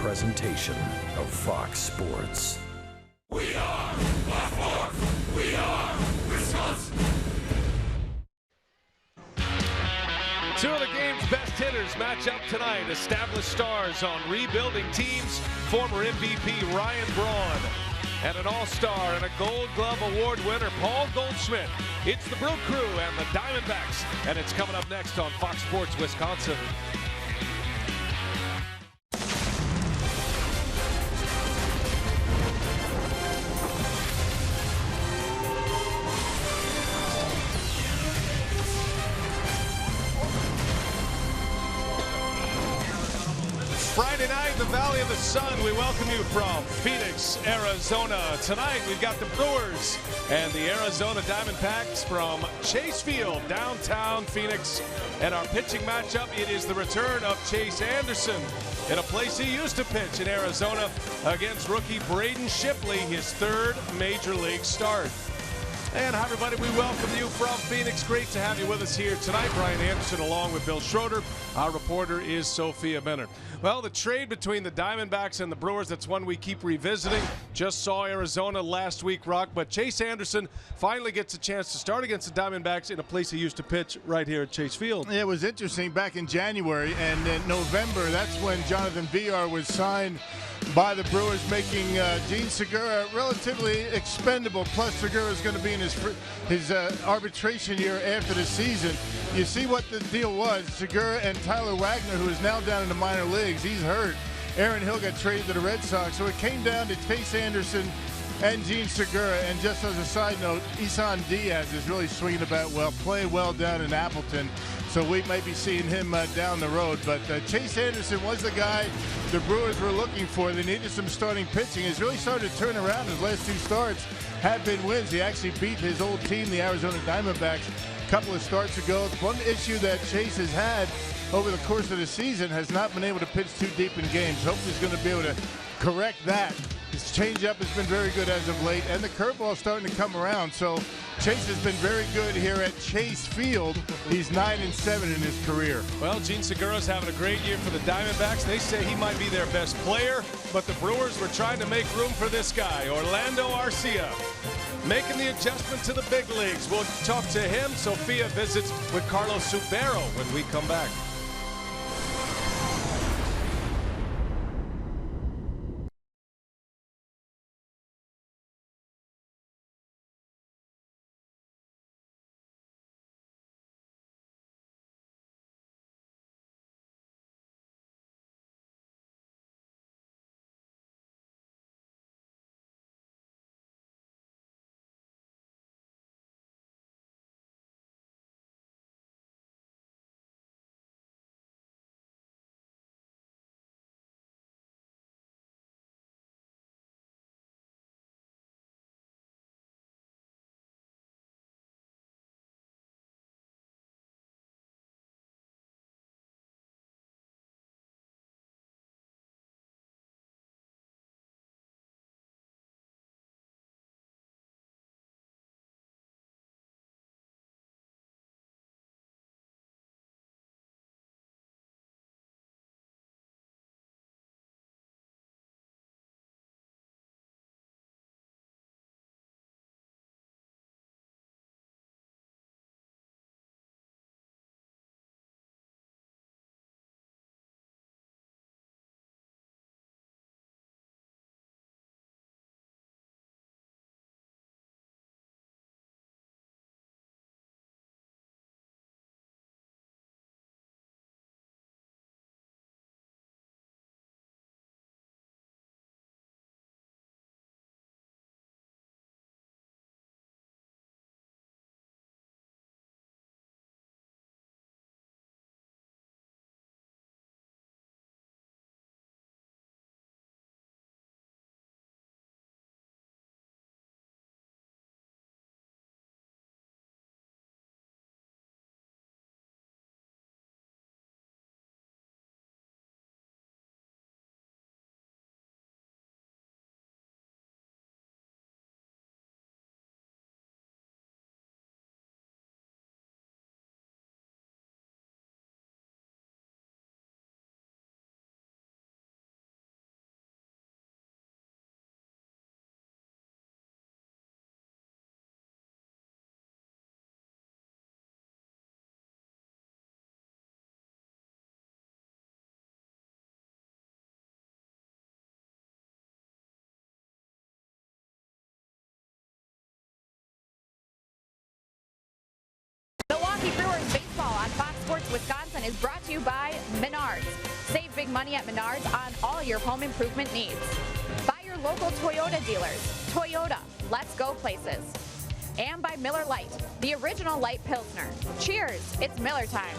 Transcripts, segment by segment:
presentation of Fox Sports. We are Baltimore. We are Wisconsin. Two of the game's best hitters match up tonight. Established stars on rebuilding teams. Former MVP Ryan Braun and an all-star and a Gold Glove Award winner Paul Goldschmidt. It's the Brew Crew and the Diamondbacks, and it's coming up next on Fox Sports Wisconsin. Friday night, the Valley of the Sun. We welcome you from Phoenix, Arizona. Tonight, we've got the Brewers and the Arizona Diamondbacks from Chase Field, downtown Phoenix. And our pitching matchup, it is the return of Chase Anderson in a place he used to pitch in Arizona against rookie Braden Shipley, his third major league start. And hi, everybody. We welcome you from Phoenix. Great to have you with us here tonight. Brian Anderson along with Bill Schroeder. Our reporter is Sophia Benner. Well, the trade between the Diamondbacks and the Brewers, that's one we keep revisiting. Just saw Arizona last week, Rock, but Chase Anderson finally gets a chance to start against the Diamondbacks in a place he used to pitch right here at Chase Field. It was interesting back in January and in November. That's when Jonathan Villar was signed by the Brewers, making Jean Segura relatively expendable. Plus, Segura is going to be in his arbitration year after the season. You see what the deal was. Segura and Tyler Wagner, who is now down in the minor leagues, he's hurt. Aaron Hill got traded to the Red Sox. So it came down to Chase Anderson and Jean Segura. And just as a side note, Isan Diaz is really swinging the bat well, playing well down in Appleton. So we might be seeing him down the road. But Chase Anderson was the guy the Brewers were looking for. They needed some starting pitching. He's really started to turn around. His last two starts have been wins. He actually beat his old team, the Arizona Diamondbacks, a couple of starts ago. One issue that Chase has had over the course of the season has not been able to pitch too deep in games. Hopefully he's going to be able to correct that. His changeup has been very good as of late, and the curveball is starting to come around. So Chase has been very good here at Chase Field. He's 9-7 in his career. Well, Jean Segura's having a great year for the Diamondbacks. They say he might be their best player, but the Brewers were trying to make room for this guy, Orlando Arcia, making the adjustment to the big leagues. We'll talk to him. Sophia visits with Carlos Subero when we come back. money at Menards on all your home improvement needs. By your local Toyota dealers. Toyota, let's go places. And by Miller Lite, the original light Pilsner. Cheers, it's Miller time.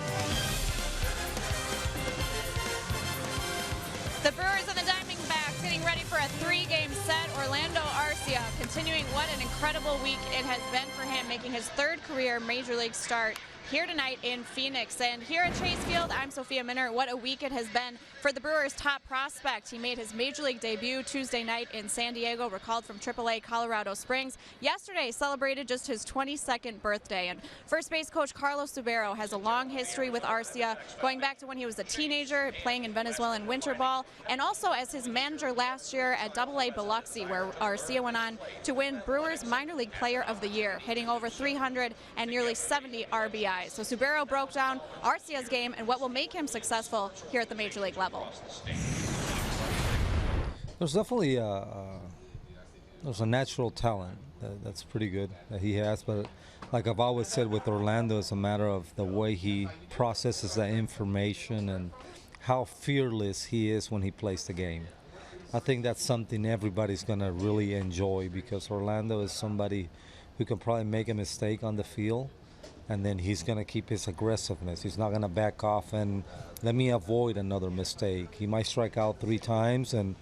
The Brewers and the Diamondbacks getting ready for a 3-game set. Orlando Arcia continuing what an incredible week it has been for him, making his 3rd career Major League start here tonight in Phoenix. And here at Chase Field, I'm Sophia Minner. What a week it has been for the Brewers' top prospect. He made his Major League debut Tuesday night in San Diego, recalled from AAA Colorado Springs. Yesterday celebrated just his 22nd birthday. And first base coach Carlos Subero has a long history with Arcia, going back to when he was a teenager, playing in Venezuelan winter ball, and also as his manager last year at AA Biloxi, where Arcia went on to win Brewers Minor League Player of the Year, hitting over 300 and nearly 70 RBI. So Subero broke down Arcia's game and what will make him successful here at the Major League level. There's definitely there's a natural talent that's pretty good that he has, but like I've always said with Orlando, it's a matter of the way he processes that information and how fearless he is when he plays the game. I think that's something everybody's going to really enjoy, because Orlando is somebody who can probably make a mistake on the field, and then he's going to keep his aggressiveness. He's not going to back off and let me avoid another mistake. He might strike out 3 times, and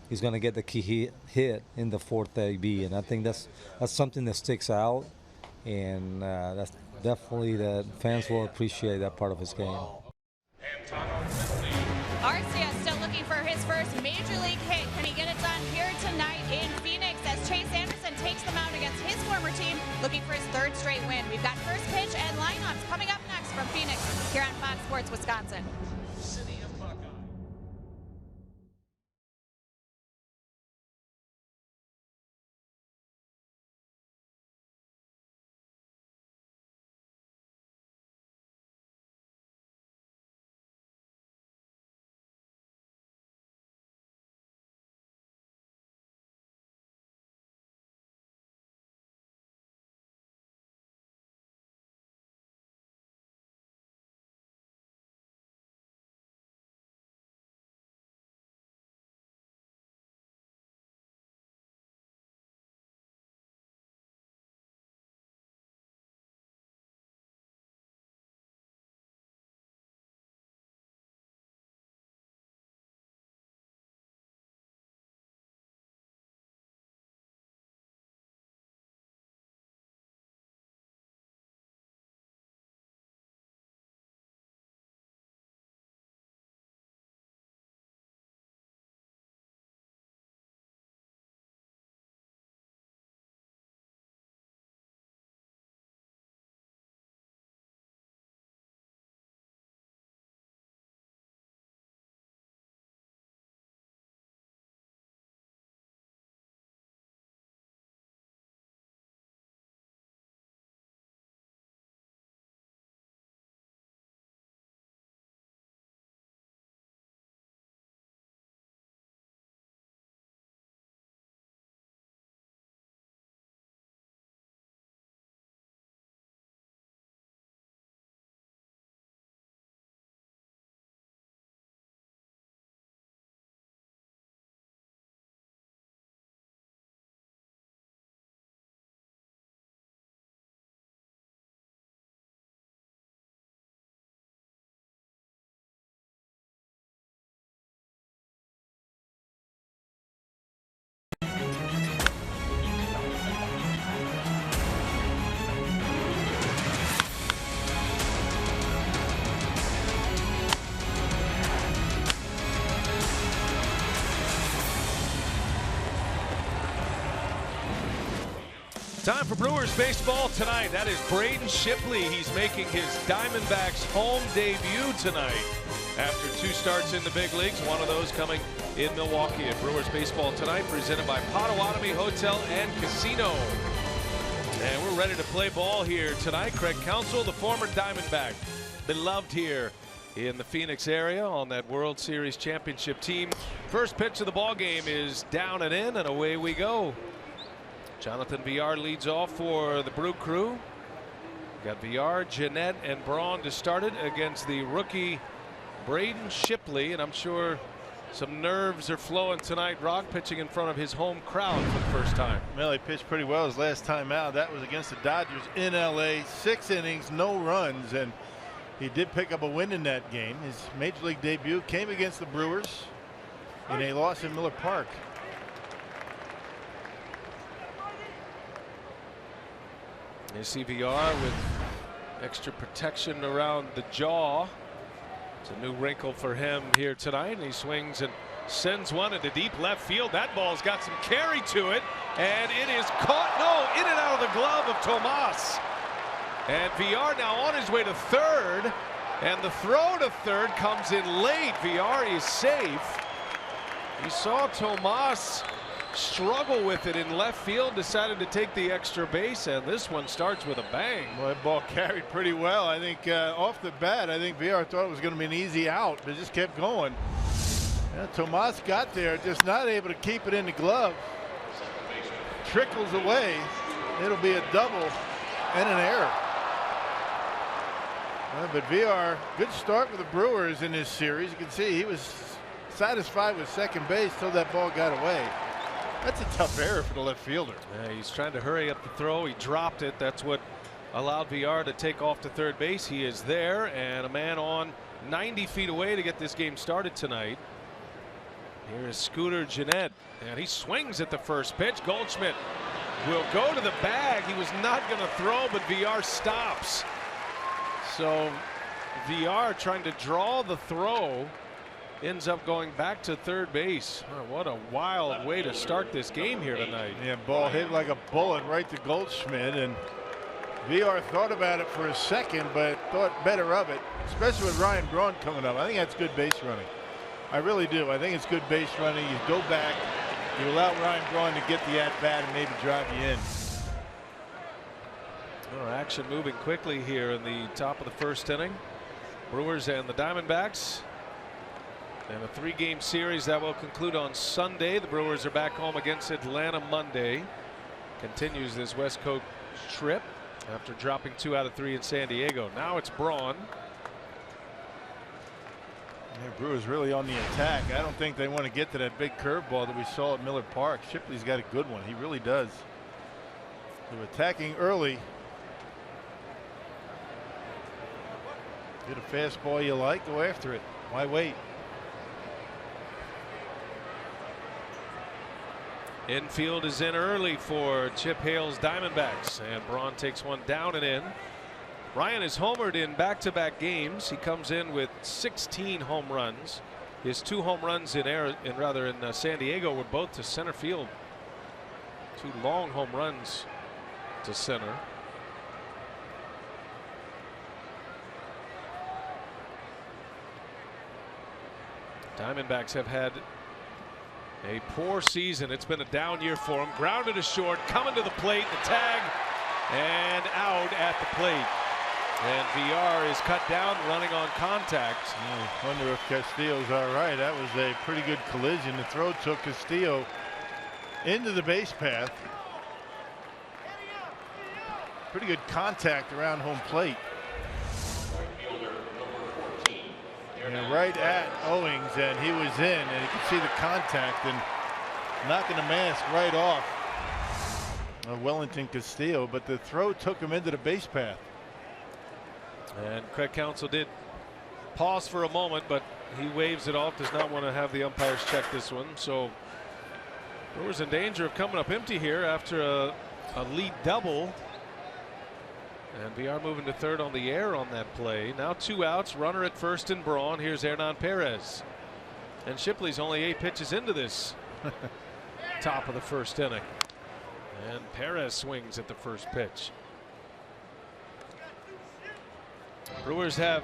he's going to get the key hit in the 4th AB. And I think that's something that sticks out, and that's definitely that fans will appreciate that part of his game. Arcia still looking for his first Major League hit. Can he get it done here tonight in Phoenix as Chase Anderson takes them out against his former team, looking for his 3rd straight win? We've got first pitch and lineups coming up next from Phoenix here on Fox Sports Wisconsin. Time for Brewers baseball tonight. That is Braden Shipley. He's making his Diamondbacks home debut tonight after 2 starts in the big leagues, one of those coming in Milwaukee. At Brewers baseball tonight, presented by Potawatomi Hotel and Casino. And we're ready to play ball here tonight. Craig Counsell, the former Diamondback, beloved here in the Phoenix area on that World Series championship team. First pitch of the ball game is down and in, and away we go. Jonathan Villar leads off for the Brew Crew. Got Villar, Jeanette, and Braun to start it against the rookie Braden Shipley, and I'm sure some nerves are flowing tonight. Rock pitching in front of his home crowd for the first time. Well, he pitched pretty well his last time out. That was against the Dodgers in LA. 6 innings, no runs, and he did pick up a win in that game. His major league debut came against the Brewers in a loss in Miller Park. You see VR with extra protection around the jaw. It's a new wrinkle for him here tonight, and he swings and sends one into deep left field. That ball's got some carry to it, and it is caught. No, in and out of the glove of Tomas. And VR now on his way to third, and the throw to third comes in late. VR is safe. You saw Tomas struggle with it in left field, decided to take the extra base, and this one starts with a bang. Well, that ball carried pretty well. I think off the bat, I think VR thought it was going to be an easy out, but it just kept going. Yeah, Tomas got there, just not able to keep it in the glove. Trickles away. It'll be a double and an error. Well, but VR, good start with the Brewers in this series. You can see he was satisfied with second base till that ball got away. That's a tough error for the left fielder. Yeah, he's trying to hurry up the throw. He dropped it. That's what allowed VR to take off to third base. He is there, and a man on 90 feet away to get this game started tonight. Here is Scooter Gennett, and he swings at the first pitch. Goldschmidt will go to the bag. He was not going to throw, but VR stops. So VR trying to draw the throw ends up going back to third base. Oh, what a wild way to start this game here tonight. Yeah, ball hit like a bullet right to Goldschmidt, and VR thought about it for a second, but thought better of it, especially with Ryan Braun coming up. I think that's good base running. I really do. I think it's good base running. You go back, you allow Ryan Braun to get the at-bat and maybe drive you in. Oh, action moving quickly here in the top of the first inning. Brewers and the Diamondbacks. And a 3-game series that will conclude on Sunday. The Brewers are back home against Atlanta Monday. Continues this West Coast trip after dropping 2 out of 3 in San Diego. Now it's Braun. Yeah, Brewers really on the attack. I don't think they want to get to that big curveball that we saw at Miller Park. Shipley's got a good one. He really does. They're attacking early. Get a fastball you like, go after it. Why wait? Infield is in early for Chip Hale's Diamondbacks, and Braun takes one down and in. Ryan has homered in back-to-back games. He comes in with 16 home runs. His 2 home runs in San Diego were both to center field. 2 long home runs to center. Diamondbacks have had a poor season. It's been a down year for him. Grounded to short, coming to the plate, the tag, and out at the plate. And VR is cut down, running on contact. I wonder if Castillo's all right. That was a pretty good collision. The throw took Castillo into the base path. Pretty good contact around home plate. And right at Owings, and he was in, and you can see the contact and knocking the mask right off of Wellington Castillo, but the throw took him into the base path. And Craig Counsell did pause for a moment, but he waves it off, does not want to have the umpires check this one. So Brewers in danger of coming up empty here after a lead double. And VR moving to third on the air on that play. Now 2 outs, runner at first and Braun. Here's Hernan Perez. And Shipley's only 8 pitches into this top of the first inning. And Perez swings at the first pitch. Brewers have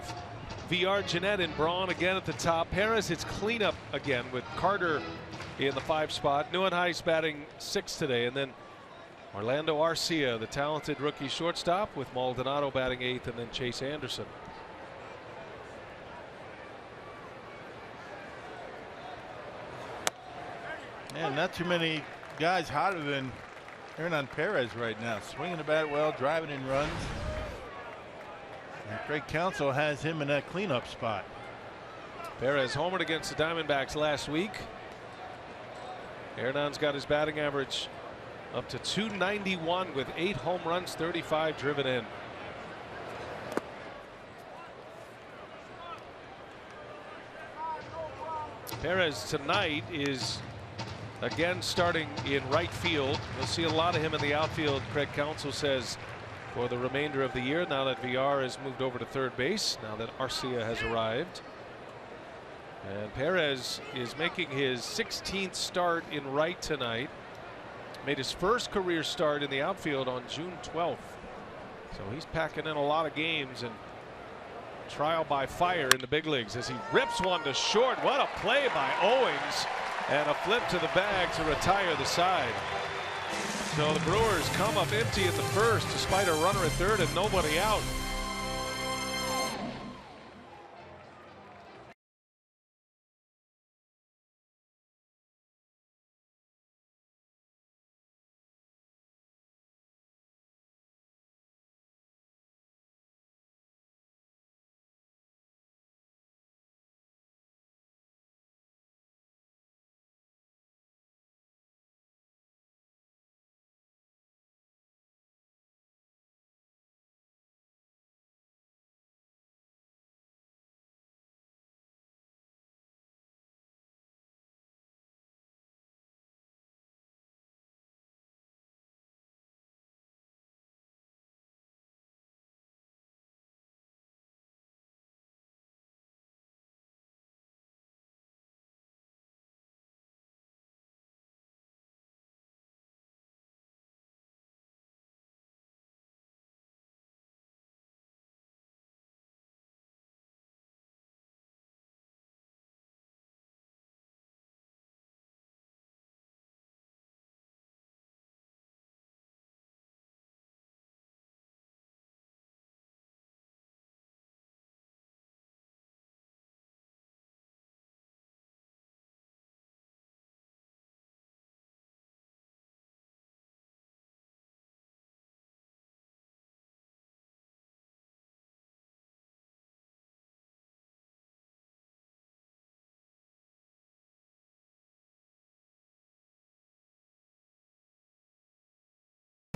VR, Gennett, and Braun again at the top. Perez hits cleanup again with Carter in the 5 spot. Neuenhuis batting 6 today, and then Orlando Arcia, the talented rookie shortstop, with Maldonado batting 8th, and then Chase Anderson. And not too many guys hotter than Hernan Perez right now. Swinging the bat well, driving in runs. And Craig Counsell has him in that cleanup spot. Perez homered against the Diamondbacks last week. Hernández got his batting average up to .291 with 8 home runs, 35 driven in. Perez tonight is again starting in right field. We'll see a lot of him in the outfield, Craig Counsell says, for the remainder of the year, now that VR has moved over to third base, now that Arcia has arrived. And Perez is making his 16th start in right tonight. Made his first career start in the outfield on June 12th. So he's packing in a lot of games and trial by fire in the big leagues as he rips one to short. What a play by Owings, and a flip to the bag to retire the side. So the Brewers come up empty at the first despite a runner at third and nobody out.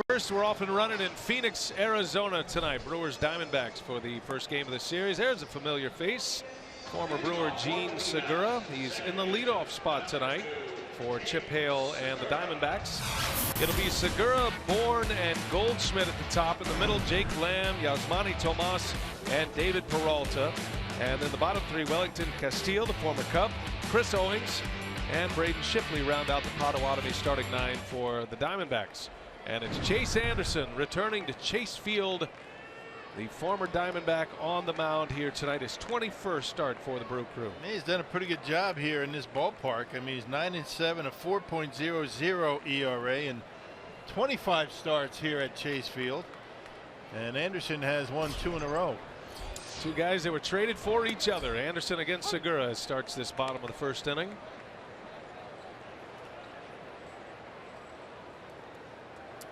First, we're off and running in Phoenix, Arizona tonight. Brewers Diamondbacks for the first game of the series. There's a familiar face, former Brewer Gene Segura. He's in the leadoff spot tonight for Chip Hale and the Diamondbacks. It'll be Segura, Bourne, and Goldschmidt at the top. In the middle, Jake Lamb, Yasmani Tomas, and David Peralta. And then the bottom three, Wellington Castillo, the former Cub, Chris Owings, and Braden Shipley round out the Potawatomi starting 9 for the Diamondbacks. And it's Chase Anderson returning to Chase Field. The former Diamondback on the mound here tonight. His 21st start for the Brew Crew. He's done a pretty good job here in this ballpark. I mean, he's 9-7, a 4.00 ERA, and 25 starts here at Chase Field. And Anderson has won 2 in a row. Two guys that were traded for each other. Anderson against Segura starts this bottom of the first inning.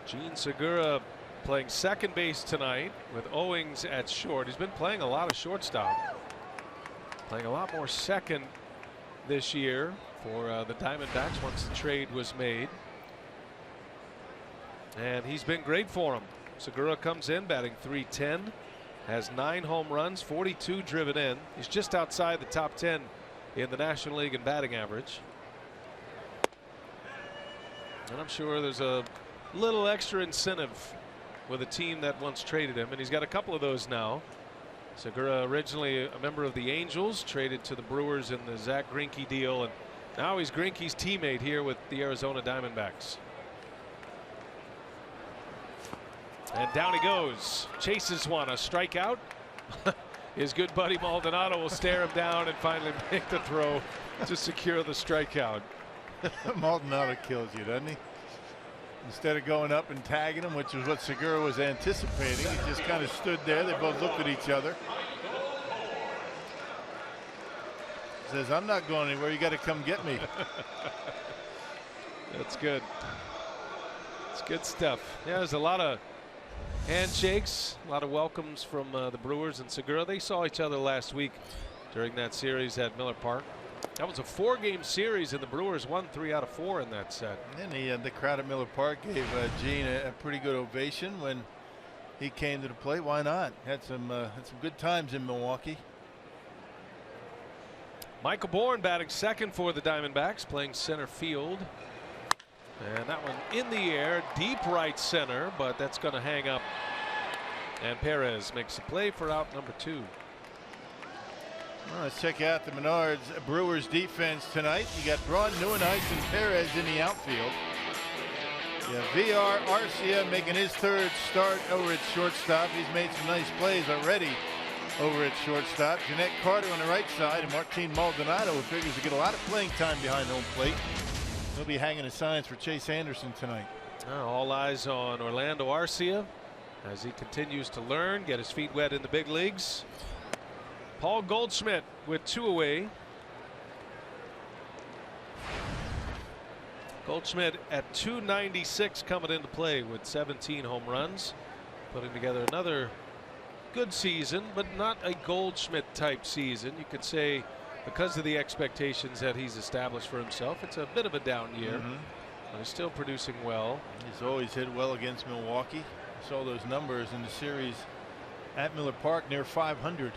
Gene Segura playing second base tonight with Owings at short. He's been playing a lot of shortstop. Playing a lot more second this year for the Diamondbacks once the trade was made. And he's been great for him. Segura comes in batting .310. Has 9 home runs, 42 driven in. He's just outside the top 10 in the National League in batting average. And I'm sure there's a little extra incentive with a team that once traded him, and he's got a couple of those now. Segura, originally a member of the Angels, traded to the Brewers in the Zach Greinke deal, and now he's Greinke's teammate here with the Arizona Diamondbacks. And down he goes. Chases one, a strikeout. His good buddy Maldonado will stare him down and finally make the throw to secure the strikeout. Maldonado kills you, doesn't he? Instead of going up and tagging him, which is what Segura was anticipating, he just kind of stood there. They both looked at each other. Says, I'm not going anywhere. You got to come get me. That's good. It's good stuff. Yeah, there's a lot of handshakes, a lot of welcomes from the Brewers and Segura. They saw each other last week during that series at Miller Park. That was a 4-game series, and the Brewers won 3 out of 4 in that set. And the crowd at Miller Park gave Gene a pretty good ovation when he came to the plate. Why not? Had some good times in Milwaukee. Michael Bourne batting second for the Diamondbacks, playing center field. And that one in the air, deep right center, but that's going to hang up. And Perez makes a play for out number 2. Well, let's check out the Menards Brewers defense tonight. You got Braun, Nieuwenhuis, and Perez in the outfield. Yeah, VR Arcia making his 3rd start over at shortstop. He's made some nice plays already over at shortstop. Jeanette Carter on the right side, and Martin Maldonado, who figures to get a lot of playing time behind home plate. He'll be hanging the signs for Chase Anderson tonight. All eyes on Orlando Arcia as he continues to learn, get his feet wet in the big leagues. Paul Goldschmidt with 2 away. Goldschmidt at 296 coming into play with 17 home runs, putting together another good season, but not a Goldschmidt type season. You could say because of the expectations that he's established for himself, it's a bit of a down year. But he's still producing well. He's always hit well against Milwaukee. I saw those numbers in the series at Miller Park, near 500.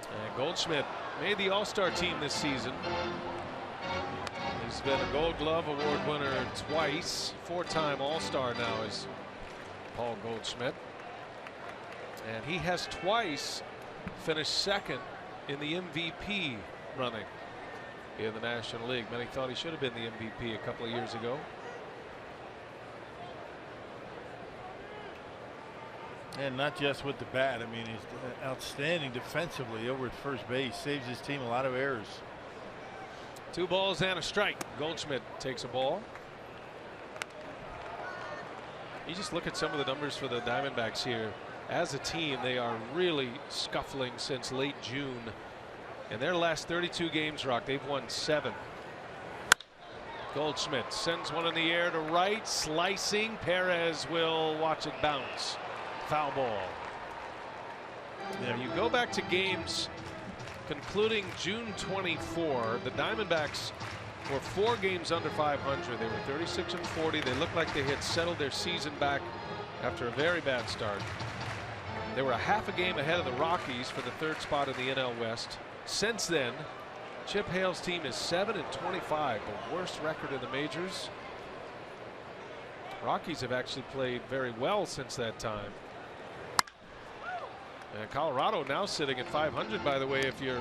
And Goldschmidt made the All-Star team this season. He's been a Gold Glove Award winner twice. 4-time All-Star now is Paul Goldschmidt. And he has twice finished second in the MVP running in the National League. Many thought he should have been the MVP a couple of years ago. And not just with the bat. I mean, he's outstanding defensively over at first base. Saves his team a lot of errors. 2 balls and a strike. Goldschmidt takes a ball. You just look at some of the numbers for the Diamondbacks here. As a team, they are really scuffling since late June. In their last 32 games, Rock, they've won 7. Goldschmidt sends one in the air to right, slicing. Perez will watch it bounce. Foul ball. Now you go back to games concluding June 24. The Diamondbacks were 4 games under 500. They were 36-40. They looked like they had settled their season back after a very bad start. They were a half a game ahead of the Rockies for the 3rd spot in the NL West. Since then, Chip Hale's team is 7-25, the worst record in the majors. Rockies have actually played very well since that time. And Colorado now sitting at 500, by the way. If you're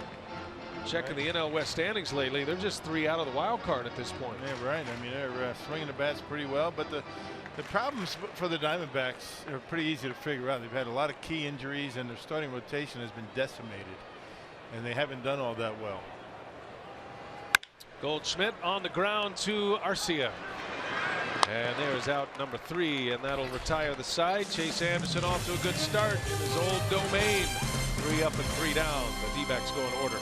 checking the NL West standings lately, they're just 3 out of the wild card at this point. Yeah, right. I mean, they're swinging the bats pretty well, but the problems for the Diamondbacks are pretty easy to figure out. They've had a lot of key injuries, and their starting rotation has been decimated, and they haven't done all that well. Goldschmidt on the ground to Arcia. And there's out number 3, and that'll retire the side. Chase Anderson off to a good start in his old domain. 3 up and 3 down. The D-backs go in order.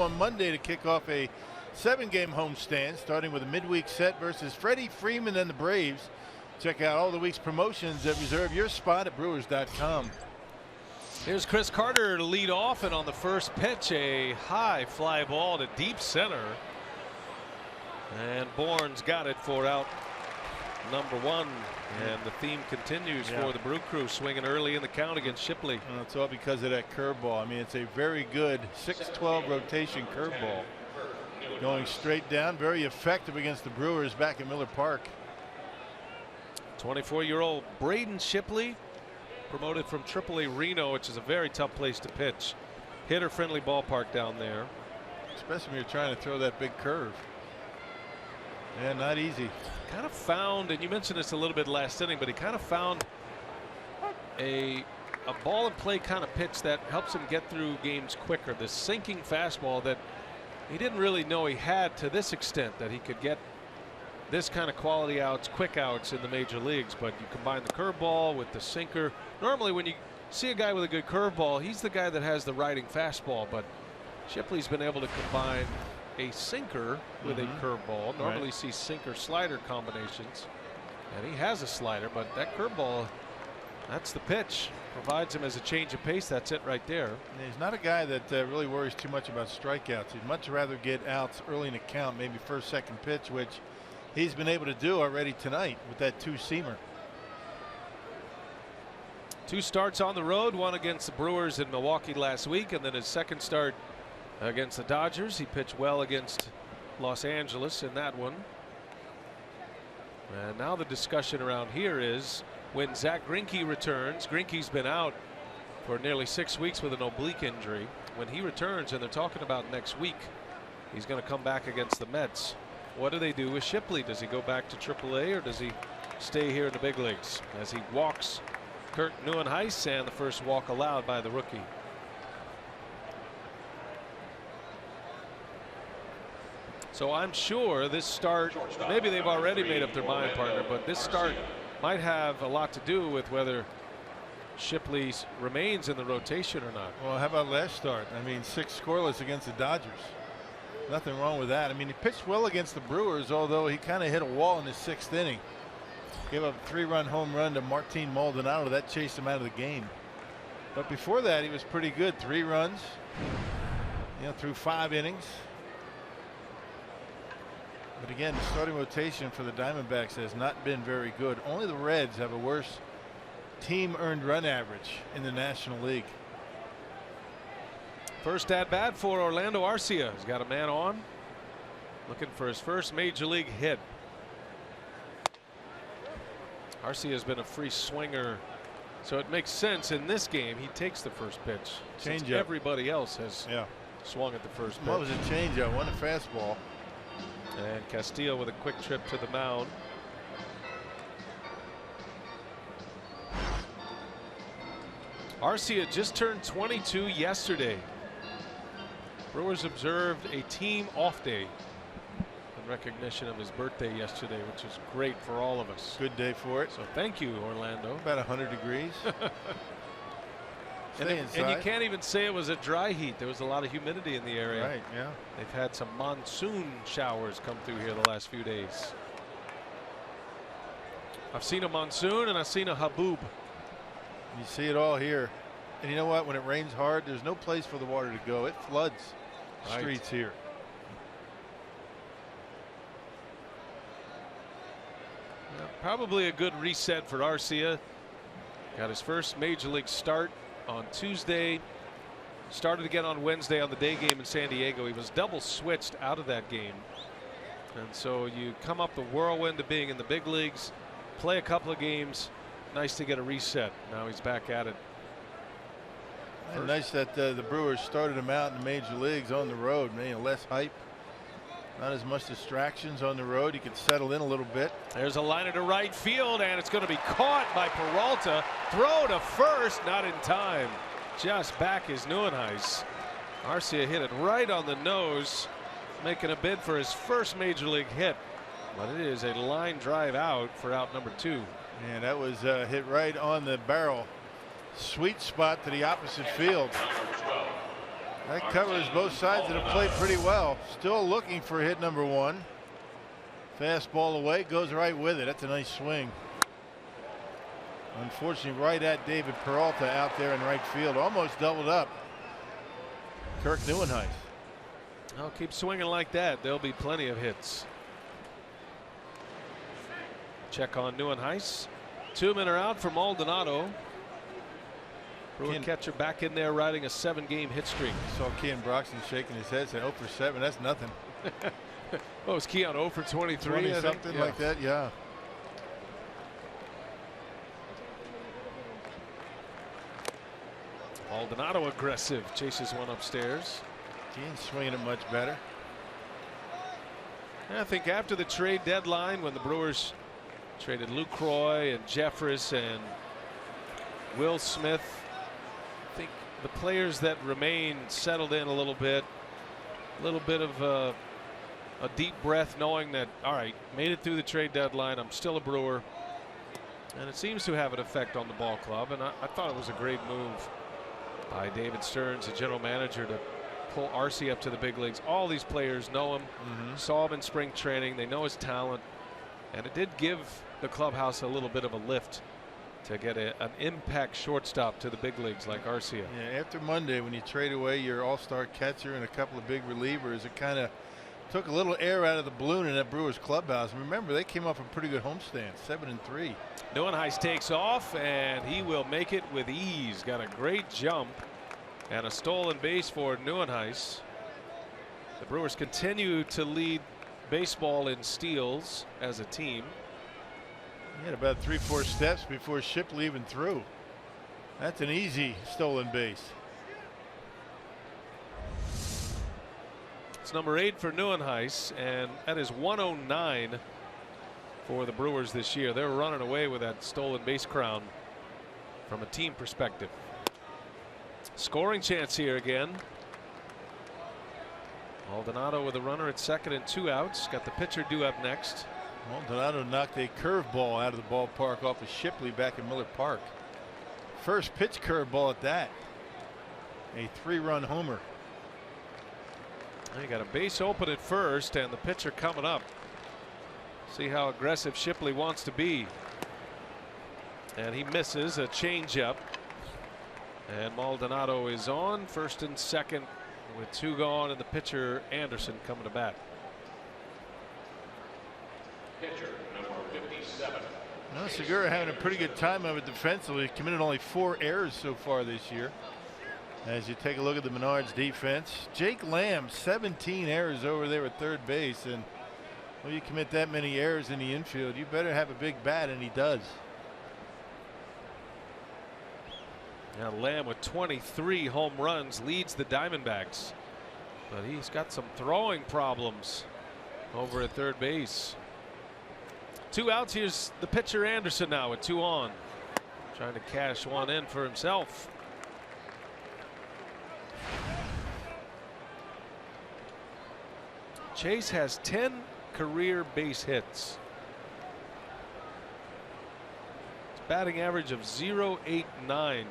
on Monday to kick off a 7-game homestand, starting with a midweek set versus Freddie Freeman and the Braves. Check out all the week's promotions and reserve your spot at Brewers.com. Here's Chris Carter to lead off, and on the first pitch, a high fly ball to deep center. And Bourne's got it for out number 1. And the theme continues for the Brew Crew, swinging early in the count against Shipley. And it's all because of that curveball. I mean, it's a very good 6-12 rotation curveball. Going straight down, very effective against the Brewers back at Miller Park. 24-year-old Braden Shipley, promoted from AAA Reno, which is a very tough place to pitch. Hitter-friendly ballpark down there. Especially when you're trying to throw that big curve. Yeah, not easy. Kind of found, and you mentioned this a little bit last inning, but he kind of found a ball and play kind of pitch that helps him get through games quicker. The sinking fastball that he didn't really know he had to this extent, that he could get this kind of quality outs, quick outs in the major leagues. But you combine the curveball with the sinker. Normally when you see a guy with a good curveball, he's the guy that has the riding fastball, but Shipley's been able to combine a sinker with a curveball. Normally you see sinker slider combinations, and he has a slider, but that curveball, that's the pitch. Provides him as a change of pace. That's it right there. And he's not a guy that really worries too much about strikeouts. He'd much rather get outs early in the count, maybe first, second pitch, which he's been able to do already tonight with that 2-seamer. 2 starts on the road, one against the Brewers in Milwaukee last week, and then his second start against the Dodgers. He pitched well against Los Angeles in that one. And now the discussion around here is when Zach Greinke returns. Greinke's been out for nearly 6 weeks with an oblique injury. When he returns, and they're talking about next week, he's going to come back against the Mets. What do they do with Shipley? Does he go back to AAA, or does he stay here in the big leagues? As he walks Kurt Neuenhuis, and the first walk allowed by the rookie. So I'm sure this start, maybe they've already made up their mind, partner, but this start might have a lot to do with whether Shipley remains in the rotation or not. Well, how about last start? I mean, 6 scoreless against the Dodgers. Nothing wrong with that. I mean, he pitched well against the Brewers, although he kind of hit a wall in his 6th inning. Gave up a 3-run home run to Martin Maldonado. That chased him out of the game. But before that, he was pretty good. 3 runs, through 5 innings. But again, the starting rotation for the Diamondbacks has not been very good. Only the Reds have a worse team earned run average in the National League. First at bat for Orlando Arcia. He's got a man on, looking for his first major league hit. Arcia has been a free swinger, so it makes sense in this game he takes the first pitch. Change up. Everybody else has swung at the first pitch. What was a changeup? One a fastball. And Castillo with a quick trip to the mound. Arcia just turned 22 yesterday. Brewers observed a team off day in recognition of his birthday yesterday, which is great for all of us. Good day for it. So thank you, Orlando. About 100 degrees. And you can't even say it was a dry heat. There was a lot of humidity in the area. Right, yeah. They've had some monsoon showers come through here the last few days. I've seen a monsoon and I've seen a haboob. You see it all here. And you know what? When it rains hard, there's no place for the water to go. It floods streets here. Well, probably a good reset for Arcia. Got his first major league start on Tuesday. Started again on Wednesday on the day game in San Diego. He was double switched out of that game. And so you come up the whirlwind of being in the big leagues, play a couple of games. Nice to get a reset. Now he's back at it. And nice that the Brewers started him out in the major leagues on the road. Less hype. Not as much distractions on the road. He could settle in a little bit. There's a liner to right field, and it's going to be caught by Peralta. Throw to first, not in time. Just back is Neuenhuis. Arcia hit it right on the nose, making a bid for his first major league hit. But it is a line drive out for out number 2. And that was hit right on the barrel. Sweet spot to the opposite field. That covers both sides of the plate pretty well. Still looking for hit number 1. Fastball away, goes right with it. That's a nice swing. Unfortunately, right at David Peralta out there in right field. Almost doubled up Kirk Neuenhuis. I'll keep swinging like that. There'll be plenty of hits. Check on Neuenhuis. 2 men are out for Maldonado. Brewer catcher back in there riding a 7-game hit streak. Saw Keon Broxton shaking his head, saying 0 for 7. That's nothing. Oh, was Keon 0 for 23? 20 something like that, yeah. Maldonado aggressive, chases one upstairs. Keon's swinging it much better. And I think after the trade deadline, when the Brewers traded Lucroy and Jeffress and Will Smith, I think the players that remain settled in a little bit of a deep breath, knowing that, all right, made it through the trade deadline, I'm still a Brewer. And it seems to have an effect on the ball club, and I thought it was a great move by David Stearns, the general manager, to pull Arce up to the big leagues. All these players know him, saw him in spring training, they know his talent, and it did give the clubhouse a little bit of a lift to get an impact shortstop to the big leagues like Arce. Yeah, after Monday, when you trade away your all-star catcher and a couple of big relievers, it kind of took a little air out of the balloon in that Brewers clubhouse. And remember, they came off a pretty good homestand, 7-3. Neuenhuis takes off, and he will make it with ease. Got a great jump and a stolen base for Neuenhuis. The Brewers continue to lead baseball in steals as a team. He had about 3-4 steps before Shipley even threw. That's an easy stolen base. It's number 8 for Neuenhuis, and that is 109 for the Brewers this year. They're running away with that stolen base crown from a team perspective. Scoring chance here again. Maldonado with a runner at second and 2 outs. Got the pitcher due up next. Maldonado knocked a curveball out of the ballpark off of Shipley back in Miller Park. First pitch curveball at that. A 3-run homer. You got a base open at first, and the pitcher coming up. See how aggressive Shipley wants to be. And he misses a changeup. And Maldonado is on first and second with 2 gone, and the pitcher Anderson coming to bat. Pitcher number 57. Now Segura having a pretty good time of it defensively. Committed only 4 errors so far this year. As you take a look at the Menards defense, Jake Lamb 17 errors over there at third base, and when you commit that many errors in the infield, you better have a big bat, and he does. Now Lamb with 23 home runs leads the Diamondbacks, but he's got some throwing problems over at third base. 2 outs. Here's the pitcher Anderson now with 2 on, trying to cash one in for himself. Chase has 10 career base hits. It's batting average of .089,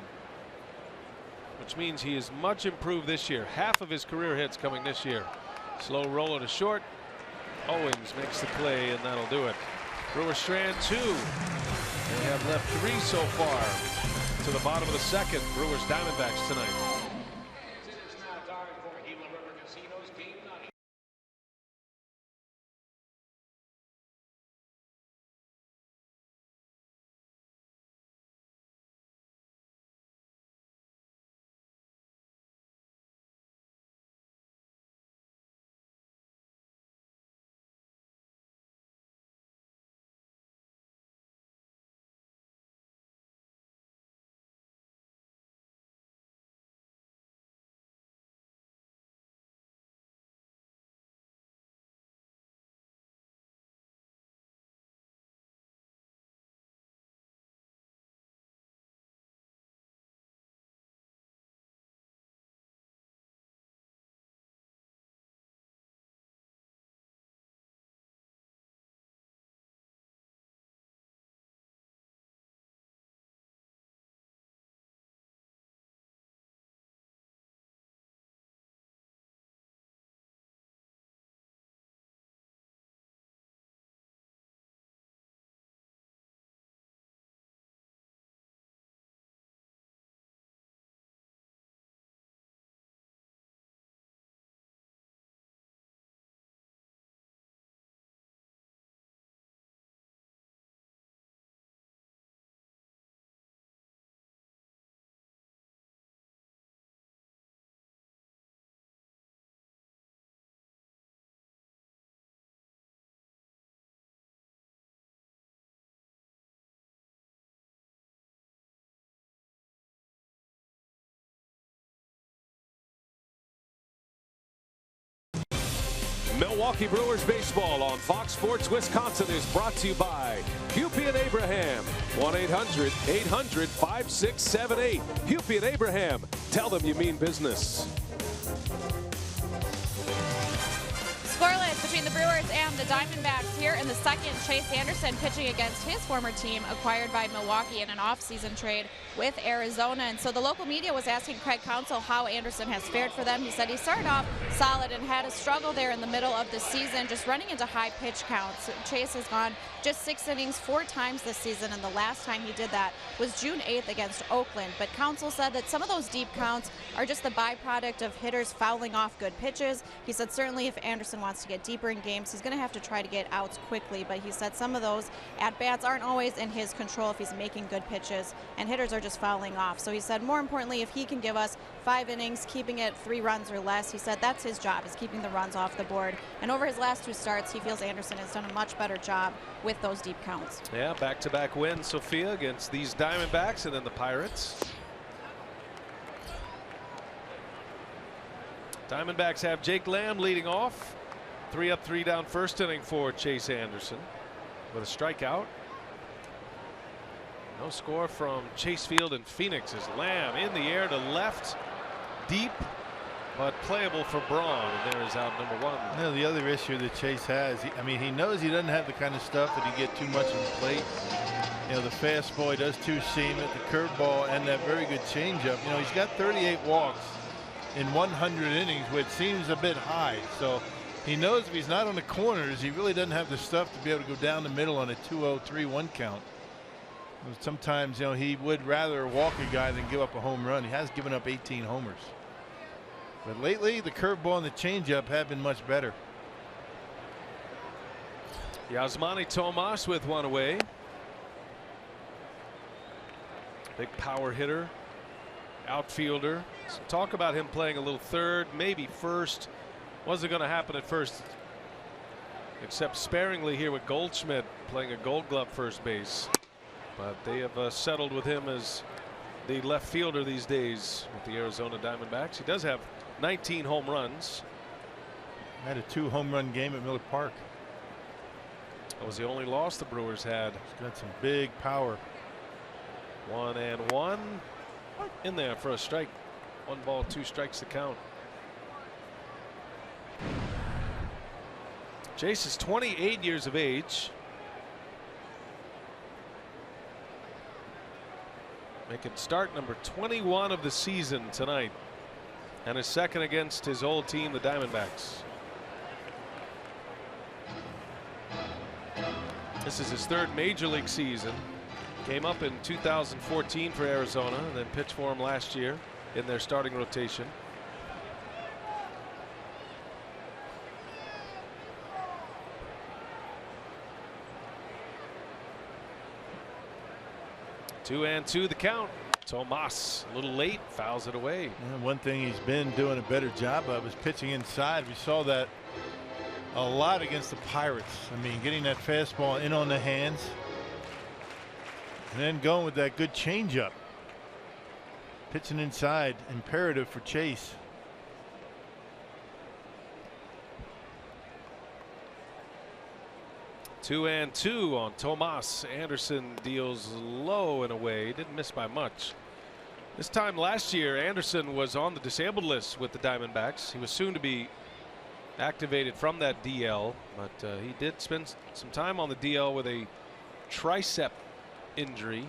which means he is much improved this year. Half of his career hits coming this year. Slow roller to short. Owings makes the play, and that'll do it. Brewers strand 2. They have left 3 so far to the bottom of the second. Brewers Diamondbacks tonight. Milwaukee Brewers baseball on Fox Sports Wisconsin is brought to you by Hupy and Abraham. 1-800-800-5678. Hupy and Abraham. Tell them you mean business. Scoreless between the Brewers and the Diamondbacks here in the second. Chase Anderson pitching against his former team, acquired by Milwaukee in an offseason trade with Arizona. And so the local media was asking Craig Counsell how Anderson has fared for them. He said he started off solid and had a struggle there in the middle of the season, just running into high pitch counts. Chase has gone just 6 innings 4 times this season, and the last time he did that was June 8th against Oakland. But Counsell said that some of those deep counts are just the byproduct of hitters fouling off good pitches. He said certainly if Anderson wants to get deeper in games, he's going to have to try to get outs quickly, but he said some of those at-bats aren't always in his control if he's making good pitches, and hitters are just fouling off. So he said more importantly, if he can give us 5 innings, keeping it 3 runs or less, he said that's his job, is keeping the runs off the board. And over his last 2 starts, he feels Anderson has done a much better job with those deep counts. Yeah, back-to-back wins, Sophia, against these Diamondbacks and then the Pirates. Diamondbacks have Jake Lamb leading off. 3 up, 3 down first inning for Chase Anderson with a strikeout. No score from Chase Field in Phoenix as Lamb in the air to left, deep, but playable for Braun. And there is out number 1. You know, the other issue that Chase has, he knows he doesn't have the kind of stuff that he get too much in the plate. You know, the fastball, he does 2-seam it, the curveball, and that very good changeup. You know, he's got 38 walks in 100 innings, which seems a bit high. So he knows if he's not on the corners, he really doesn't have the stuff to be able to go down the middle on a 2-0, 3-1 count. Sometimes, you know, he would rather walk a guy than give up a home run. He has given up 18 homers. But lately, the curveball and the changeup have been much better. Yasmani Tomas with 1 away. Big power hitter, outfielder. Some talk about him playing a little third, maybe first. Wasn't going to happen at first, except sparingly here with Goldschmidt playing a Gold Glove first base. But they have settled with him as the left fielder these days with the Arizona Diamondbacks. He does have 19 home runs. Had a 2-home run game at Miller Park. That was the only loss the Brewers had. He's got some big power. 1-1 in there for a strike. 1 ball, 2 strikes to count. Chase is 28 years of age. Making start number 21 of the season tonight, and his second against his old team, the Diamondbacks. This is his 3rd major league season. Came up in 2014 for Arizona, and then pitched for him last year in their starting rotation. Two and 2 the count. Tomas a little late, fouls it away. And one thing he's been doing a better job of is pitching inside. We saw that a lot against the Pirates. I mean, getting that fastball in on the hands and then going with that good changeup. Pitching inside, imperative for Chase. Two and 2 on Tomas. Anderson deals low and away. Didn't miss by much. This time last year, Anderson was on the disabled list with the Diamondbacks. He was soon to be activated from that DL, but he did spend some time on the DL with a tricep injury.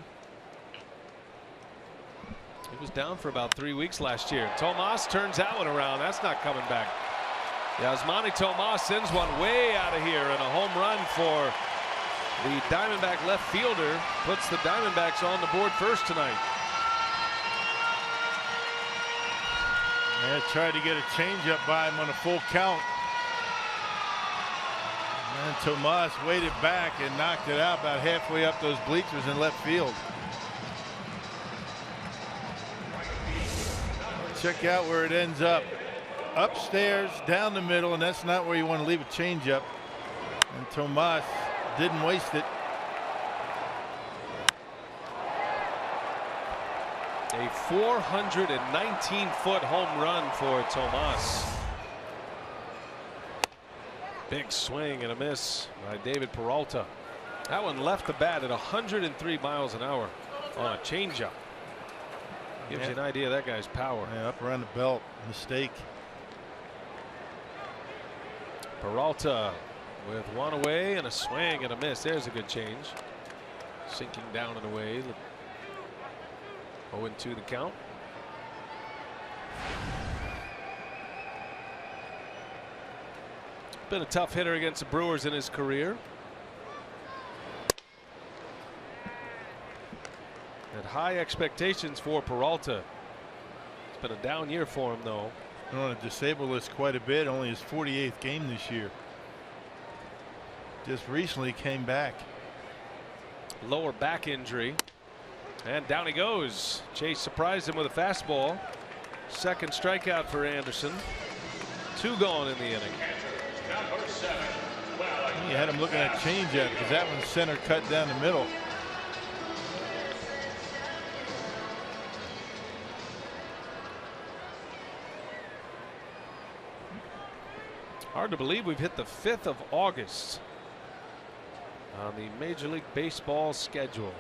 He was down for about 3 weeks last year. Tomas turns that one around. That's not coming back. Yasmani Tomas sends one way out of here, and a home run for the Diamondback left fielder puts the Diamondbacks on the board first tonight. Yeah, tried to get a changeup by him on a full count. And Tomas waited back and knocked it out about halfway up those bleachers in left field. Check out where it ends up. Upstairs, down the middle, and that's not where you want to leave a changeup. And Tomas didn't waste it. A 419-foot home run for Tomas. Big swing and a miss by David Peralta. That one left the bat at 103 miles an hour on a changeup. Gives you an idea of that guy's power. Yeah, up around the belt. Mistake. Peralta with one away and a swing and a miss. There's a good change. Sinking down and away. 0-2 the count. Been a tough hitter against the Brewers in his career. Had high expectations for Peralta. It's been a down year for him, though. Been on a disabled list quite a bit. Only his 48th game this year. Just recently came back. Lower back injury. And down he goes. Chase surprised him with a fastball. Second strikeout for Anderson. 2 gone in the inning. Number 7. You had him looking at changeup because that one's center cut down the middle. Hard to believe we've hit the 5th of August on the Major League Baseball schedule.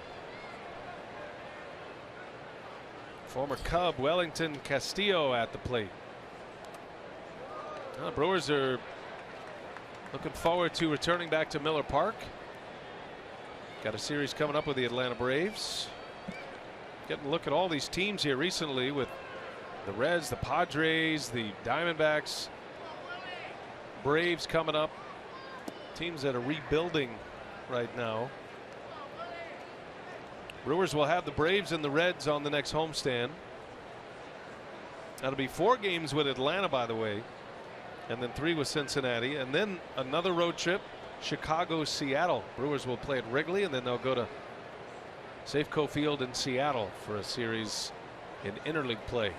Former Cub Wellington Castillo at the plate. The Brewers are looking forward to returning back to Miller Park. Got a series coming up with the Atlanta Braves. Getting a look at all these teams here recently with the Reds, the Padres, the Diamondbacks, Braves coming up. Teams that are rebuilding right now. Brewers will have the Braves and the Reds on the next homestand. That'll be 4 games with Atlanta, by the way, and then 3 with Cincinnati, and then another road trip, Chicago, Seattle. Brewers will play at Wrigley, and then they'll go to Safeco Field in Seattle for a series in interleague play.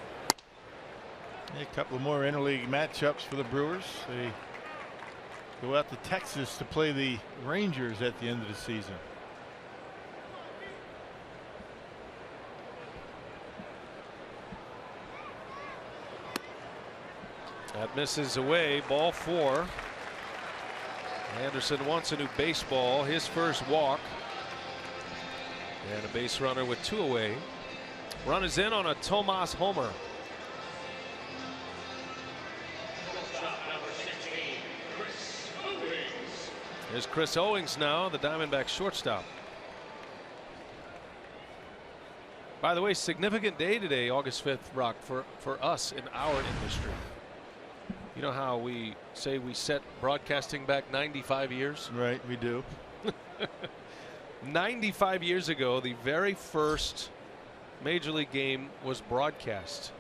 A couple of more interleague matchups for the Brewers. They go out to Texas to play the Rangers at the end of the season. That misses away. Ball 4. Anderson wants a new baseball. His first walk. And a base runner with 2 away. Run is in on a Tomas homer. There's Chris Owings now, the Diamondbacks shortstop. By the way, significant day today, August 5th, Rock, for us in our industry. You know how we say we set broadcasting back 95 years? Right, we do. 95 years ago, the very first Major League game was broadcast.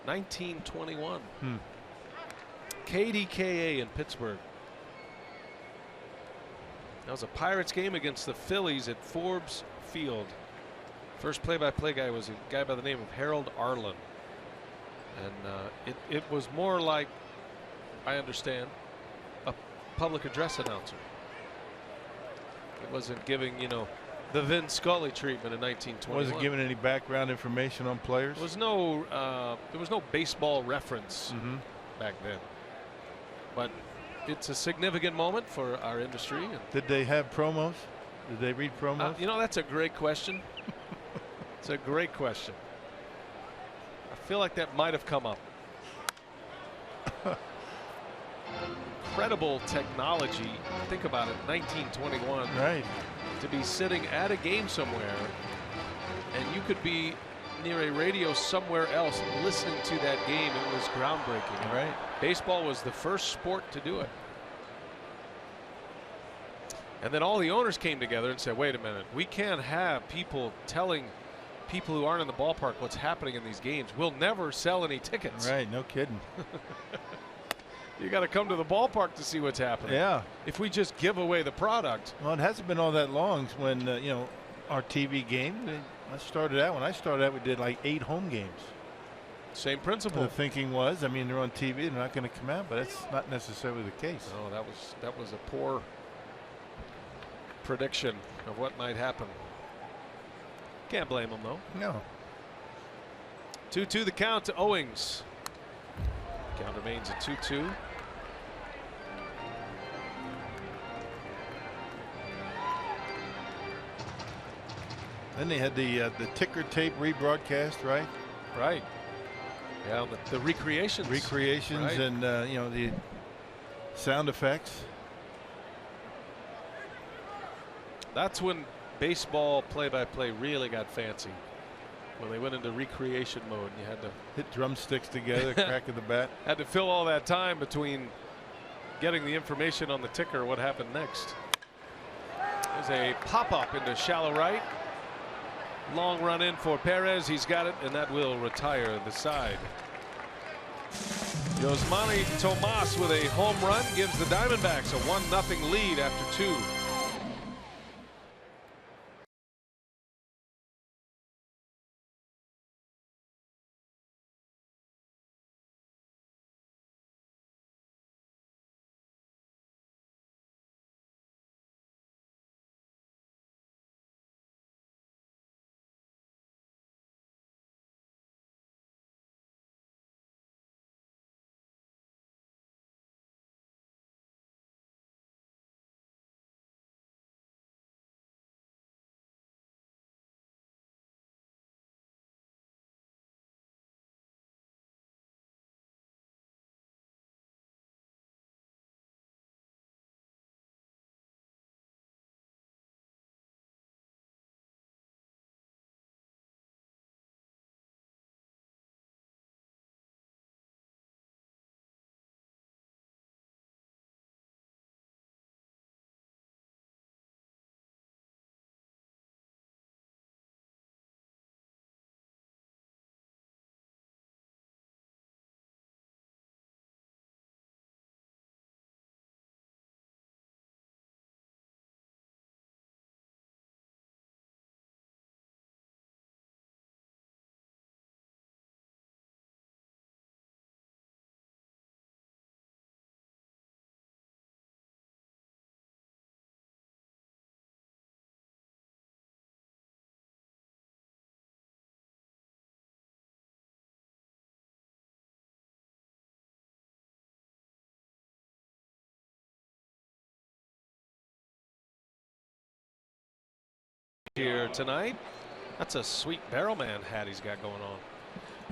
1921. KDKA in Pittsburgh. That was a Pirates game against the Phillies at Forbes Field. First play-by-play guy was a guy by the name of Harold Arlen. And it was more like, I understand, a public address announcer. It wasn't giving, you know, the Vin Scully treatment in 1921. Wasn't giving any background information on players. There was no baseball reference back then. But it's a significant moment for our industry. Did they have promos? Did they read promos? You know, that's a great question. It's a great question. I feel like that might have come up. Incredible technology. Think about it, 1921. Right. To be sitting at a game somewhere, and you could be near a radio somewhere else listening to that game. It was groundbreaking. Right. Baseball was the first sport to do it. And then all the owners came together and said, wait a minute, we can't have people telling people who aren't in the ballpark what's happening in these games. We'll never sell any tickets. Right, no kidding. You got to come to the ballpark to see what's happening. Yeah. If we just give away the product. Well, it hasn't been all that long when, you know, our TV game, when I started out, we did like 8 home games. Same principle. The thinking was, I mean, they're on TV, they're not going to come out, but that's not necessarily the case. No, that was a poor prediction of what might happen. Can't blame them, though. No. 2-2 the count to Owings. Count remains at 2-2. Then they had the ticker tape rebroadcast, right? Right. Yeah, the recreations. Recreations, right. and you know, the sound effects. That's when baseball play-by-play really got fancy. When they went into recreation mode, you had to hit drumsticks together, crack of the bat. Had to fill all that time between getting the information on the ticker, what happened next. There's a pop-up into shallow right. Long run in for Perez. He's got it, and that will retire the side. Yosmani Tomas with a home run gives the Diamondbacks a 1-0 lead after 2. Here tonight. That's a sweet barrelman hat he's got going on.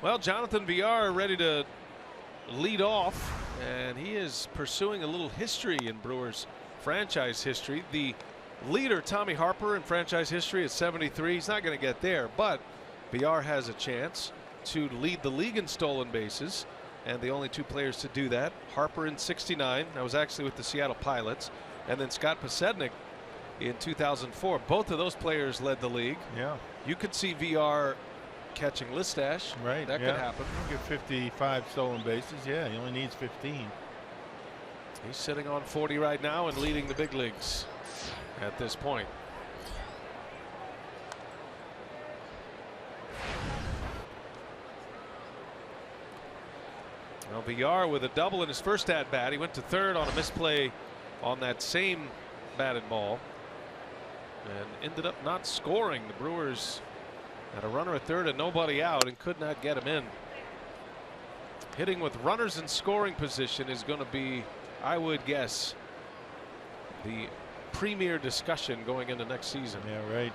Well, Jonathan Villar ready to lead off, and he is pursuing a little history in Brewers franchise history. The leader, Tommy Harper, in franchise history is 73. He's not going to get there, but Villar has a chance to lead the league in stolen bases, and the only 2 players to do that, Harper in 69. That was actually with the Seattle Pilots, and then Scott Pasednik in 2004. Both of those players led the league. Yeah. You could see VR catching Listash. Right. That could happen. He'll get 55 stolen bases. Yeah, he only needs 15. He's sitting on 40 right now and leading the big leagues at this point. Well, VR with a double in his first at bat. He went to third on a misplay on that same batted ball and ended up not scoring. The Brewers had a runner at third and nobody out and could not get him in. Hitting with runners in scoring position is going to be, I would guess, the premier discussion going into next season. Yeah, right.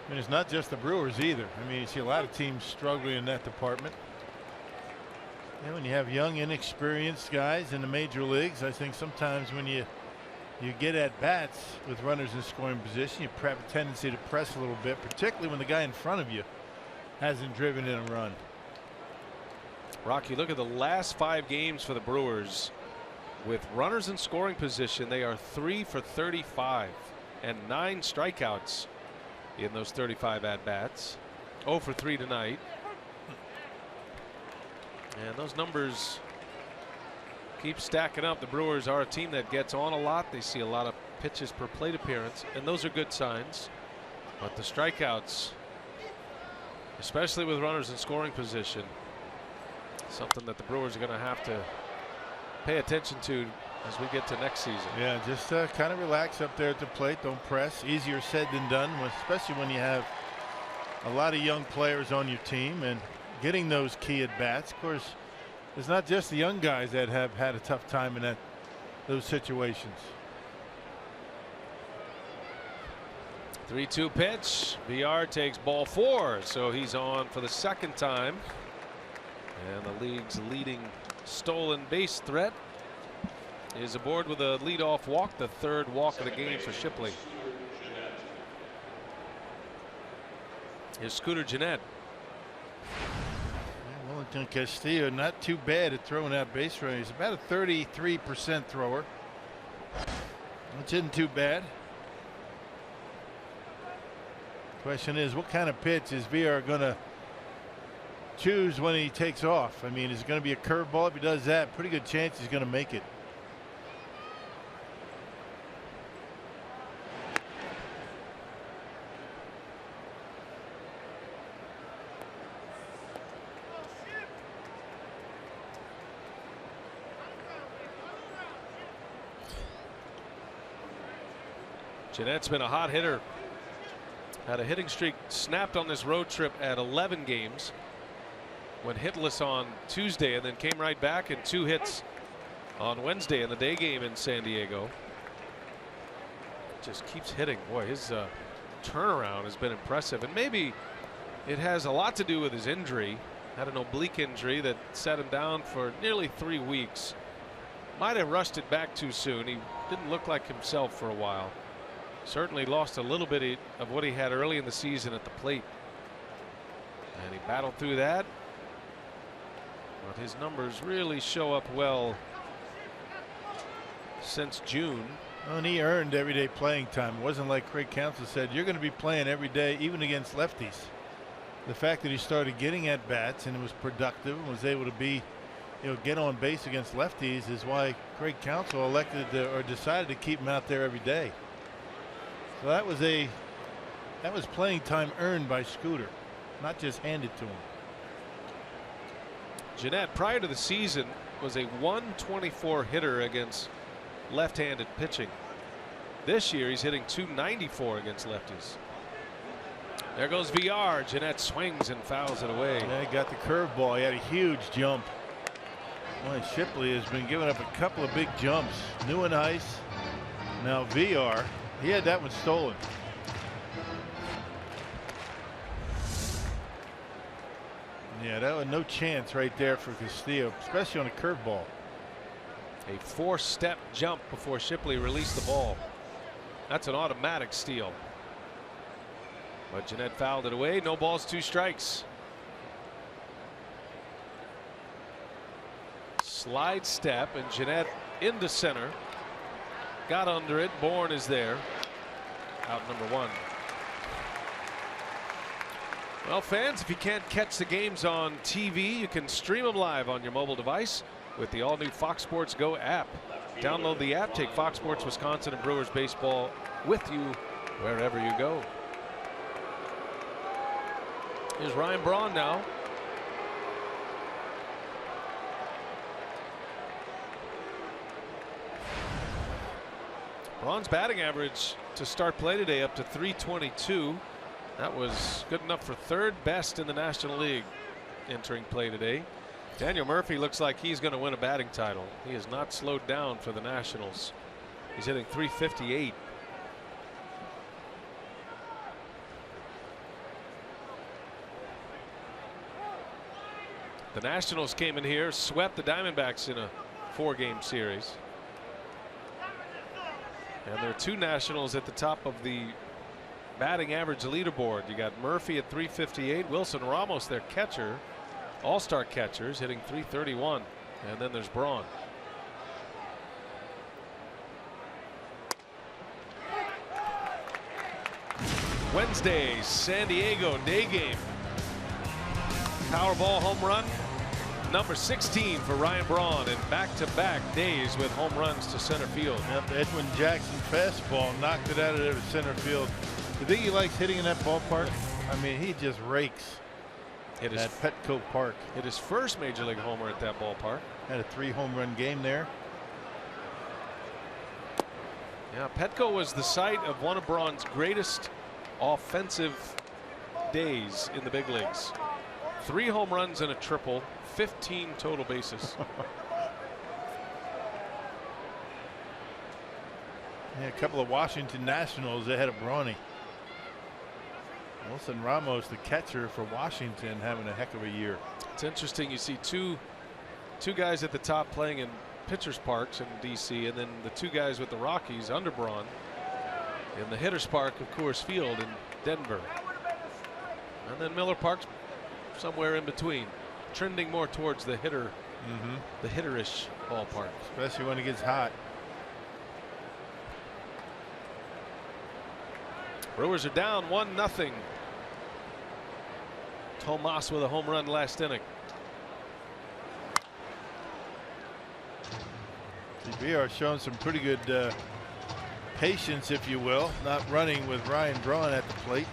I mean, it's not just the Brewers either. I mean, you see a lot of teams struggling in that department. You know, when you have young, inexperienced guys in the major leagues, I think sometimes when you get at bats with runners in scoring position, you have a tendency to press a little bit, particularly when the guy in front of you hasn't driven in a run. Rocky, look at the last 5 games for the Brewers. With runners in scoring position, they are 3 for 35 and 9 strikeouts in those 35 at-bats. 0 for 3 tonight. And those numbers keep stacking up. The Brewers are a team that gets on a lot. They see a lot of pitches per plate appearance, and those are good signs. But the strikeouts, especially with runners in scoring position, something that the Brewers are going to have to pay attention to as we get to next season. Yeah, just kind of relax up there at the plate. Don't press. Easier said than done, especially when you have a lot of young players on your team and getting those key at bats. Of course, it's not just the young guys that have had a tough time in those situations. 3-2 pitch. VR takes ball 4, so he's on for the second time. And the league's leading stolen base threat is aboard with a leadoff walk, the 3rd walk of the game for Shipley. Here's Scooter Gennett. Wellington Castillo not too bad at throwing out base running. He's about a 33% thrower, which isn't too bad. Question is, what kind of pitch is VR going to choose when he takes off? I mean, is it going to be a curveball? If he does that, pretty good chance he's going to make it. Gennett's been a hot hitter. Had a hitting streak snapped on this road trip at 11 games. Went hitless on Tuesday and then came right back in 2 hits on Wednesday in the day game in San Diego. Just keeps hitting. Boy, his turnaround has been impressive, and maybe it has a lot to do with his injury. Had an oblique injury that set him down for nearly 3 weeks. Might have rushed it back too soon. He didn't look like himself for a while. Certainly lost a little bit of what he had early in the season at the plate. And he battled through that. But his numbers really show up well since June. Well, and he earned everyday playing time. It wasn't like Craig Counsell said, you're going to be playing every day, even against lefties. The fact that he started getting at bats and was productive and was able to be, get on base against lefties is why Craig Counsell elected or decided to keep him out there every day. So that was playing time earned by Scooter, not just handed to him. Gennett, prior to the season, was a 124 hitter against left-handed pitching. This year he's hitting 294 against lefties. There goes VR. Gennett swings and fouls it away. Yeah, he got the curveball. He had a huge jump. Boy, Shipley has been giving up a couple of big jumps. New and ice. Now VR. He had that one stolen. Yeah, that was no chance right there for Castillo, especially on a curveball. A 4-step jump before Shipley released the ball. That's an automatic steal. But Gennett fouled it away. No balls, 2 strikes. Slide step, and Gennett into center. Got under it. Bourne is there. Out number 1. Well, fans, if you can't catch the games on TV, you can stream them live on your mobile device with the all-new Fox Sports Go app. Download the app. Take Fox Sports Wisconsin and Brewers baseball with you wherever you go. Here's Ryan Braun now. Braun's batting average to start play today up to .322. That was good enough for 3rd best in the National League entering play today. Daniel Murphy looks like he's going to win a batting title. He has not slowed down for the Nationals. He's hitting .358. The Nationals came in here, swept the Diamondbacks in a 4-game series. And there are 2 Nationals at the top of the batting average leaderboard. You got Murphy at .358, Wilson Ramos, their catcher, all-star catchers, hitting .331, and then there's Braun. Wednesday, San Diego day game. Powerball home run number 16 for Ryan Braun, and back-to-back days with home runs to center field. Yep, Edwin Jackson fastball knocked it out of there to center field. You think he likes hitting in that ballpark? I mean, he just rakes at Petco Park. Hit his first major league homer at that ballpark. Had a 3-home-run game there. Yeah, Petco was the site of one of Braun's greatest offensive days in the big leagues. 3 home runs and a triple, 15 total bases. Yeah, a couple of Washington Nationals ahead of Brawny. Wilson Ramos, the catcher for Washington, having a heck of a year. It's interesting. You see two guys at the top playing in pitchers parks in DC, and then the two guys with the Rockies, Underbraun, in the hitters park of Coors Field in Denver, and then Miller Park's somewhere in between, trending more towards the the hitterish ballpark, especially when it gets hot. Brewers are down 1-0. Tomas with a home run last inning. VR showing some pretty good patience, if you will, not running with Ryan Braun at the plate.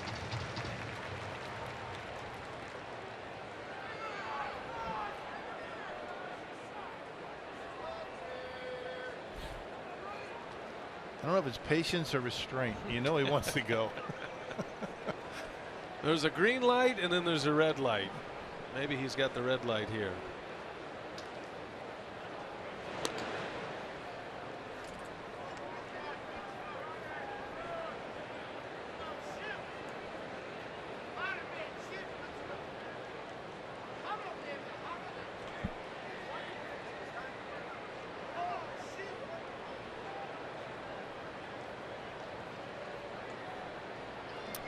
I don't know if it's patience or restraint. You know he wants to go. There's a green light and then there's a red light. Maybe he's got the red light here.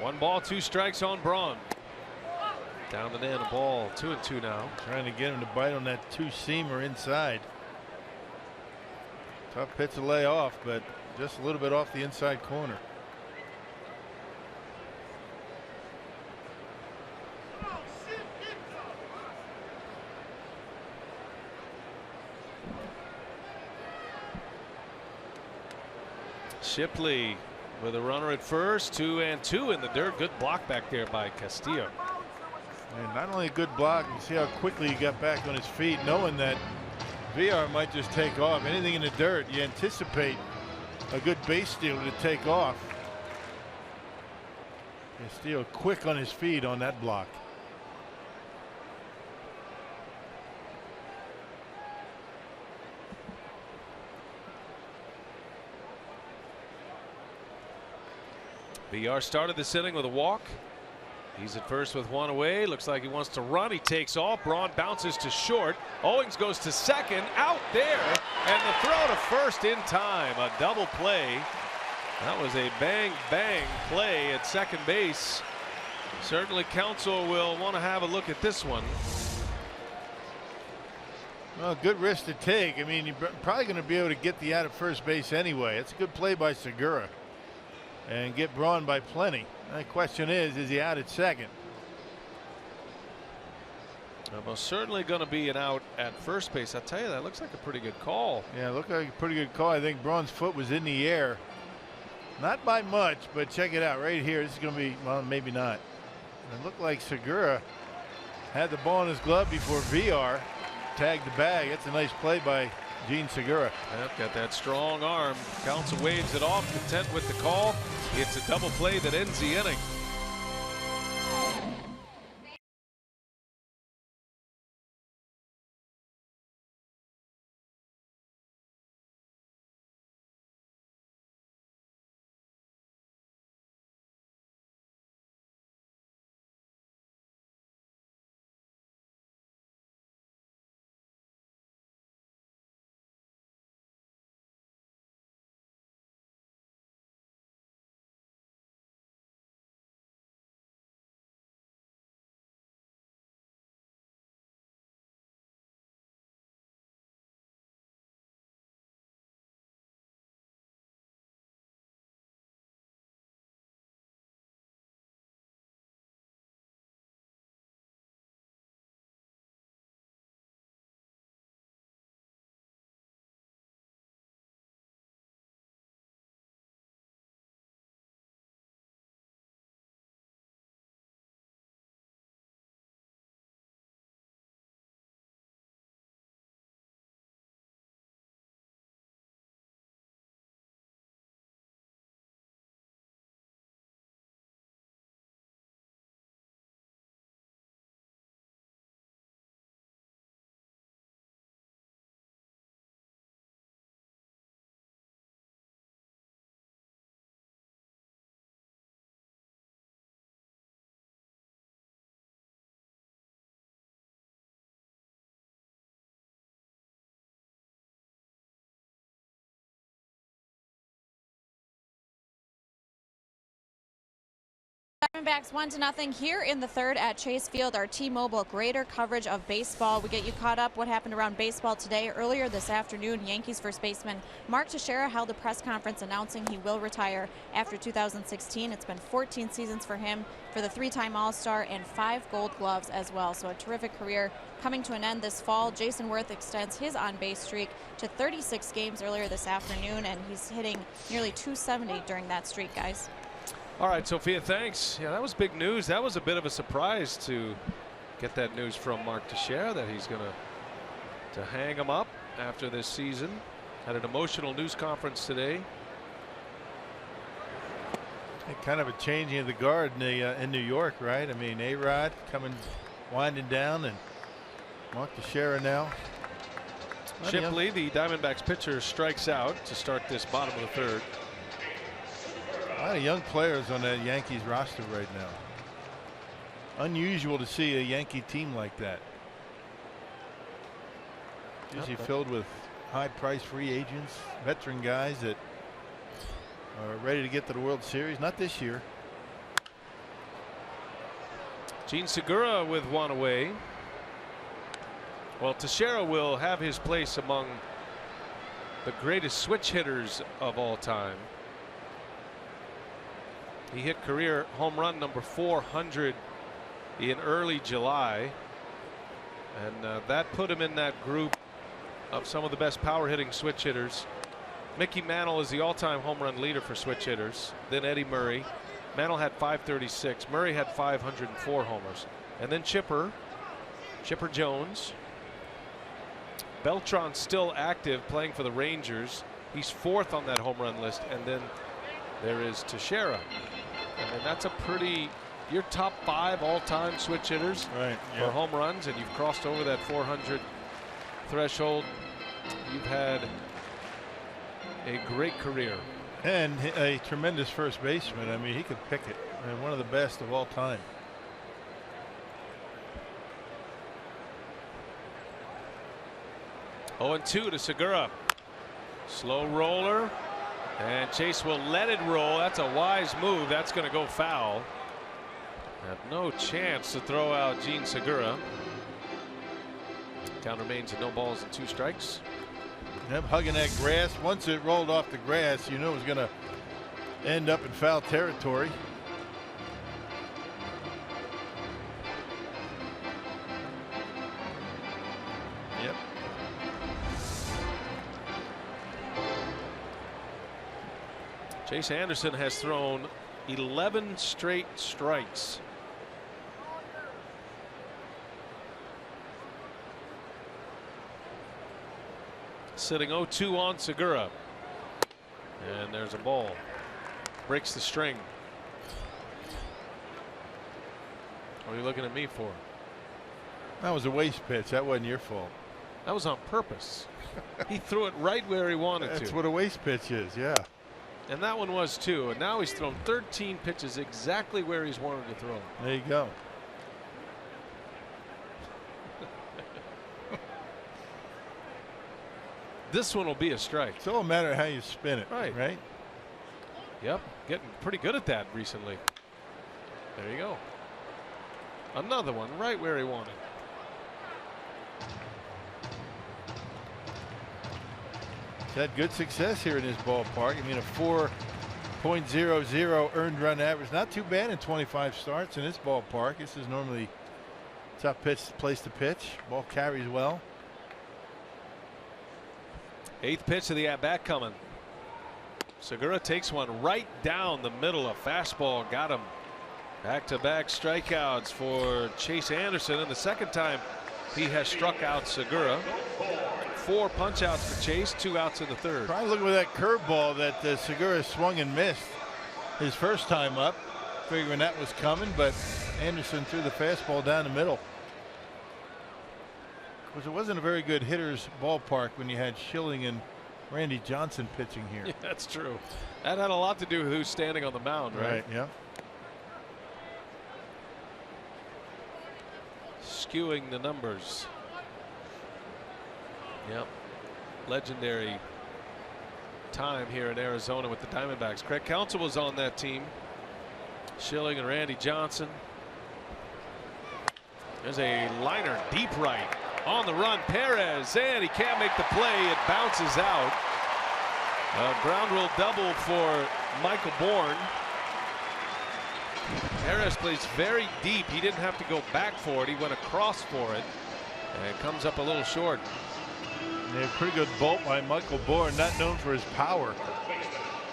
One ball, 2 strikes on Braun. Down and in, a ball, 2-2 now. Trying to get him to bite on that 2-seamer inside. Tough pitch to lay off, but just a little bit off the inside corner. Shipley with a runner at first, 2-2 in the dirt. Good block back there by Castillo. And not only a good block, you see how quickly he got back on his feet, knowing that VR might just take off. Anything in the dirt, you anticipate a good base stealer to take off. Castillo quick on his feet on that block. VR started this inning with a walk. He's at first with 1 away. Looks like he wants to run. He takes off. Braun bounces to short. Owings goes to second. Out there. And the throw to first in time. A double play. That was a bang play at second base. Certainly Counsell will want to have a look at this one. Well, good risk to take. I mean, you're probably going to be able to get the out at first base anyway. It's a good play by Segura. And get Braun by plenty. The question is he out at second? Most certainly going to be an out at first base. I tell you, that looks like a pretty good call. Yeah, looked like a pretty good call. I think Braun's foot was in the air. Not by much, but check it out right here. This is going to be, well, maybe not. It looked like Segura had the ball in his glove before VR tagged the bag. That's a nice play by Gene Segura. Yep, got that strong arm. Counsell waves it off, content with the call. It's a double play that ends the inning. Diamondbacks 1-0 here in the third at Chase Field. Our T-Mobile greater coverage of baseball. We get you caught up what happened around baseball today. Earlier this afternoon, Yankees first baseman Mark Teixeira held a press conference announcing he will retire after 2016. It's been 14 seasons for him, for the 3-time All-Star and 5 Gold Gloves as well. So a terrific career coming to an end this fall. Jason Worth extends his on-base streak to 36 games earlier this afternoon, and he's hitting nearly 270 during that streak, guys. All right, Sophia, thanks. Yeah, that was big news. That was a bit of a surprise to get that news from Mark Teixeira that he's going to hang him up after this season. Had an emotional news conference today. Kind of a changing of the guard in New York, right? I mean, A-Rod winding down, and Mark Teixeira now. Shipley, the Diamondbacks pitcher, strikes out to start this bottom of the third. A lot of young players on that Yankees roster right now. Unusual to see a Yankee team like that. Usually filled with high-priced free agents, veteran guys that are ready to get to the World Series. Not this year. Gene Segura with one away. Well, Teixeira will have his place among the greatest switch hitters of all time. He hit career home run number 400 in early July, and that put him in that group of some of the best power hitting switch hitters. Mickey Mantle is the all-time home run leader for switch hitters. Then Eddie Murray. Mantle had 536. Murray had 504 homers. And then Chipper Jones. Beltran's still active, playing for the Rangers. He's 4th on that home run list. And then there is Teixeira. And that's a pretty, your top 5 all-time switch hitters for home runs, and you've crossed over that 400 threshold. You've had a great career. And a tremendous first baseman. I mean, he could pick it. And one of the best of all time. Oh, and 2 to Segura. Slow roller. And Chase will let it roll. That's a wise move. That's going to go foul. Have no chance to throw out Gene Segura. Count remains at no balls and 2 strikes. Yep, hugging that grass. Once it rolled off the grass, you knew it was going to end up in foul territory. Yep. Chase Anderson has thrown 11 straight strikes. Sitting 0-2 on Segura. And there's a ball. Breaks the string. What are you looking at me for? That was a waste pitch. That wasn't your fault. That was on purpose. He threw it right where he wanted to. That's what a waste pitch is, yeah. And that one was too. And now he's thrown 13 pitches exactly where he's wanted to throw. There you go. This one will be a strike. It's all a matter of how you spin it. Right. Yep. Getting pretty good at that recently. There you go. Another one right where he wanted. He's had good success here in his ballpark. I mean, a 4.00 earned run average. Not too bad in 25 starts in this ballpark. This is normally a tough place to pitch. Ball carries well. 8th pitch of the at-bat coming. Segura takes one right down the middle. A fastball got him. Back-to-back strikeouts for Chase Anderson, and the second time he has struck out Segura. 4 punch-outs for Chase, 2 outs in the third. Probably looking with that curveball that Segura swung and missed his first time up, figuring that was coming, but Anderson threw the fastball down the middle. Because it wasn't a very good hitter's ballpark when you had Schilling and Randy Johnson pitching here. Yeah, that's true. That had a lot to do with who's standing on the mound, right? Yeah. Skewing the numbers. Yep. Legendary time here in Arizona with the Diamondbacks. Craig Counsell was on that team Schilling and Randy Johnson. There's a liner deep right. On the run, Perez, and he can't make the play. It bounces out. A ground rule double for Michael Bourne. Perez plays very deep. He didn't have to go back for it. He went across for it. And it comes up a little short. Yeah, pretty good bolt by Michael Bourne, not known for his power.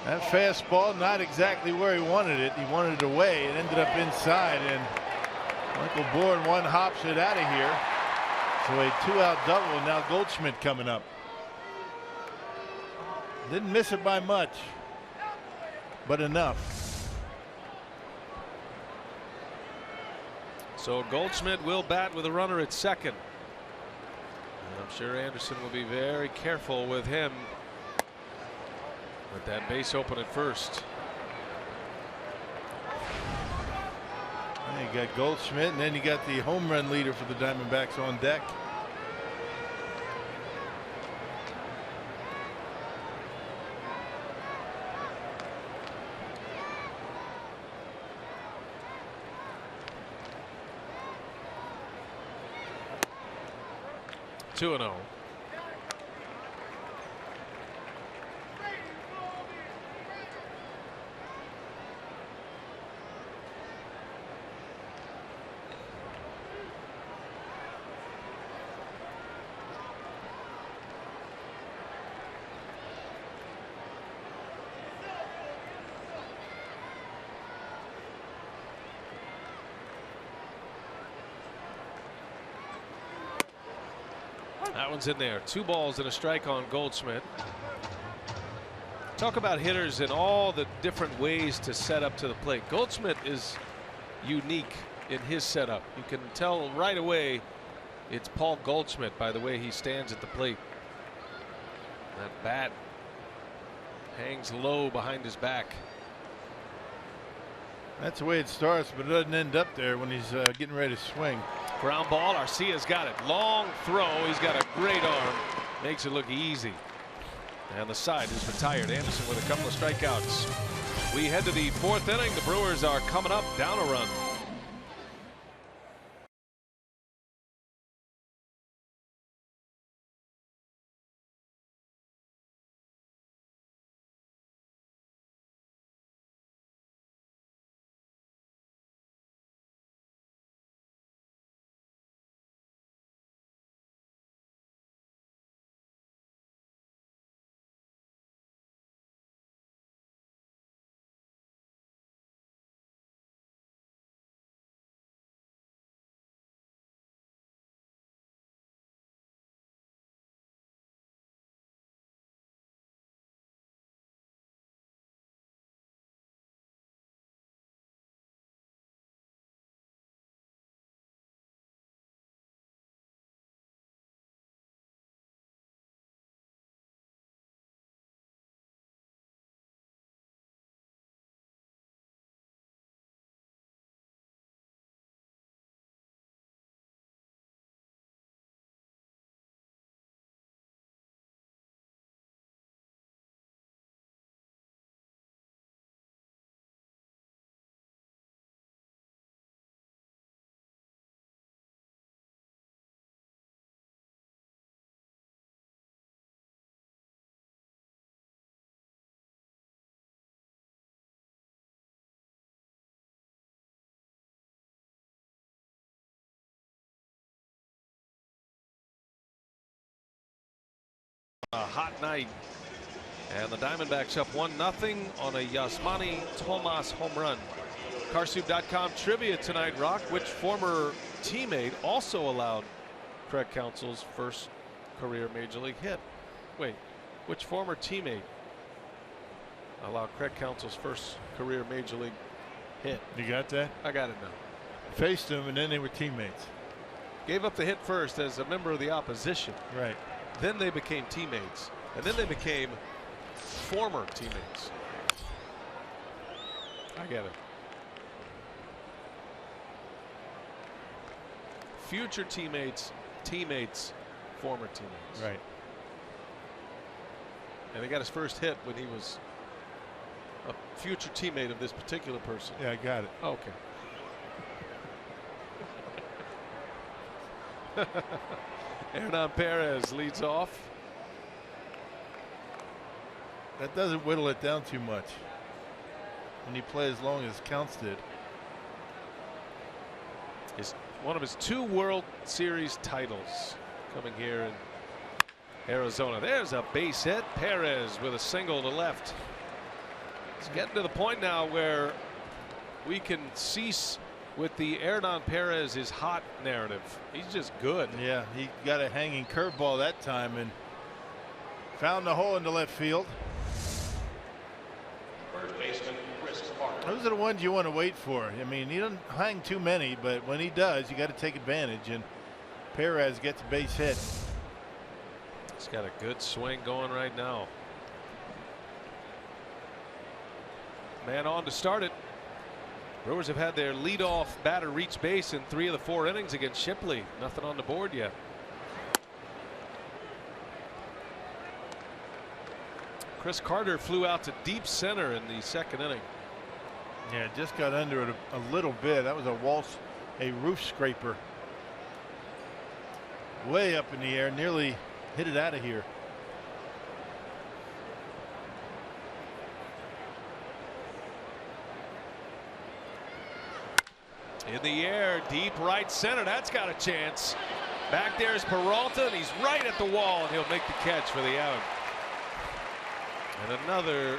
That fastball, not exactly where he wanted it. He wanted it away. It ended up inside, and Michael Bourne one hops it out of here. So a 2-out double, and now Goldschmidt coming up. Didn't miss it by much, but enough. So Goldschmidt will bat with a runner at second. And I'm sure Anderson will be very careful with him with that base open at first. And you got Goldschmidt, and then you got the home run leader for the Diamondbacks on deck. Two and 0. That one's in there. 2 balls and a strike on Goldschmidt. Talk about hitters and all the different ways to set up to the plate. Goldschmidt is unique in his setup. You can tell right away it's Paul Goldschmidt by the way he stands at the plate. That bat hangs low behind his back. That's the way it starts, but it doesn't end up there when he's getting ready to swing. Ground ball. Arcia's got it. Long throw. He's got a great arm. Makes it look easy. And the side is retired. Anderson with a couple of strikeouts. We head to the 4th inning. The Brewers are coming up down a run. A hot night, and the Diamondbacks up 1-0 on a Yasmani Tomas home run. Carsoup.com trivia tonight, Rock. Which former teammate also allowed Craig Counsell's first career major league hit? Wait, which former teammate allowed Craig Counsell's first career major league hit? You got that? I got it now. Faced him, and then they were teammates. Gave up the hit first as a member of the opposition. Right. Then they became teammates, and then they became former teammates. I get it. Future teammates, former teammates. Right. And he got his first hit when he was a future teammate of this particular person. Yeah, I got it. Okay. Hernan Perez leads off. That doesn't whittle it down too much when you play as long as Counts did. It's one of his 2 World Series titles coming here in Arizona. There's a base hit. Perez with a single to left. It's getting to the point now where we can cease with the Hernan Perez is hot narrative. He's just good. Yeah, he got a hanging curveball that time and found the hole in the left field. First baseman Chris Carter. Those are the ones you want to wait for. I mean, he doesn't hang too many, but when he does, you got to take advantage. And Perez gets a base hit. He's got a good swing going right now. Man on to start it. Brewers have had their leadoff batter reach base in 3 of the 4 innings against Shipley. Nothing on the board yet. Chris Carter flew out to deep center in the 2nd inning. Yeah, just got under it a little bit. That was a roof scraper. Way up in the air, nearly hit it out of here. In the air, deep right center. That's got a chance. Back there is Peralta, and he's right at the wall, and he'll make the catch for the out. And another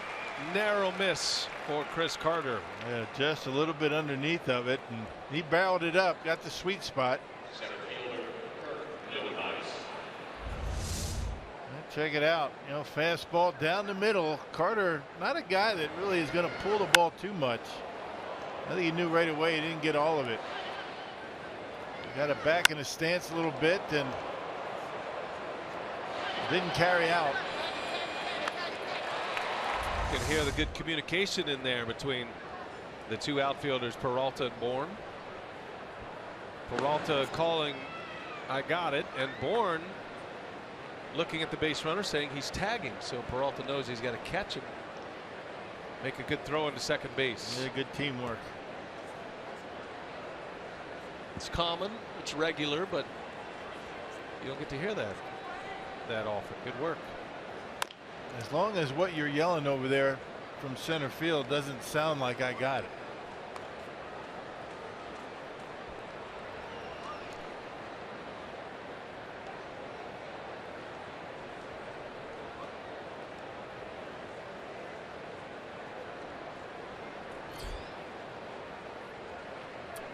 narrow miss for Chris Carter. Yeah, just a little bit underneath of it, and he barreled it up, got the sweet spot. Center fielder Kirk Lewis. Check it out. You know, fastball down the middle. Carter, not a guy that really is going to pull the ball too much. I think he knew right away he didn't get all of it. He got it back in his stance a little bit and didn't carry out. You can hear the good communication in there between the 2 outfielders, Peralta and Bourne. Peralta calling, "I got it," and Bourne looking at the base runner saying he's tagging, so Peralta knows he's got to catch him. Make a good throw into second base. Yeah, good teamwork. It's common, it's regular, but you don't get to hear that often. Good work. As long as what you're yelling over there from center field doesn't sound like "I got it."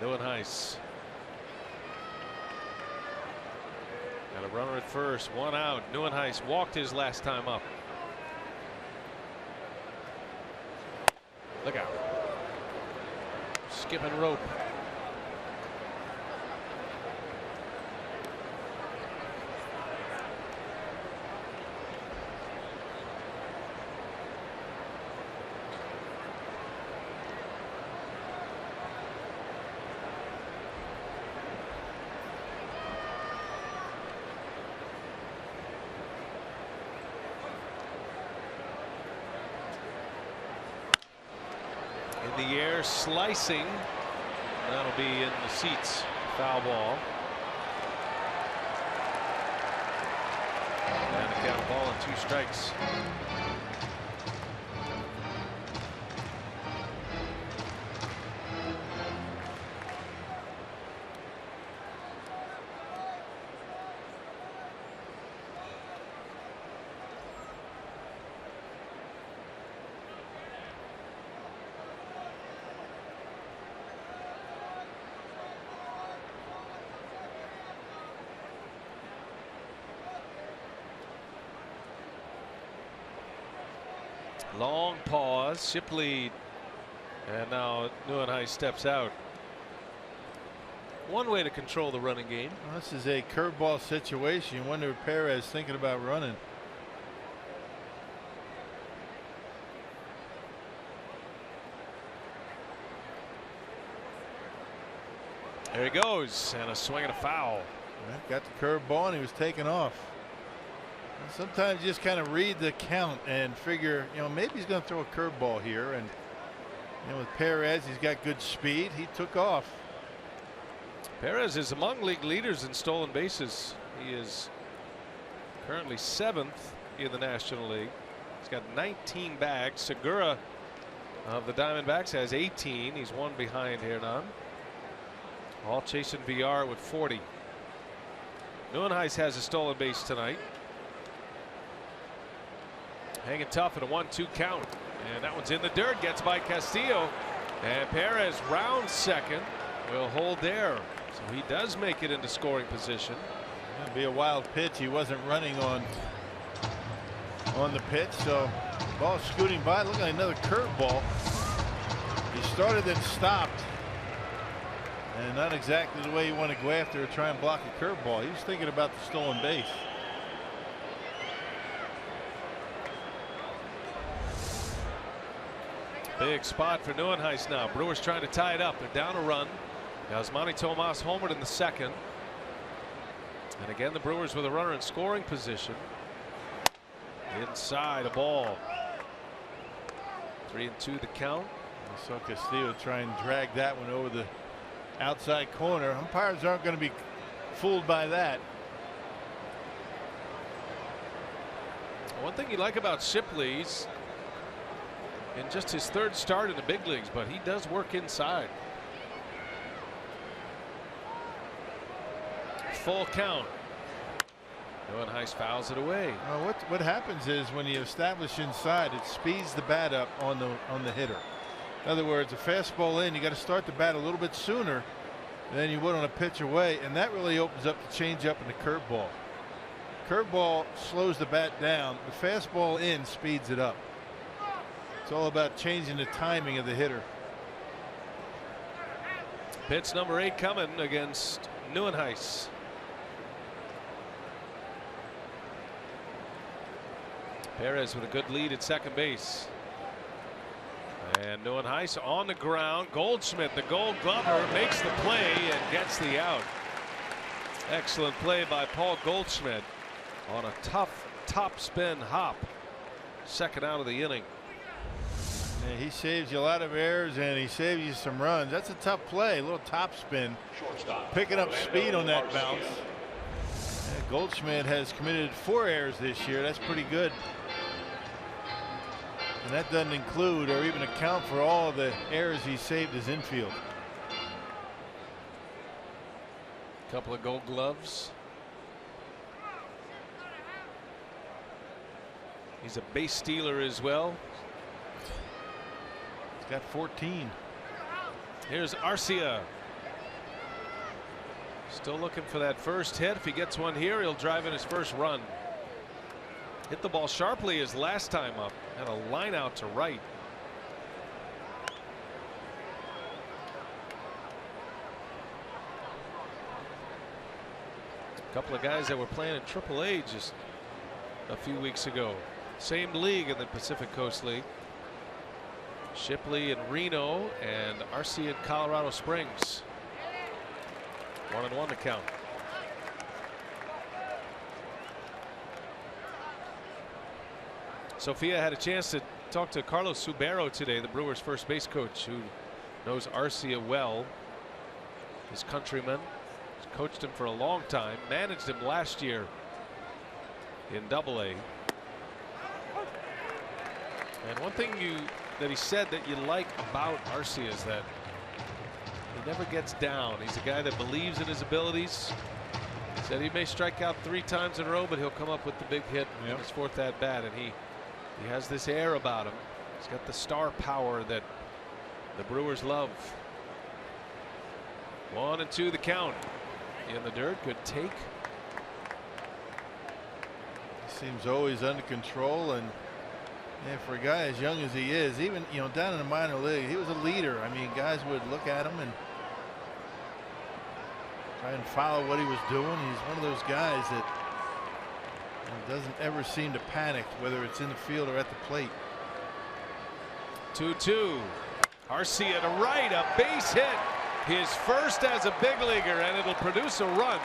Neuenhuis. Got a runner at first, 1 out. Neuenhuis walked his last time up. Look out. Skipping rope. The air, slicing. That'll be in the seats. Foul ball. And a count ball and 2 strikes. Long pause. Shipley, and now Neuenhuis steps out. One way to control the running game. Well, this is a curveball situation. You wonder if Perez thinking about running. There he goes, and a swing and a foul. Got the curveball and he was taken off. Sometimes you just kind of read the count and figure, maybe he's going to throw a curveball here. And with Perez, he's got good speed. He took off. Perez is among league leaders in stolen bases. He is currently 7th in the National League. He's got 19 bags. Segura of the Diamondbacks has 18. He's one behind Hernan. All chasing VR with 40. Neuenhuis has a stolen base tonight. Hanging tough at a 1-2 count. And that one's in the dirt. Gets by Castillo. And Perez rounds second. Will hold there. So he does make it into scoring position. It'll be a wild pitch. He wasn't running on the pitch. So ball scooting by. Look at another curveball. He started and stopped. And not exactly the way you want to go after or try and block a curveball. He was thinking about the stolen base. Big spot for Neuenhuis now. Brewers trying to tie it up. They're down a run. Yasmani Tomas homered in the second. And again, the Brewers with a runner in scoring position. Inside a ball. 3-2 the count. I saw Castillo try and drag that one over the outside corner. Umpires aren't going to be fooled by that. One thing you like about Shipley's in just his 3rd start in the big leagues, but he does work inside. Full count. Neuenhuis fouls it away. Well, what happens is when you establish inside, it speeds the bat up on the hitter. In other words, a fastball in, you got to start the bat a little bit sooner than you would on a pitch away, and that really opens up the changeup and the curveball. Curveball slows the bat down. The fastball in speeds it up. It's all about changing the timing of the hitter. Pitch number 8 coming against Neuenhuis. Perez with a good lead at second base. And Neuenhuis on the ground. Goldschmidt, the Gold Glover, makes the play and gets the out. Excellent play by Paul Goldschmidt on a tough top spin hop. Second out of the inning. Yeah, he saves you a lot of errors and he saves you some runs. That's a tough play. A little top spin. Shortstop. Picking up speed on that bounce. Yeah, Goldschmidt has committed 4 errors this year. That's pretty good. And that doesn't include or even account for all the errors he saved as infield. Couple of Gold Gloves. He's a base stealer as well. He's got 14. Here's Arcia. Still looking for that first hit. If he gets one here, he'll drive in his first run. Hit the ball sharply his last time up. Had a line out to right. A couple of guys that were playing in AAA just a few weeks ago. Same league in the Pacific Coast League. Shipley in Reno and Arcia in Colorado Springs. 1-1 to count. Sophia had a chance to talk to Carlos Subero today, the Brewers first base coach, who knows Arcia well. His countryman. He's coached him for a long time. Managed him last year in AA. And one thing that he said that you like about Arcia is that he never gets down. He's a guy that believes in his abilities. He said he may strike out 3 times in a row, but he'll come up with the big hit in his 4th at bat. And he has this air about him. He's got the star power that the Brewers love. 1-2 the count. In the dirt. Good take. Seems always under control, and yeah, for a guy as young as he is, even down in the minor league, he was a leader. I mean, guys would look at him and try and follow what he was doing. He's one of those guys that doesn't ever seem to panic, whether it's in the field or at the plate. 2-2. Arcia to right, a base hit. His first as a big leaguer, and it'll produce a run.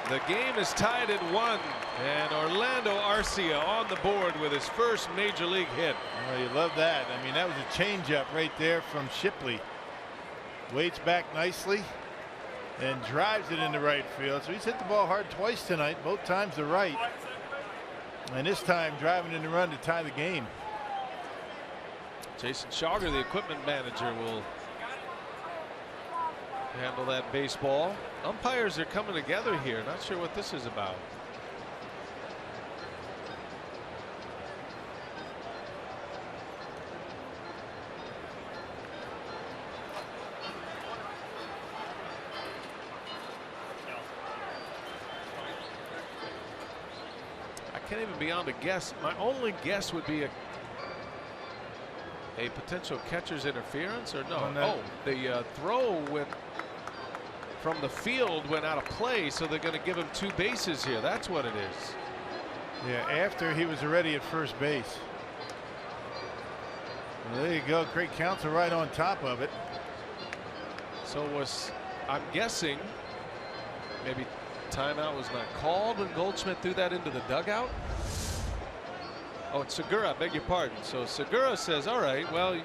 The game is tied at 1, and Orlando Arcia on the board with his first major league hit. Well, you love that. I mean, that was a changeup right there from Shipley. Waits back nicely and drives it into right field. So he's hit the ball hard twice tonight, both times to right. And this time driving in the run to tie the game. Jason Schauger, the equipment manager, will handle that baseball. Umpires are coming together here. Not sure what this is about. I can't even be on to guess. My only guess would be a potential catcher's interference, or no? Oh, the throw went from the field, went out of play, so they're going to give him 2 bases here. That's what it is. Yeah, after he was already at first base. Well, there you go. Craig Counsell right on top of it. So I'm guessing maybe timeout was not called when Goldschmidt threw that into the dugout. Oh, it's Segura, I beg your pardon. So Segura says, all right, well,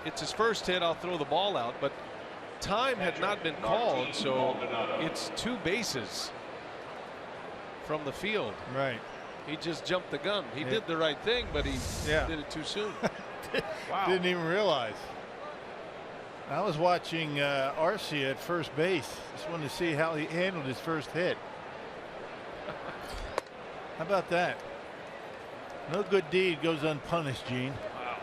it's his first hit, I'll throw the ball out. But time had not been called, so it's 2 bases from the field. Right. He just jumped the gun. He did the right thing, but he did it too soon. Wow. Didn't even realize. I was watching Arcia at first base. Just wanted to see how he handled his first hit. How about that? No good deed goes unpunished, Gene. Wow.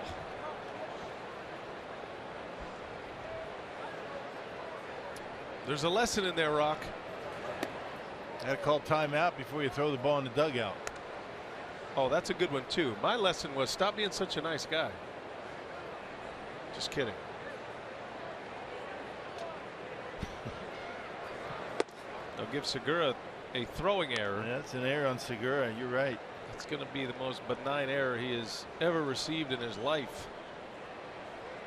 There's a lesson in there, Rock. Got to call timeout before you throw the ball in the dugout. Oh, that's a good one, too. My lesson was stop being such a nice guy. Just kidding. They'll give Segura a throwing error. Yeah, that's an error on Segura. You're right. It's going to be the most benign error he has ever received in his life.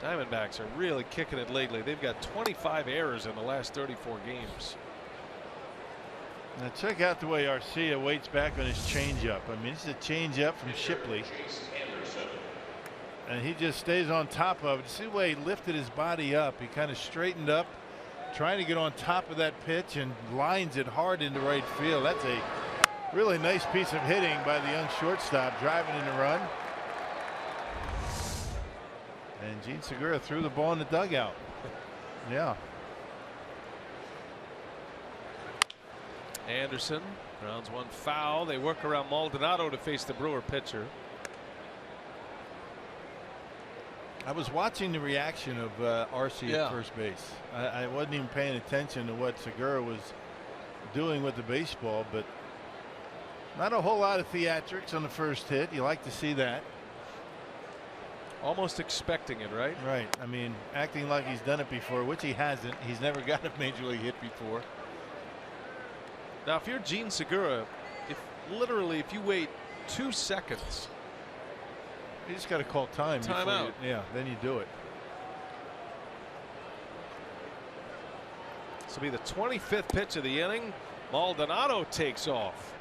Diamondbacks are really kicking it lately. They've got 25 errors in the last 34 games. Now check out the way Arcia waits back on his changeup. I mean, this is a changeup from Shipley. And he just stays on top of it. See the way he lifted his body up. He kind of straightened up, trying to get on top of that pitch, and lines it hard into right field. That's a really nice piece of hitting by the young shortstop, driving in the run. And Gene Segura threw the ball in the dugout. Yeah. Anderson grounds one foul. They work around Maldonado to face the Brewer pitcher. I was watching the reaction of Arcia at first base. I wasn't even paying attention to what Segura was doing with the baseball, but not a whole lot of theatrics on the first hit. You like to see that. Almost expecting it, right? Right. I mean, acting like he's done it before, which he hasn't. He's never got a major league hit before. Now, if you're Gene Segura, if you wait 2 seconds, you just got to call time. Timeout. Yeah, then you do it. This will be the 25th pitch of the inning. Maldonado takes off.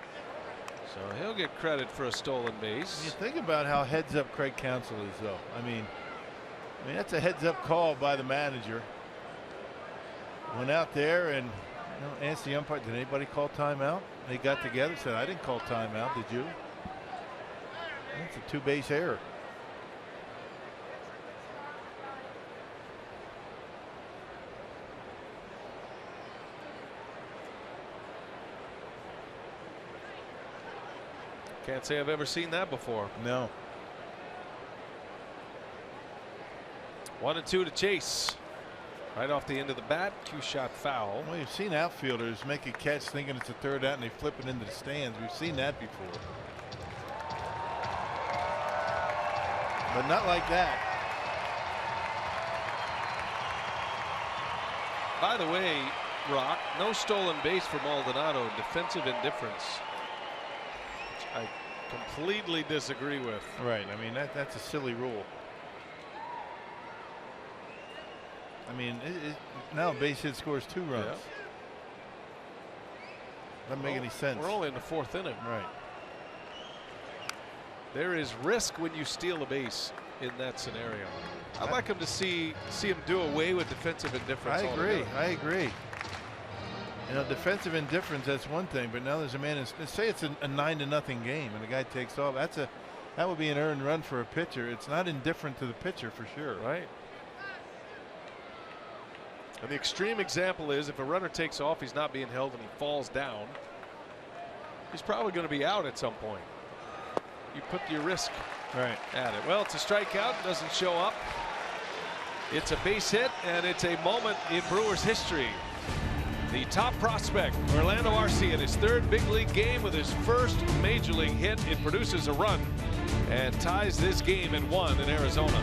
So he'll get credit for a stolen base. You think about how heads up Craig Counsell is, though. I mean that's a heads up call by the manager. Went out there and asked the umpire, did anybody call timeout? They got together, said, I didn't call timeout. Did you? That's a 2-base error. Can't say I've ever seen that before. No. 1-2 to Chase. Right off the end of the bat, 2-shot foul. Well, you've seen outfielders make a catch thinking it's a third out and they flip it into the stands. We've seen that before. But not like that. By the way, Rock, no stolen base for Maldonado. Defensive indifference. I completely disagree with. Right. I mean, that's a silly rule. I mean, now base hit scores 2 runs. Doesn't make any sense. We're only in the 4th inning. Right. There is risk when you steal a base in that scenario. I'd like him to see him do away with defensive indifference. I agree. You know, defensive indifference, that's one thing, but now there's a man. Say it's a 9-0 game, and the guy takes off. That would be an earned run for a pitcher. It's not indifferent to the pitcher for sure. Right. And the extreme example is if a runner takes off, he's not being held, and he falls down, he's probably going to be out at some point. You put your risk at it. Well, it's a strikeout, doesn't show up. It's a base hit, and it's a moment in Brewers history. The top prospect, Orlando Arcia, in his 3rd big league game with his 1st major league hit. It produces a run and ties this game at 1 in Arizona.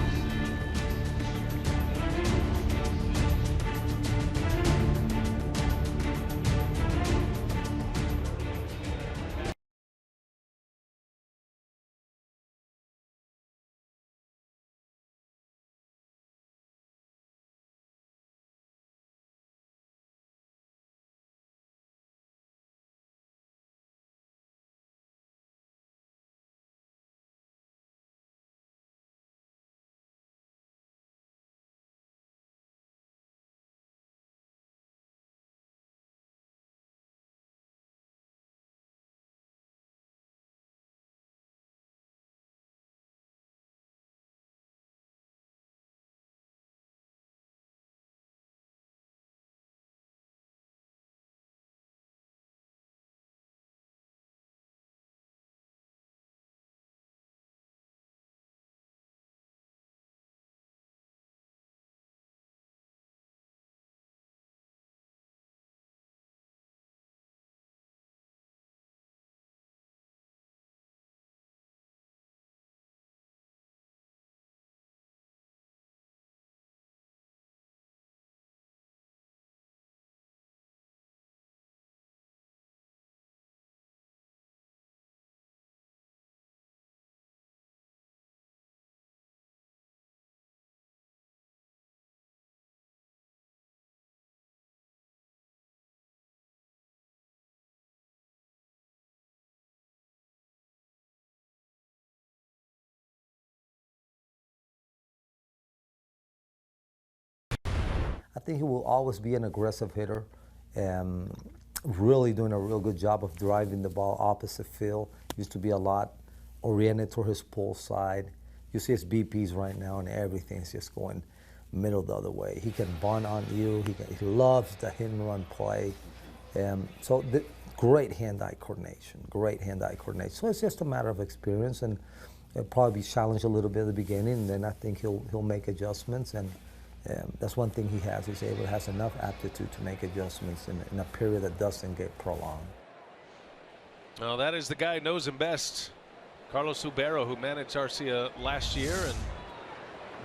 I think he will always be an aggressive hitter, and really doing a real good job of driving the ball opposite field. Used to be a lot oriented toward his pull side. You see his BPs right now, and everything's just going middle the other way. He can bunt on you. He loves the hit and run play. So great hand-eye coordination. Great hand-eye coordination. So it's just a matter of experience, and he'll probably be challenged a little bit at the beginning, and then I think he'll make adjustments. And that's one thing he has. Has enough aptitude to make adjustments in a period that doesn't get prolonged. Well, that is the guy who knows him best, Carlos Subero, who managed Arcia last year, and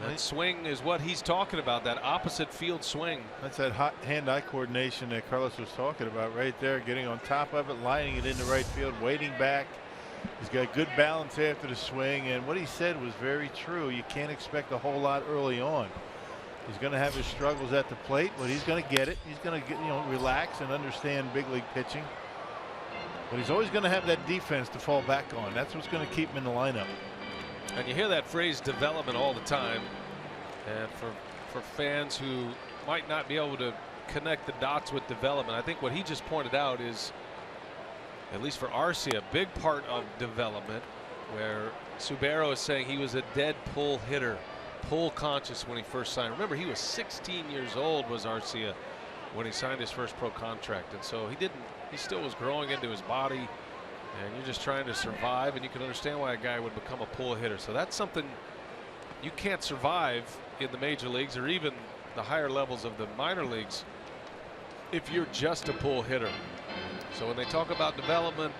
that swing is what he's talking about, that opposite field swing. That's that hot hand-eye coordination that Carlos was talking about right there, getting on top of it, lining it into right field, waiting back. He's got good balance after the swing, and what he said was very true. You can't expect a whole lot early on. He's going to have his struggles at the plate, but he's going to get it. He's going to relax and understand big league pitching. But he's always going to have that defense to fall back on. That's what's going to keep him in the lineup. And you hear that phrase development all the time. And for fans who might not be able to connect the dots with development, I think what he just pointed out is, at least for Arcia, a big part of development, where Subero is saying he was a dead pull hitter, pull conscious when he first signed. Remember, he was 16 years old, was Arcia, when he signed his first pro contract, and so he still was growing into his body, and you're just trying to survive, and you can understand why a guy would become a pull hitter. So that's something you can't survive in the major leagues or even the higher levels of the minor leagues if you're just a pull hitter. So when they talk about development,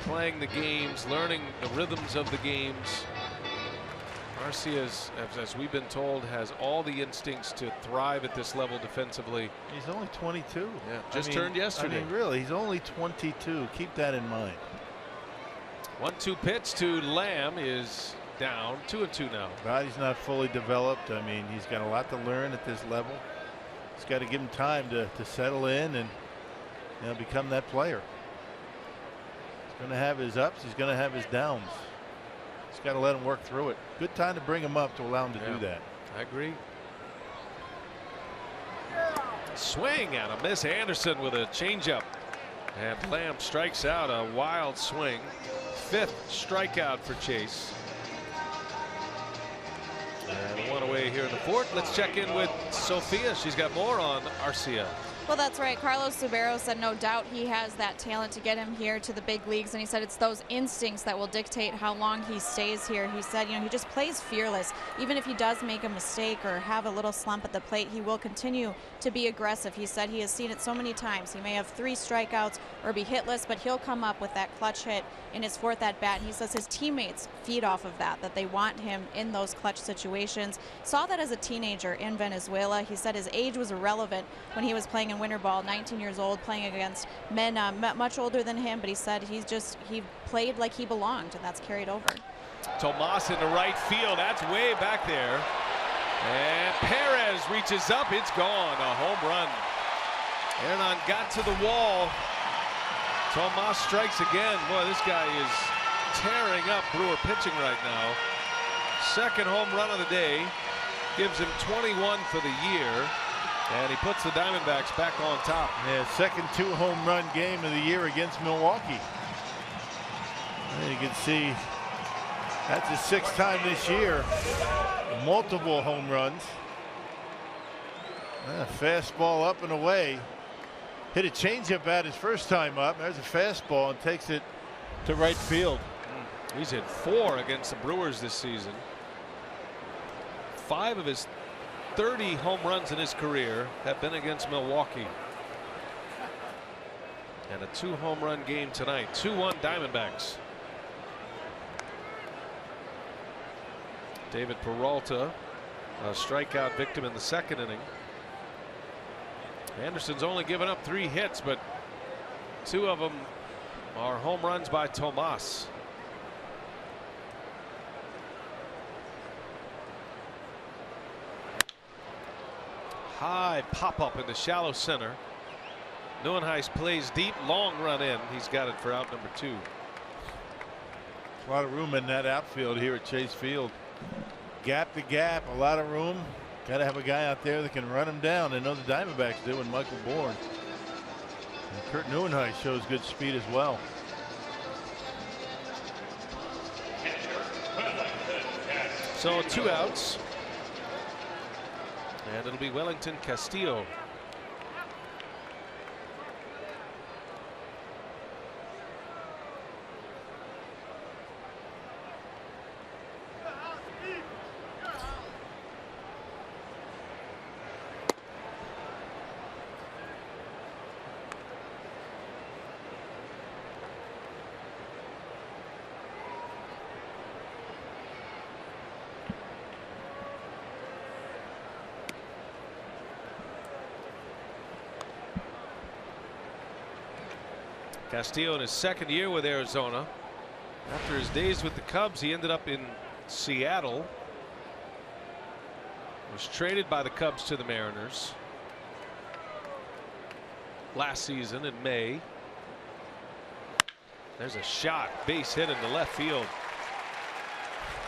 playing the games, learning the rhythms of the games, Arcia, as we've been told, has all the instincts to thrive at this level defensively. He's only 22. Yeah, just turned yesterday. I mean, really, he's only 22. Keep that in mind. 1-2 pitch to Lamb is down. 2-2 now. Body's not fully developed. I mean, he's got a lot to learn at this level. He's got to give him time to settle in and become that player. Going to have his ups. He's going to have his downs. He's got to let him work through it. Good time to bring him up to allow him to do that. I agree. Swing and a miss. Anderson with a changeup. And Lamb strikes out. A wild swing. 5th strikeout for Chase. And one away here in the 4th. Let's check in with Sophia. She's got more on Arcia. Well, that's right. Carlos Subero said no doubt he has that talent to get him here to the big leagues, and he said it's those instincts that will dictate how long he stays here. He said, he just plays fearless. Even if he does make a mistake or have a little slump at the plate, he will continue to be aggressive. He said he has seen it so many times. He may have 3 strikeouts or be hitless, but he'll come up with that clutch hit in his 4th at bat. And he says his teammates feed off of that they want him in those clutch situations. Saw that as a teenager in Venezuela. He said his age was irrelevant when he was playing in winter ball, 19 years old, playing against men much older than him, but he said he played like he belonged, and that's carried over. Tomas in the right field. That's way back there. And Perez reaches up. It's gone. A home run. Hernan got to the wall. Tomas strikes again. Boy, this guy is tearing up Brewer pitching right now. 2nd home run of the day. Gives him 21 for the year. And he puts the Diamondbacks back on top. Yeah, 2nd 2-home run game of the year against Milwaukee. And you can see that's his 6th time this year. Multiple home runs. Fastball up and away. Hit a changeup at his first time up. There's a fastball and takes it to right field. He's hit 4 against the Brewers this season. 5 of his 30 home runs in his career have been against Milwaukee. And a 2-home run game tonight. 2-1 Diamondbacks. David Peralta, a strikeout victim in the 2nd inning. Anderson's only given up 3 hits, but 2 of them are home runs by Tomas. High pop-up in the shallow center. Neuenhuis plays deep, long run in. He's got it for out number 2. A lot of room in that outfield here at Chase Field. Gap to gap, a lot of room. Got to have a guy out there that can run him down. I know the Diamondbacks do, and Michael Bourne. And Kurt Neuenhuis shows good speed as well. So 2 outs. And it'll be Wellington Castillo. Castillo in his 2nd year with Arizona. After his days with the Cubs, he ended up in Seattle. Was traded by the Cubs to the Mariners last season in May. There's a shot, base hit into left field.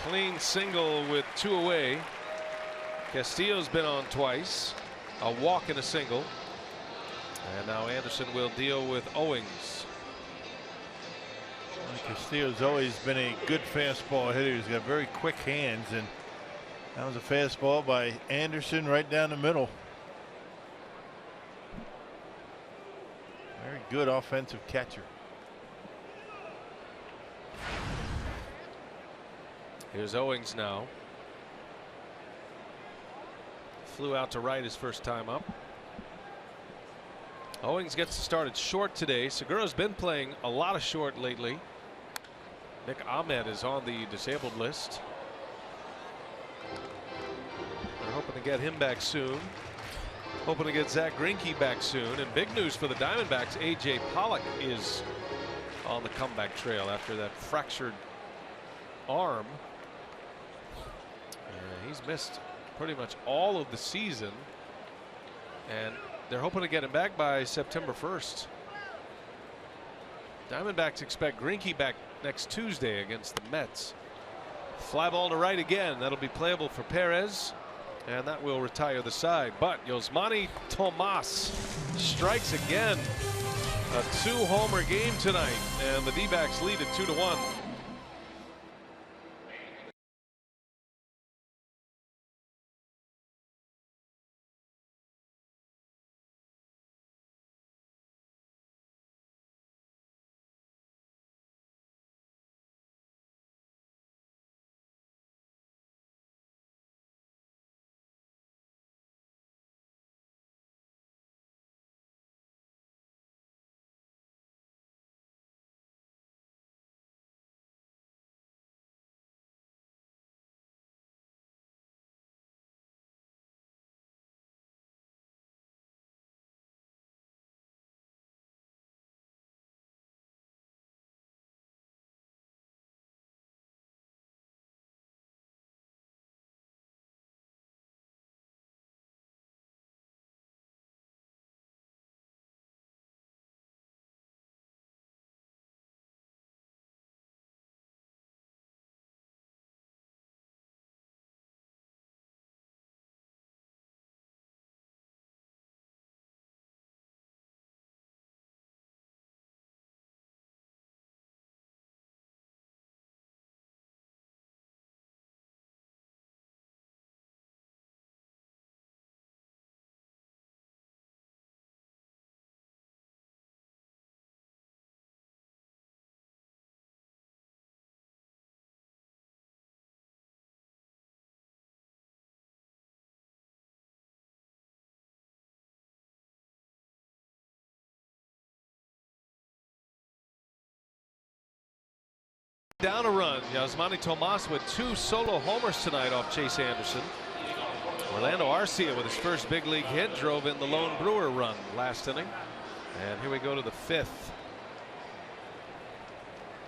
Clean single with 2 away. Castillo's been on twice, a walk and a single. And now Anderson will deal with Owings. Castillo's always been a good fastball hitter. He's got very quick hands, and that was a fastball by Anderson right down the middle. Very good offensive catcher. Here's Owings now. Flew out to right his first time up. Owings gets started short today. Segura's been playing a lot of short lately. Nick Ahmed is on the disabled list. They're hoping to get him back soon. Hoping to get Zach Greinke back soon. And big news for the Diamondbacks, A.J. Pollock is on the comeback trail after that fractured arm. He's missed pretty much all of the season. And they're hoping to get him back by September 1st. Diamondbacks expect Greinke back next Tuesday against the Mets. Fly ball to right again. That'll be playable for Perez, and that will retire the side. But Yasmani Tomas strikes again. A 2-homer game tonight, and the D-backs lead it 2-1. Down a run. Yasmani Tomas with 2 solo homers tonight off Chase Anderson. Orlando Arcia with his first big league hit drove in the lone Brewer run last inning. And here we go to the 5th.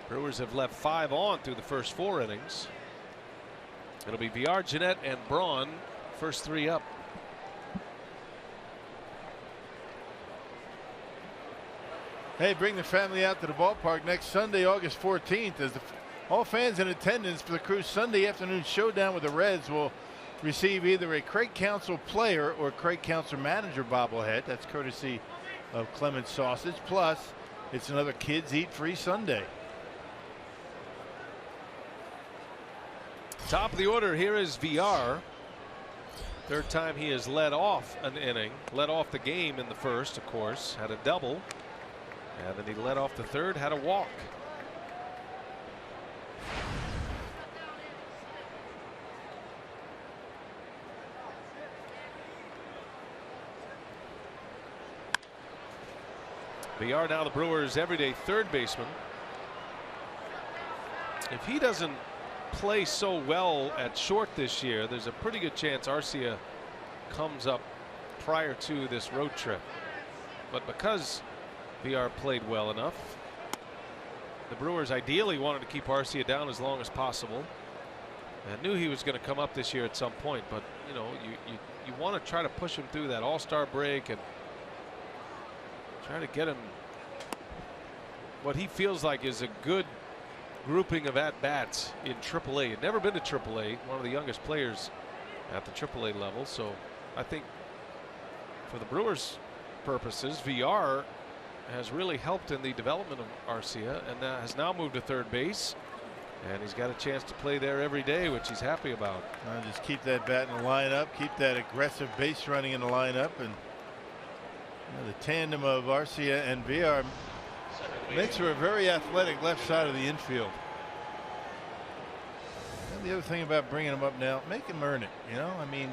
Brewers have left 5 on through the first 4 innings. It'll be VR, Jeanette, and Braun, first 3 up. Hey, bring the family out to the ballpark next Sunday, August 14th, as all fans in attendance for the Crew's Sunday afternoon showdown with the Reds will receive either a Craig Counsell player or Craig Counsell manager bobblehead. That's courtesy of Clemens Sausage. Plus, it's another Kids Eat Free Sunday. Top of the order, here is VR. Third time he has led off an inning, led off the game in the first, of course, had a double. And then he led off the third, had a walk. VR now the Brewers' everyday third baseman. If he doesn't play so well at short this year, there's a pretty good chance Arcia comes up prior to this road trip. But because VR played well enough, the Brewers ideally wanted to keep Arcia down as long as possible, and knew he was going to come up this year at some point. But you know, you want to try to push him through that All-Star break and try to get him what he feels like is a good grouping of at-bats in AAA. He'd never been to AAA, one of the youngest players at the AAA level. So I think for the Brewers' purposes, VR has really helped in the development of Arcia, and has now moved to third base, and he's got a chance to play there every day, which he's happy about. Just keep that bat in the lineup, keep that aggressive base running in the lineup, and the tandem of Arcia and VR makes for a very athletic left side of the infield. And the other thing about bringing him up now, make him earn it. You know, I mean,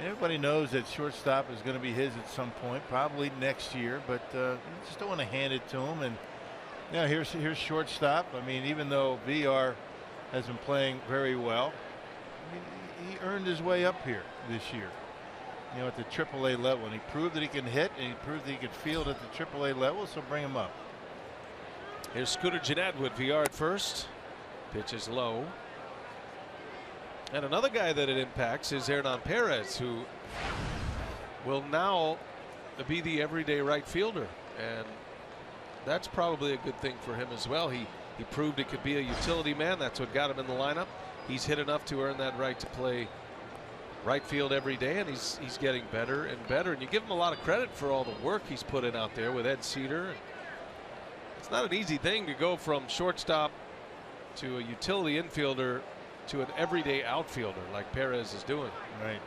everybody knows that shortstop is going to be his at some point, probably next year, but you just don't want to hand it to him. And yeah, here's shortstop. I mean, even though VR has been playing very well, I mean, he earned his way up here this year, you know, at the AAA level, and he proved that he can hit, and he proved that he could field at the AAA level, so bring him up. Here's Scooter Gennett with VR at first. Pitch is low. And another guy that it impacts is Hernan Perez, who will now be the everyday right fielder. And that's probably a good thing for him as well. He proved he could be a utility man. That's what got him in the lineup. He's hit enough to earn that right to play right field every day, and he's getting better and better. And you give him a lot of credit for all the work he's put in out there with Ed Cedar. It's not an easy thing to go from shortstop to a utility infielder to an everyday outfielder like Perez is doing. Right.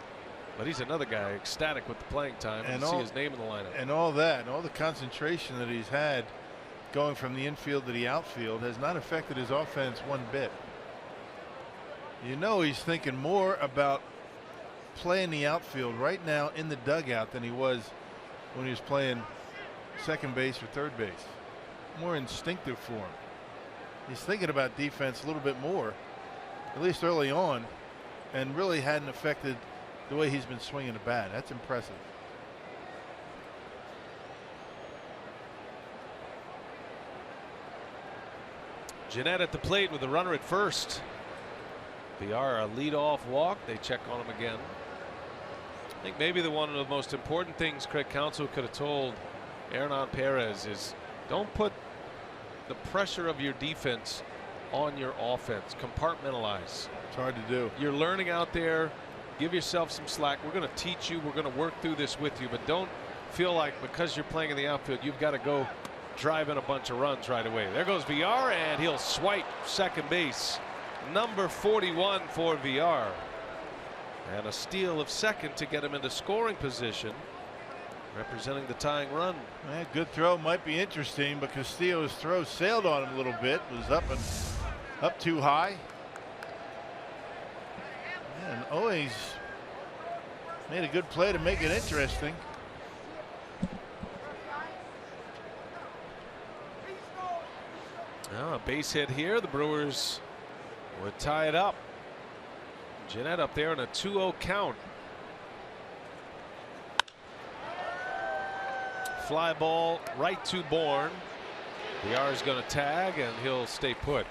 But he's another guy ecstatic with the playing time and see his name in the lineup. And all that, and all the concentration that he's had going from the infield to the outfield has not affected his offense one bit. You know, he's thinking more about playing the outfield right now in the dugout than he was when he was playing second base or third base. More instinctive for him. He's thinking about defense a little bit more, at least early on, and really hadn't affected the way he's been swinging the bat. That's impressive. Jeanette at the plate with the runner at first. VR a leadoff walk. They check on him again. I think maybe one of the most important things Craig Counsell could have told Hernan Perez is don't put the pressure of your defense on your offense. Compartmentalize. It's hard to do. You're learning out there. Give yourself some slack. We're going to teach you. We're going to work through this with you. But don't feel like because you're playing in the outfield, you've got to go drive in a bunch of runs right away. There goes VR, and he'll swipe second base. Number 41 for VR. And a steal of second to get him into scoring position, representing the tying run. Good throw might be interesting, but Castillo's throw sailed on him a little bit. Was up too high. And always made a good play to make it interesting. Now a base hit here. The Brewers would tie it up. Jeanette up there in a 2-0 count. Fly ball right to Bourne. VR is going to tag, and he'll stay put.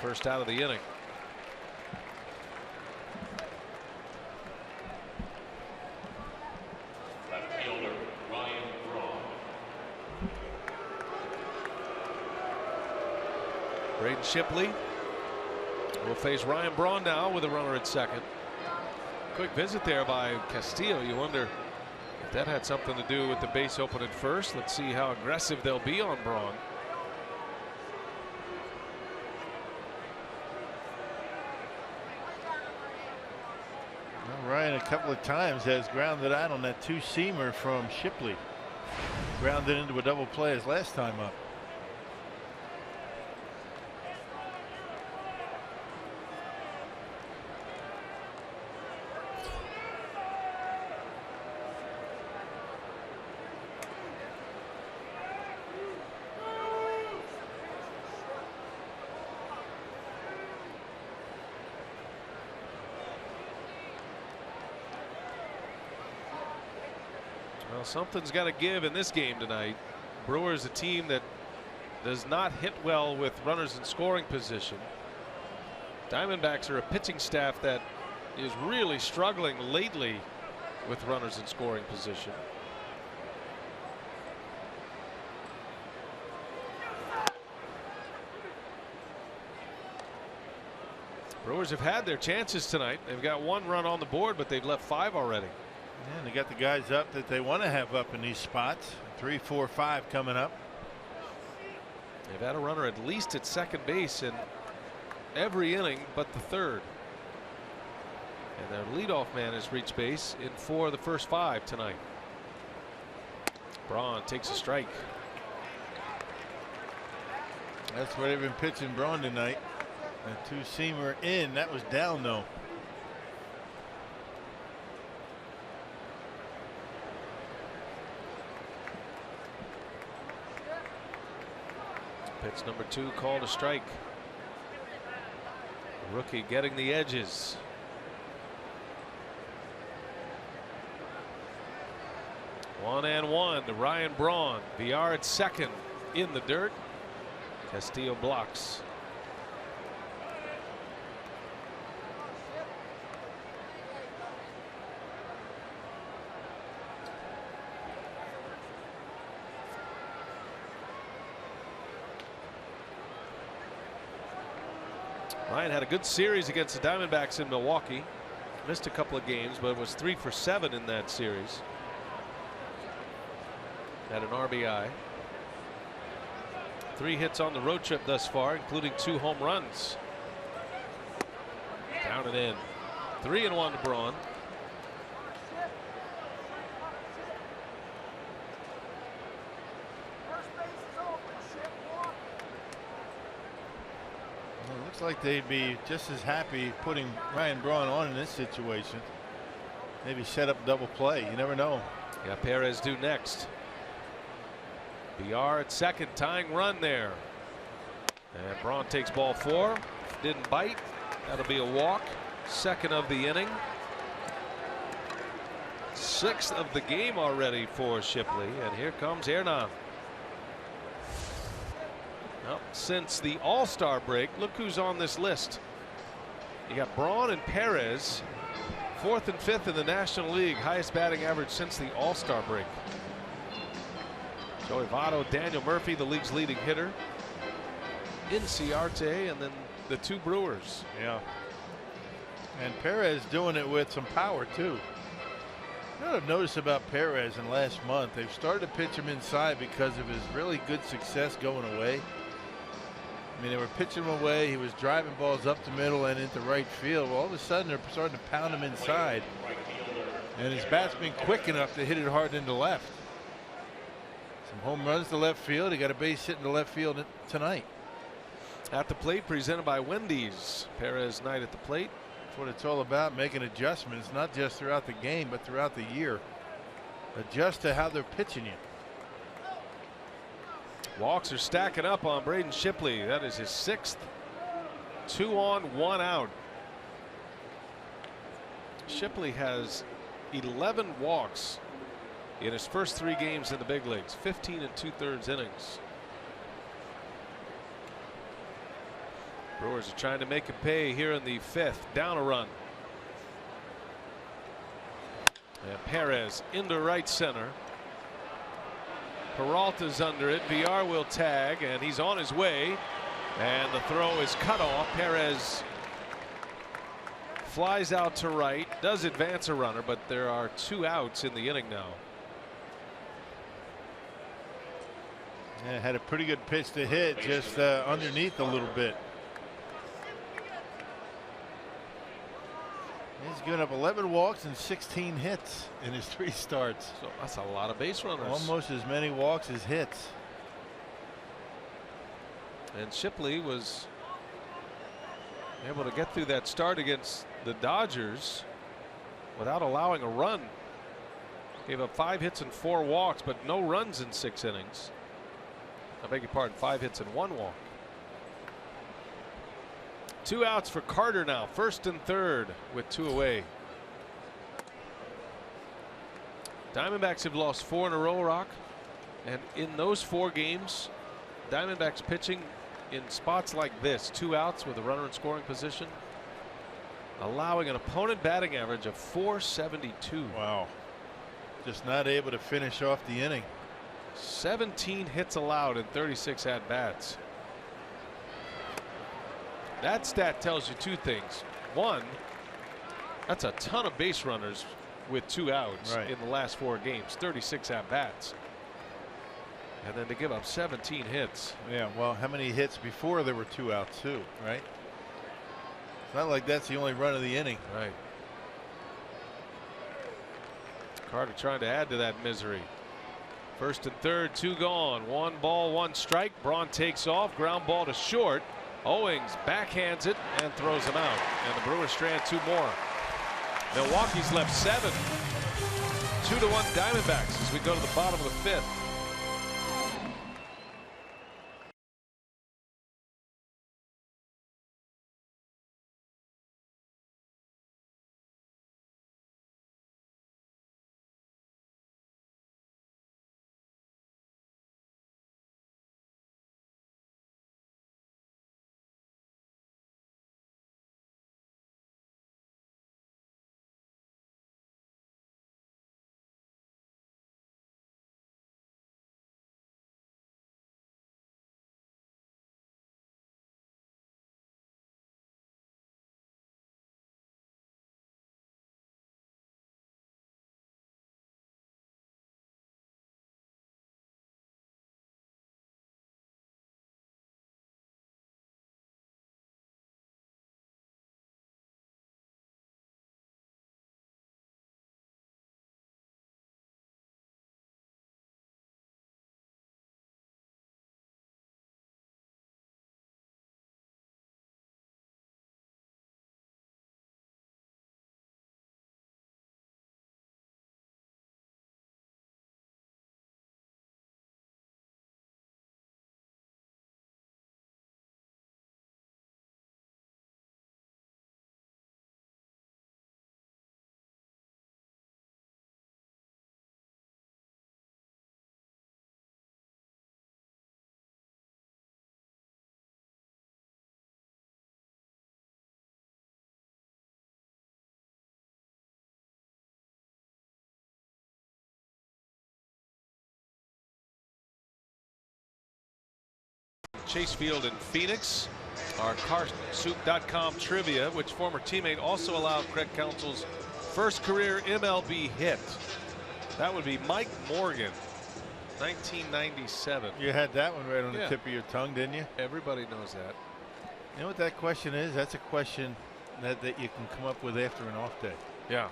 First out of the inning. Left fielder Ryan Braun. Braden Shipley will face Ryan Braun now with a runner at second. Quick visit there by Castillo. You wonder if that had something to do with the base open at first. Let's see how aggressive they'll be on Braun. Well, Ryan a couple of times has grounded out on that two-seamer from Shipley. Grounded into a double play his last time up. Well, something's got to give in this game tonight. Brewers a team that does not hit well with runners in scoring position. Diamondbacks are a pitching staff that is really struggling lately with runners in scoring position. Brewers have had their chances tonight. They've got one run on the board, but they've left 5 already. And they got the guys up that they want to have up in these spots. 3, 4, 5 coming up. They've had a runner at least at second base in every inning but the third. And their leadoff man has reached base in 4 of the first 5 tonight. Braun takes a strike. That's where they've been pitching Braun tonight. That two-seamer in. That was down though. Pitch number 2 called a strike. Rookie getting the edges. One and one to Ryan Braun. VR at second in the dirt. Castillo blocks. Ryan had a good series against the Diamondbacks in Milwaukee. Missed a couple of games, but was 3 for 7 in that series. Had an RBI. 3 hits on the road trip thus far, including 2 home runs. Down and in. 3-1 to Braun. Well, it looks like they'd be just as happy putting Ryan Braun on in this situation. Maybe set up double play. You never know. Got Perez due next. BR at second, tying run there. And Braun takes ball 4. Didn't bite. That'll be a walk. Second of the inning. 6th of the game already for Shipley. And here comes Hernan. Well, since the All-Star break, look who's on this list. You got Braun and Perez, 4th and 5th in the National League, highest batting average since the All-Star break. Joey Votto, Daniel Murphy, the league's leading hitter. Inciarte, and then the 2 Brewers. Yeah. And Perez doing it with some power too. You know what I've noticed about Perez in last month? They've started to pitch him inside because of his really good success going away. I mean, they were pitching him away. He was driving balls up the middle and into right field. Well, all of a sudden, they're starting to pound him inside. And his bat's been quick enough to hit it hard into left. Some home runs to left field. He got a base hit in the left field tonight. At the plate, presented by Wendy's. Perez night at the plate. That's what it's all about, making adjustments, not just throughout the game, but throughout the year. Adjust to how they're pitching you. Walks are stacking up on Braden Shipley. That is his 6th. 2 on, 1 out. Shipley has 11 walks in his first 3 games in the big leagues. 15 2/3 innings. Brewers are trying to make him pay here in the 5th. Down a run. And Perez into right center. Peralta's under it. VR will tag, and he's on his way. And the throw is cut off. Perez flies out to right. Does advance a runner, but there are 2 outs in the inning now. Yeah, had a pretty good pitch to hit, just underneath a little bit. He's given up 11 walks and 16 hits in his 3 starts. So that's a lot of base runners. Almost as many walks as hits. And Shipley was able to get through that start against the Dodgers without allowing a run. Gave up 5 hits and 4 walks, but no runs in 6 innings. I beg your pardon, 5 hits and 1 walk. 2 outs for Carter now, 1st and 3rd with 2 away. Diamondbacks have lost 4 in a row, Rock, and in those 4 games, Diamondbacks pitching in spots like this, 2 outs with a runner in scoring position, allowing an opponent batting average of .472. Wow. Just not able to finish off the inning. 17 hits allowed in 36 at-bats. That stat tells you 2 things. One, that's a ton of base runners with 2 outs in the last 4 games, 36 at-bats. And then to give up 17 hits. Yeah, well, how many hits before there were 2 outs too, right? It's not like that's the only run of the inning. Right. Carter trying to add to that misery. 1st and 3rd, 2 gone. 1 ball, 1 strike. Braun takes off. Ground ball to short. Owings backhands it and throws him out. And the Brewers strand 2 more. Milwaukee's left 7. 2-1 Diamondbacks as we go to the bottom of the 5th. Chase Field in Phoenix. Our carsoup.com trivia, which former teammate also allowed Craig Counsell's first career MLB hit. That would be Mike Morgan, 1997. You had that one right on the tip of your tongue, didn't you? Everybody knows that. You know what that question is? That's a question that you can come up with after an off day. Yeah.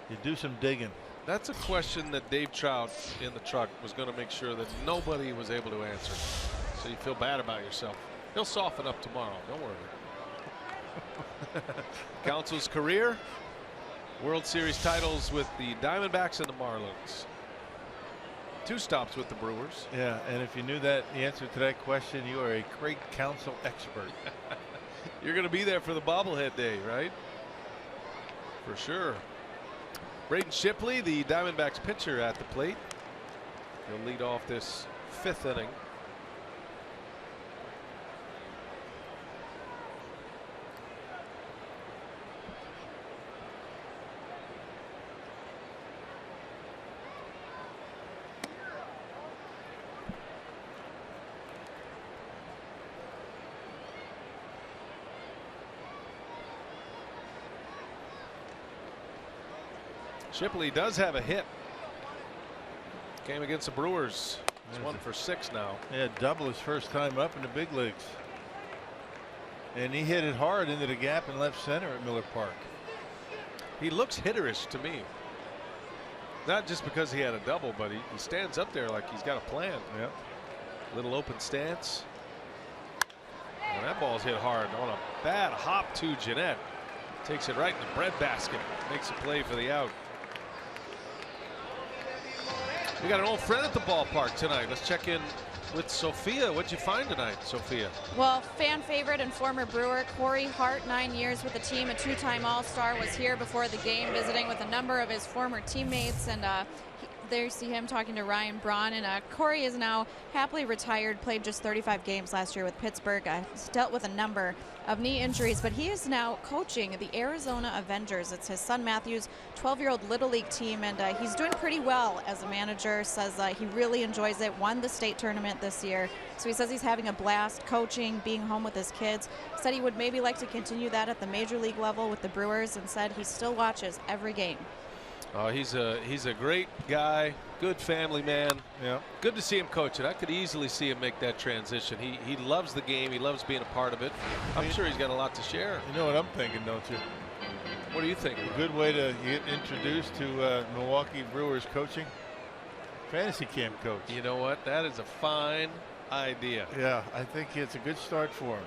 You do some digging. That's a question that Dave Trout in the truck was going to make sure that nobody was able to answer. So you feel bad about yourself. He'll soften up tomorrow. Don't worry. Counsell's career, World Series titles with the Diamondbacks and the Marlins. 2 stops with the Brewers. Yeah, and if you knew that the answer to that question, you are a Craig Counsell expert. You're going to be there for the bobblehead day, right? For sure. Braden Shipley, the Diamondbacks pitcher, at the plate. He'll lead off this 5th inning. Shipley does have a hit. Came against the Brewers. He's 1 for 6 now. Yeah, double his first time up in the big leagues. And he hit it hard into the gap in left center at Miller Park. He looks hitterish to me. Not just because he had a double, but he stands up there like he's got a plan. Yeah. Little open stance. And that ball's hit hard on a bad hop to Jeanette. Takes it right in the breadbasket. Makes a play for the out. We got an old friend at the ballpark tonight. Let's check in with Sophia. What'd you find tonight, Sophia? Well, fan favorite and former Brewer Corey Hart, 9 years with the team, a 2-time All-Star, was here before the game visiting with a number of his former teammates, and there you see him talking to Ryan Braun. And Corey is now happily retired, played just 35 games last year with Pittsburgh. He's dealt with a number of knee injuries, but he is now coaching the Arizona Avengers. It's his son Matthew's 12-year-old Little League team, and he's doing pretty well as a manager. Says he really enjoys it, won the state tournament this year. So he says he's having a blast coaching, being home with his kids. Said he would maybe like to continue that at the major league level with the Brewers, and said he still watches every game. He's a great guy, good family man. Yeah. Good to see him coaching. I could easily see him make that transition. He loves the game. He loves being a part of it. I'm sure he's got a lot to share. You know what I'm thinking, don't you? What do you think? A good way to get introduced to Milwaukee Brewers coaching. Fantasy camp coach. You know what? That is a fine idea. Yeah, I think it's a good start for him.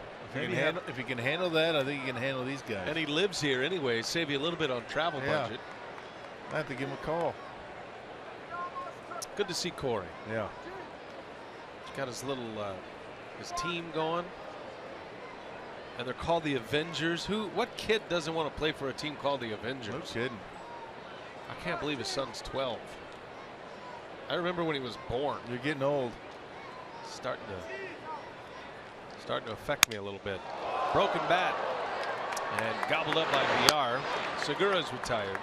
If he can handle that, I think he can handle these guys. And he lives here anyway. Save you a little bit on travel budget. I have to give him a call. Good to see Corey. Yeah. He's got his little his team going. And they're called the Avengers. What kid doesn't want to play for a team called the Avengers? No kidding. I can't believe his son's 12. I remember when he was born. You're getting old. Starting to affect me a little bit. Broken bat. And gobbled up by VR. Segura's retired.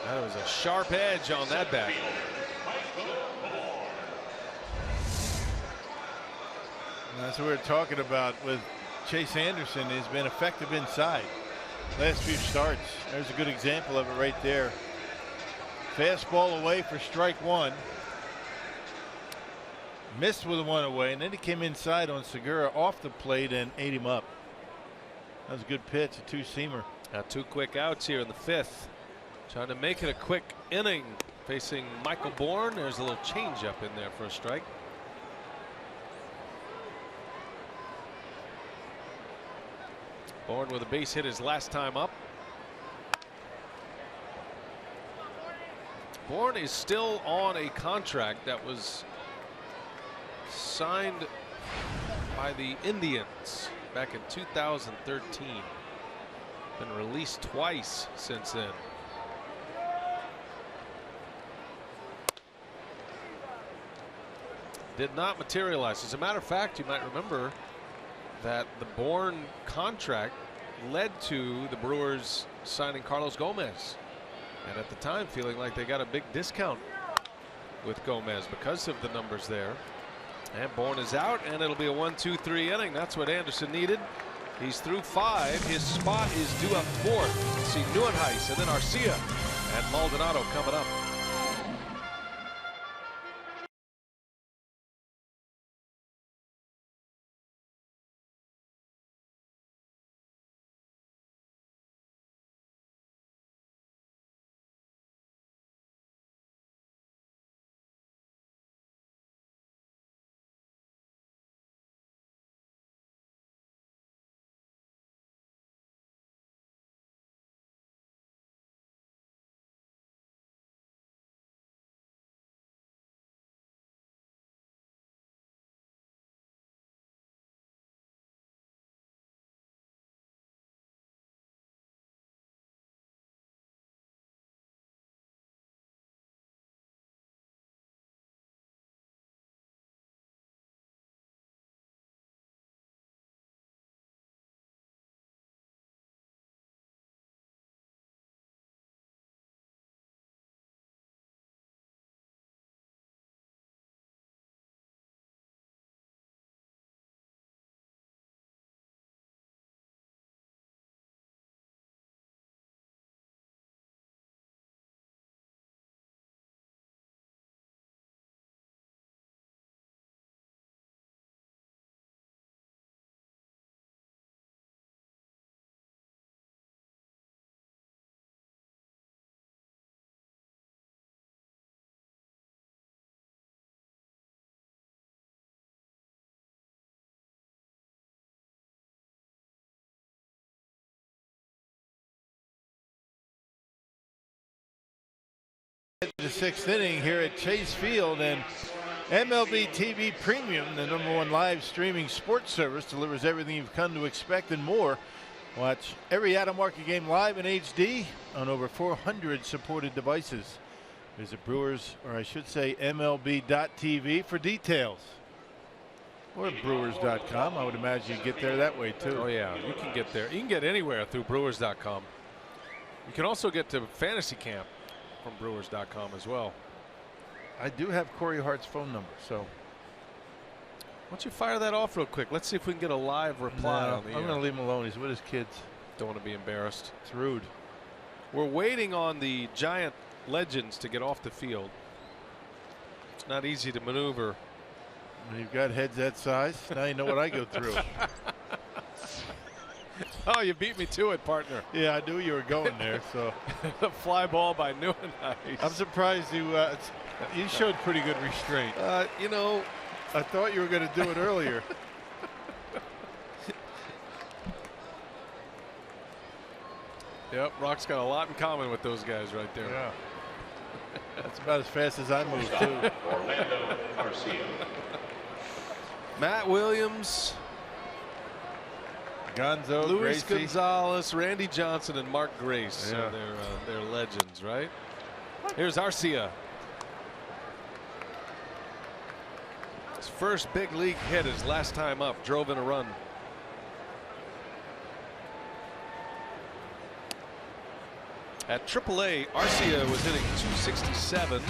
That was a sharp edge on that bat. That's what we're talking about with Chase Anderson. Has been effective inside. Last few starts. There's a good example of it right there. Fastball away for strike 1. Missed with 1 away, and then he came inside on Segura off the plate and ate him up. That was a good pitch, a 2-seamer. 2 quick outs here in the 5th. Trying to make it a quick inning, facing Michael Bourne. There's a little changeup in there for a strike. Bourne with a base hit his last time up. Bourne is still on a contract that was signed by the Indians back in 2013. Been released twice since then. Did not materialize. As a matter of fact, you might remember that the Bourne contract led to the Brewers signing Carlos Gomez, and at the time feeling like they got a big discount with Gomez because of the numbers there. And Bourne is out, and it'll be a 1-2-3 inning. That's what Anderson needed. He's through 5. His spot is due up 4th. Let's see Neuenhuis and then Arcia and Maldonado coming up. The 6th inning here at Chase Field, and MLB TV Premium, the #1 live streaming sports service, delivers everything you've come to expect and more. Watch every Adam Market game live in HD on over 400 supported devices. Visit Brewers, or I should say MLB.TV for details. Or Brewers.com. I would imagine you get there that way too. Oh yeah, you can get there. You can get anywhere through Brewers.com. You can also get to Fantasy Camp from Brewers.com as well. I do have Corey Hart's phone number, so why don't you fire that off real quick? Let's see if we can get a live reply on the I'm going to leave him alone. He's with his kids. Don't want to be embarrassed. It's rude. We're waiting on the Giant legends to get off the field. It's not easy to maneuver. When you've got heads that size, now you know what I go through. Oh, you beat me to it, partner. Yeah, I knew you were going there. So the fly ball by Neuenhuis. I'm surprised you showed pretty good restraint. You know, I thought you were going to do it earlier. Yep, Rock's got a lot in common with those guys right there. Yeah. That's about as fast as I move too. Orlando Arcia. Matt Williams, Gonzo, Luis Gracie. Gonzalez, Randy Johnson, and Mark Grace. Yeah. So they're legends, right? Here's Arcia. His first big league hit his last time up, drove in a run. At AAA, Arcia was hitting .267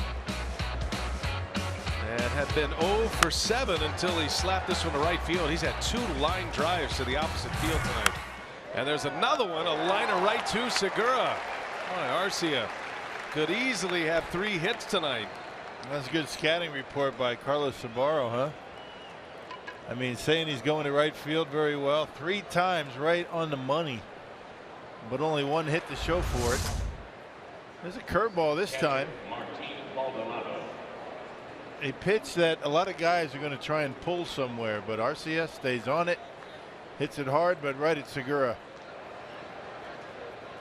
and had been 0 for 7 until he slapped this one to right field. He's had 2 line drives to the opposite field tonight. And there's another one, a liner right to Segura. Boy, Arcia could easily have 3 hits tonight. That's a good scouting report by Carlos Sabaro, huh? I mean, saying he's going to right field very well. 3 times right on the money, but only 1 hit to show for it. There's a curveball this time. A pitch that a lot of guys are going to try and pull somewhere, but Arcia stays on it, hits it hard, but right at Segura.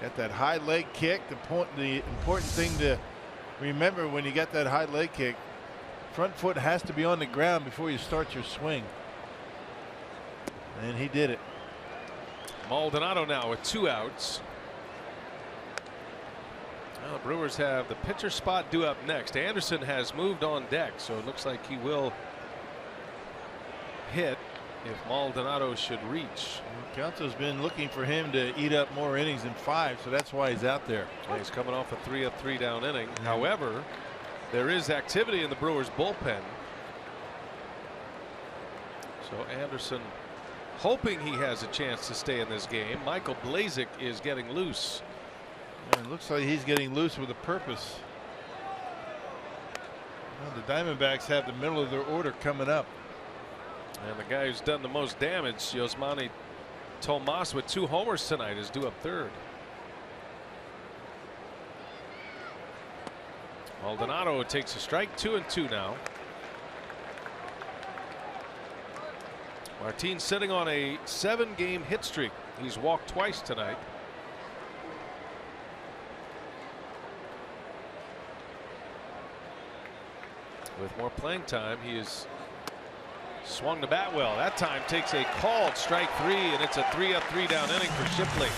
Got that high leg kick. The important thing to remember when you got that high leg kick, front foot has to be on the ground before you start your swing. And he did it. Maldonado now with 2 outs. Well, the Brewers have the pitcher spot due up next. Anderson has moved on deck, so it looks like he will hit if Maldonado should reach. Council's been looking for him to eat up more innings than 5, so that's why he's out there. Well, he's coming off a 3 up 3 down inning. However, there is activity in the Brewers bullpen. So Anderson hoping he has a chance to stay in this game. Michael Blazek is getting loose. Yeah, it looks like he's getting loose with a purpose. Well, the Diamondbacks have the middle of their order coming up. And the guy who's done the most damage, Yasmani Tomas, with 2 homers tonight, is due up third. Maldonado takes a strike, 2-2 now. Martin's sitting on a 7-game hit streak. He's walked twice tonight. With more playing time, he has swung the bat well. That time takes a called strike 3, and it's a 3-up, 3-down inning for Shipley.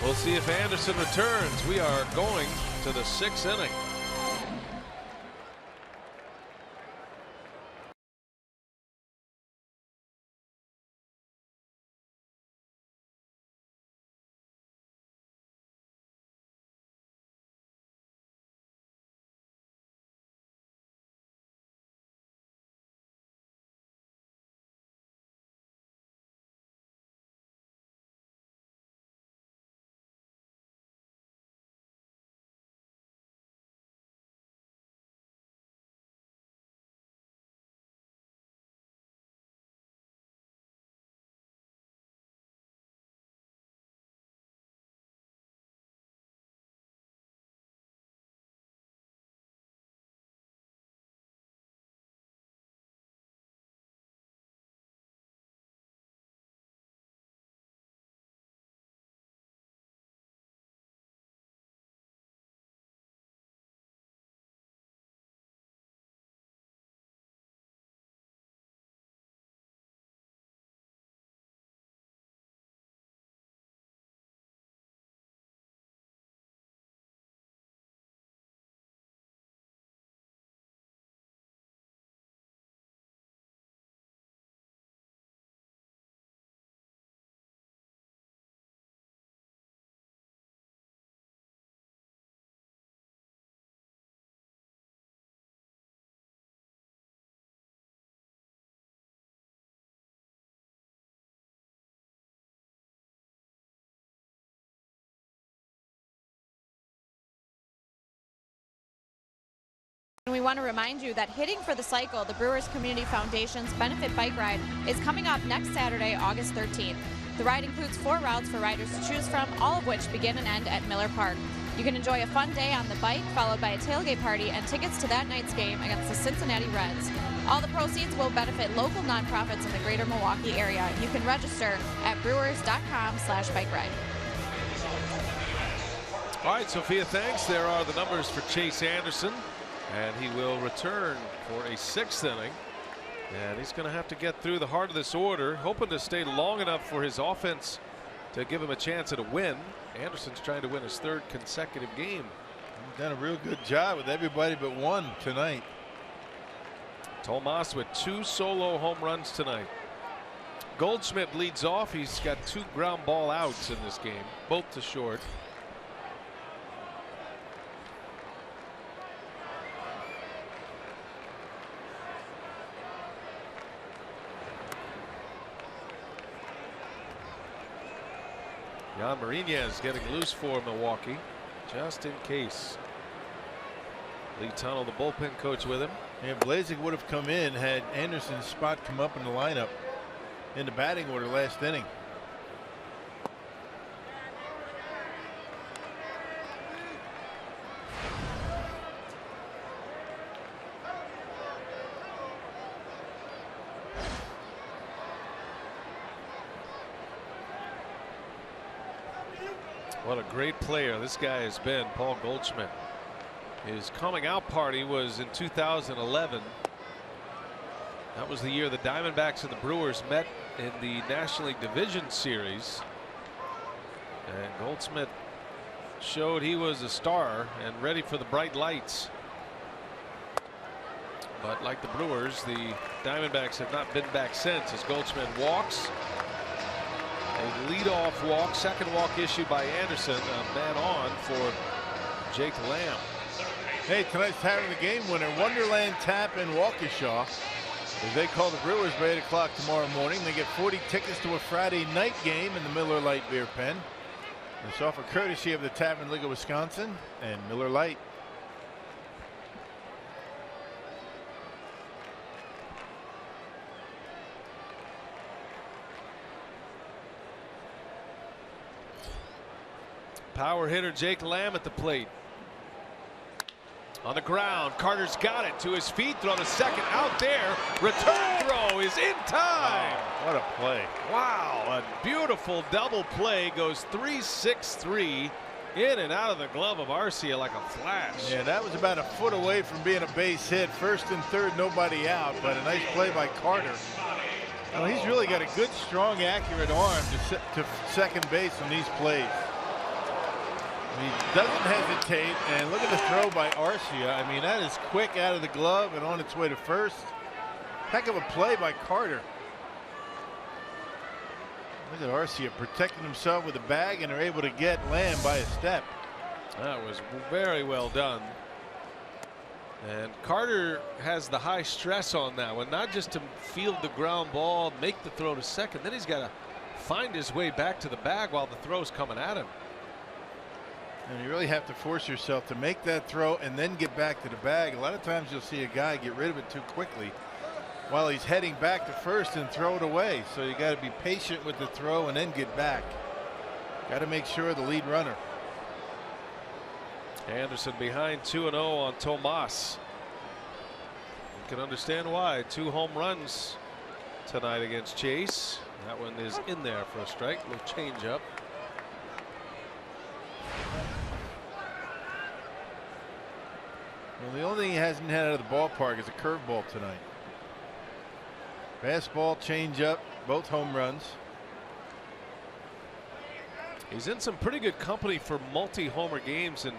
We'll see if Anderson returns. We are going to the 6th inning. And we want to remind you that Hitting for the Cycle, the Brewers Community Foundation's benefit bike ride, is coming up next Saturday, August 13th. The ride includes 4 routes for riders to choose from, all of which begin and end at Miller Park. You can enjoy a fun day on the bike, followed by a tailgate party and tickets to that night's game against the Cincinnati Reds. All the proceeds will benefit local nonprofits in the greater Milwaukee area. You can register at brewers.com/bike ride. All right, Sophia, thanks. There are the numbers for Chase Anderson, and he will return for a 6th inning. And he's going to have to get through the heart of this order, hoping to stay long enough for his offense to give him a chance at a win. Anderson's trying to win his 3rd consecutive game. He's done a real good job with everybody but one tonight. Tomas with 2 solo home runs tonight. Goldschmidt leads off. He's got 2 ground ball outs in this game, both to short. Jan Marinez getting loose for Milwaukee, just in case. Lee Tunnell, the bullpen coach, with him. And Blazek would have come in had Anderson's spot come up in the lineup in the batting order last inning. What a great player this guy has been, Paul Goldschmidt. His coming out party was in 2011. That was the year the Diamondbacks and the Brewers met in the National League Division Series. And Goldschmidt showed he was a star and ready for the bright lights. But like the Brewers, the Diamondbacks have not been back since, as Goldschmidt walks. A leadoff walk, 2nd walk issued by Anderson, a man on for Jake Lamb. Hey, tonight's having the game winner, Wonderland Tap in Waukesha. As they call the Brewers by 8 o'clock tomorrow morning. They get 40 tickets to a Friday night game in the Miller Lite Beer Pen. It's offered courtesy of the Tavern League of Wisconsin and Miller Lite. Power hitter Jake Lamb at the plate. On the ground, Carter's got it to his feet, throw to second, out there, return throw is in time. Oh, what a play. Wow, a beautiful double play, goes 3-6-3 in and out of the glove of Arcia like a flash. Yeah, that was about a foot away from being a base hit. First and third, nobody out, but a nice play by Carter. Well, he's really got a good, strong, accurate arm to second base on these plays. He doesn't hesitate, and look at the throw by Arcia. I mean, that is quick out of the glove and on its way to first. Heck of a play by Carter. Look at Arcia protecting himself with a bag, and they're able to get Lamb by a step. That was very well done. And Carter has the high stress on that one, not just to field the ground ball, make the throw to second, then he's got to find his way back to the bag while the throw's coming at him. And you really have to force yourself to make that throw and then get back to the bag. A lot of times you'll see a guy get rid of it too quickly while he's heading back to first and throw it away. So you got to be patient with the throw and then get back. Got to make sure the lead runner. Anderson behind 2-0 on Tomas. You can understand why. 2 home runs tonight against Chase. That one is in there for a strike. Little change up. Well, the only thing he hasn't had out of the ballpark is a curveball tonight. Fastball, changeup, both home runs. He's in some pretty good company for multi-homer games in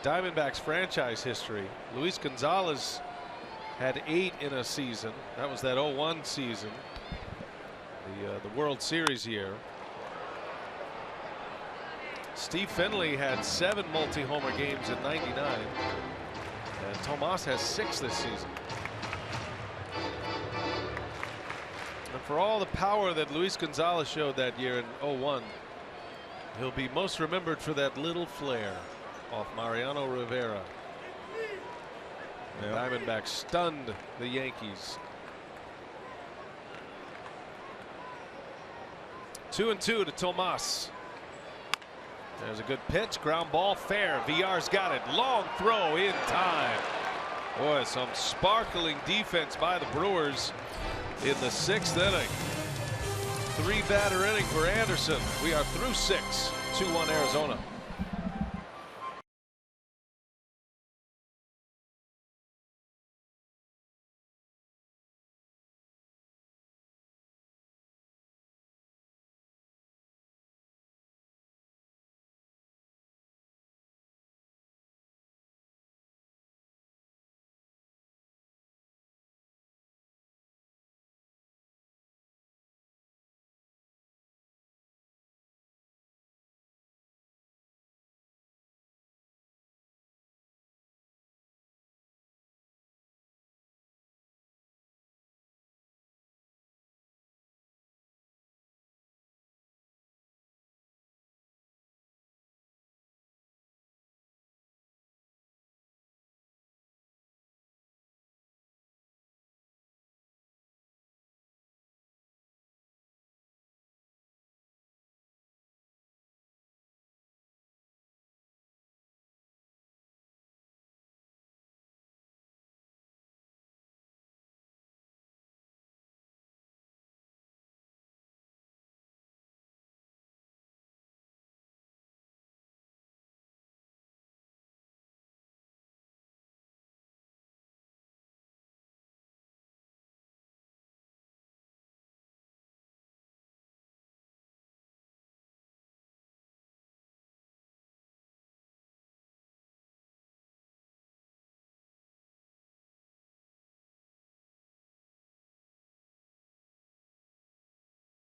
Diamondbacks franchise history. Luis Gonzalez had 8 in a season. That was that 0-1 season, the World Series year. Steve Finley had 7 multi-homer games in '99. And Tomas has 6 this season. And for all the power that Luis Gonzalez showed that year in 0-1, he'll be most remembered for that little flare off Mariano Rivera. The Diamondbacks stunned the Yankees. 2-2 to Tomas. There's a good pitch, ground ball, fair. Villar's got it, long throw in time. Boy, some sparkling defense by the Brewers in the 6th inning. 3-batter inning for Anderson. We are through 6. 2-1 Arizona.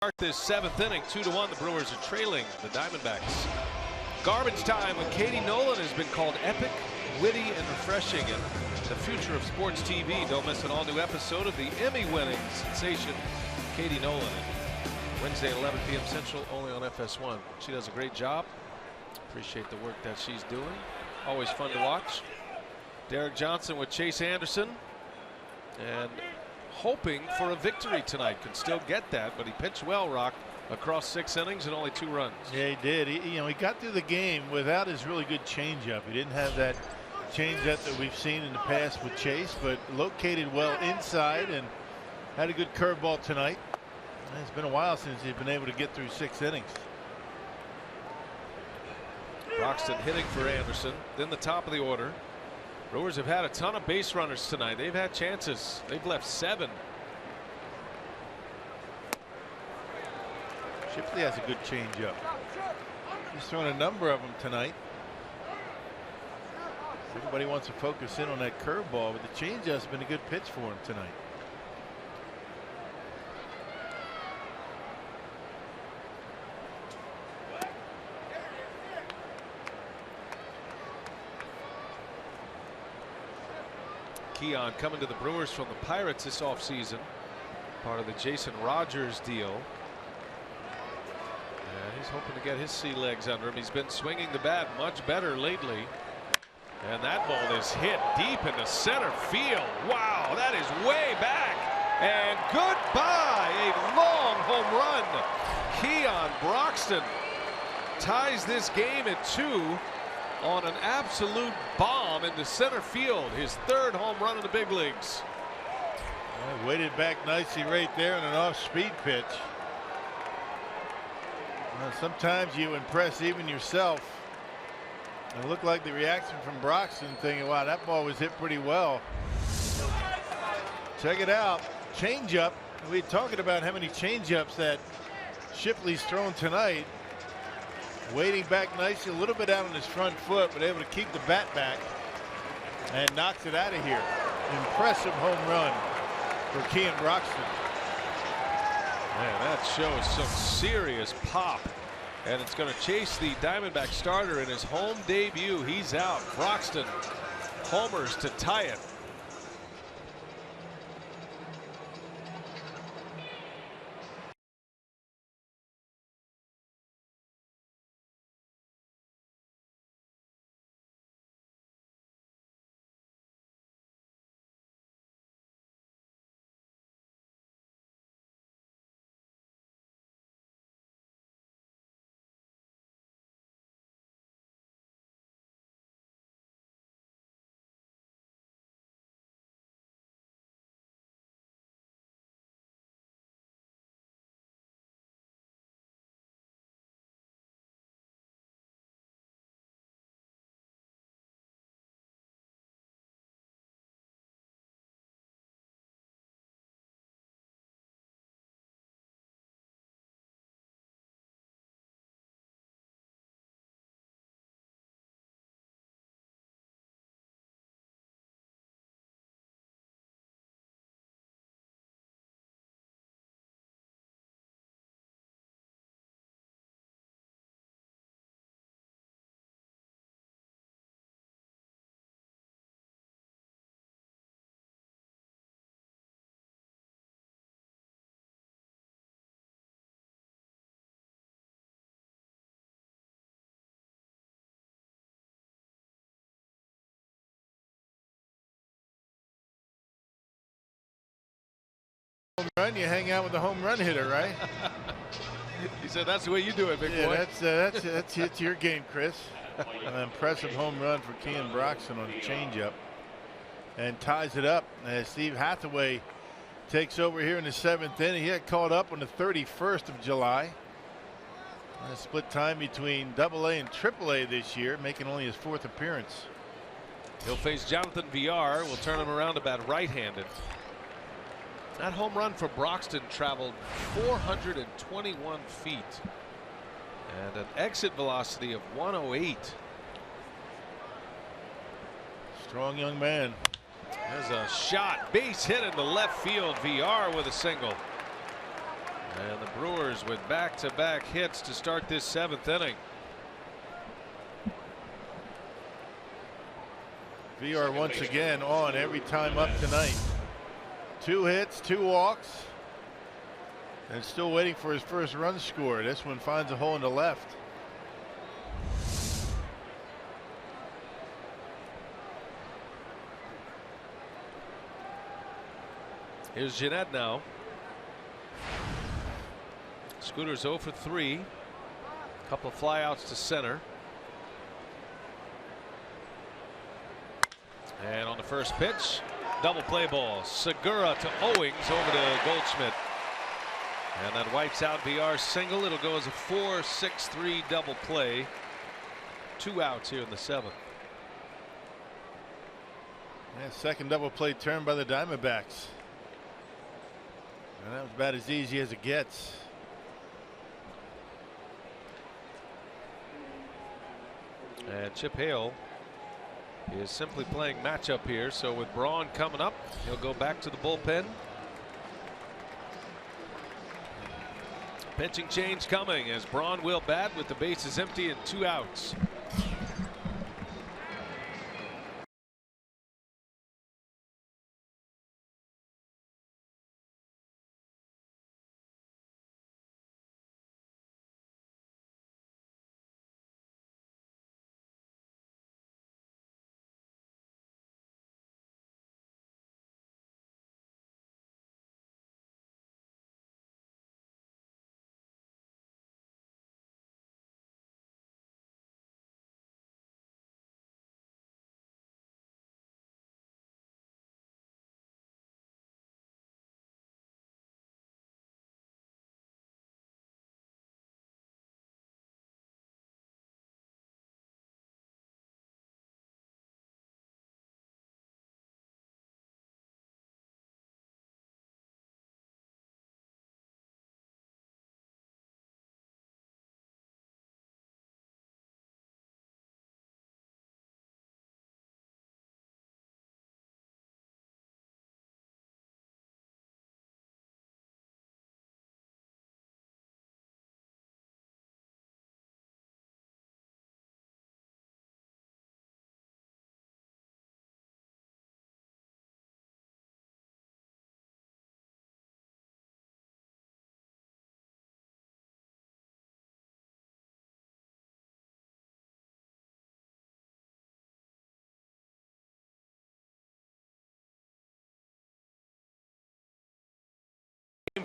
Start this 7th inning, 2-1. The Brewers are trailing the Diamondbacks. Garbage time with Katie Nolan has been called epic. witty and refreshing, and the future of sports TV. Don't miss an all-new episode of the Emmy-winning sensation Katie Nolan. Wednesday at 11 p.m. Central, only on FS1. She does a great job. Appreciate the work that she's doing. Always fun to watch. Derek Johnson with Chase Anderson, and hoping for a victory tonight. Can still get that, but he pitched well, Rock, across 6 innings and only 2 runs. Yeah, he did. He got through the game without his really good changeup. He didn't have that changeup that we've seen in the past with Chase, but located well inside and had a good curveball tonight. It's been a while since he's been able to get through 6 innings. Broxton hitting for Anderson. Then the top of the order. Brewers have had a ton of base runners tonight. They've had chances. They've left 7. Shipley has a good changeup. He's thrown a number of them tonight. Everybody wants to focus in on that curveball, but the changeup's been a good pitch for him tonight. Keon coming to the Brewers from the Pirates this offseason, part of the Jason Rogers deal. And he's hoping to get his sea legs under him. He's been swinging the bat much better lately. And that ball is hit deep into center field. Wow, that is way back. And goodbye. A long home run. Keon Broxton ties this game at 2 on an absolute bomb into center field. His 3rd home run in the big leagues. Weighted back nicely right there on an off-speed pitch. Sometimes you impress even yourself. It looked like the reaction from Broxton, thinking, wow, that ball was hit pretty well. Check it out. Changeup. We're talking about how many changeups that Shipley's thrown tonight. Waiting back nicely, a little bit out on his front foot, but able to keep the bat back and knocks it out of here. Impressive home run for Keon Broxton. Man, that shows some serious pop. And it's going to chase the Diamondback starter in his home debut. He's out. Broxton homers to tie it. Home run, you hang out with the home run hitter, right? He said that's the way you do it, big boy. That's your game, Chris. An impressive home run for Keon Broxton on a changeup, and ties it up as Steve Hathaway takes over here in the 7th inning. He got called up on the 31st of July. A split time between AA and AAA this year, making only his 4th appearance. He'll face Jonathan Villar. Will turn him around to bat right-handed. That home run for Broxton traveled 421 feet and an exit velocity of 108. Strong young man. There's a shot, base hit into left field. Villar with a single. And the Brewers with back-to-back hits to start this 7th inning. VR once again on every time up tonight. 2 hits, 2 walks, and still waiting for his first run score. This one finds a hole in the left. Here's Jeanette now. Scooter's 0 for 3. Couple of flyouts to center. And on the first pitch, double play ball. Segura to Owings over to Goldschmidt. And that wipes out VR's single. It'll go as a 4-6-3 double play. 2 outs here in the 7th. Yeah, second double play turn by the Diamondbacks. And that was about as easy as it gets. And Chip Hale is simply playing matchup here. So with Braun coming up, he'll go back to the bullpen. Pitching change coming as Braun will bat with the bases empty and 2 outs.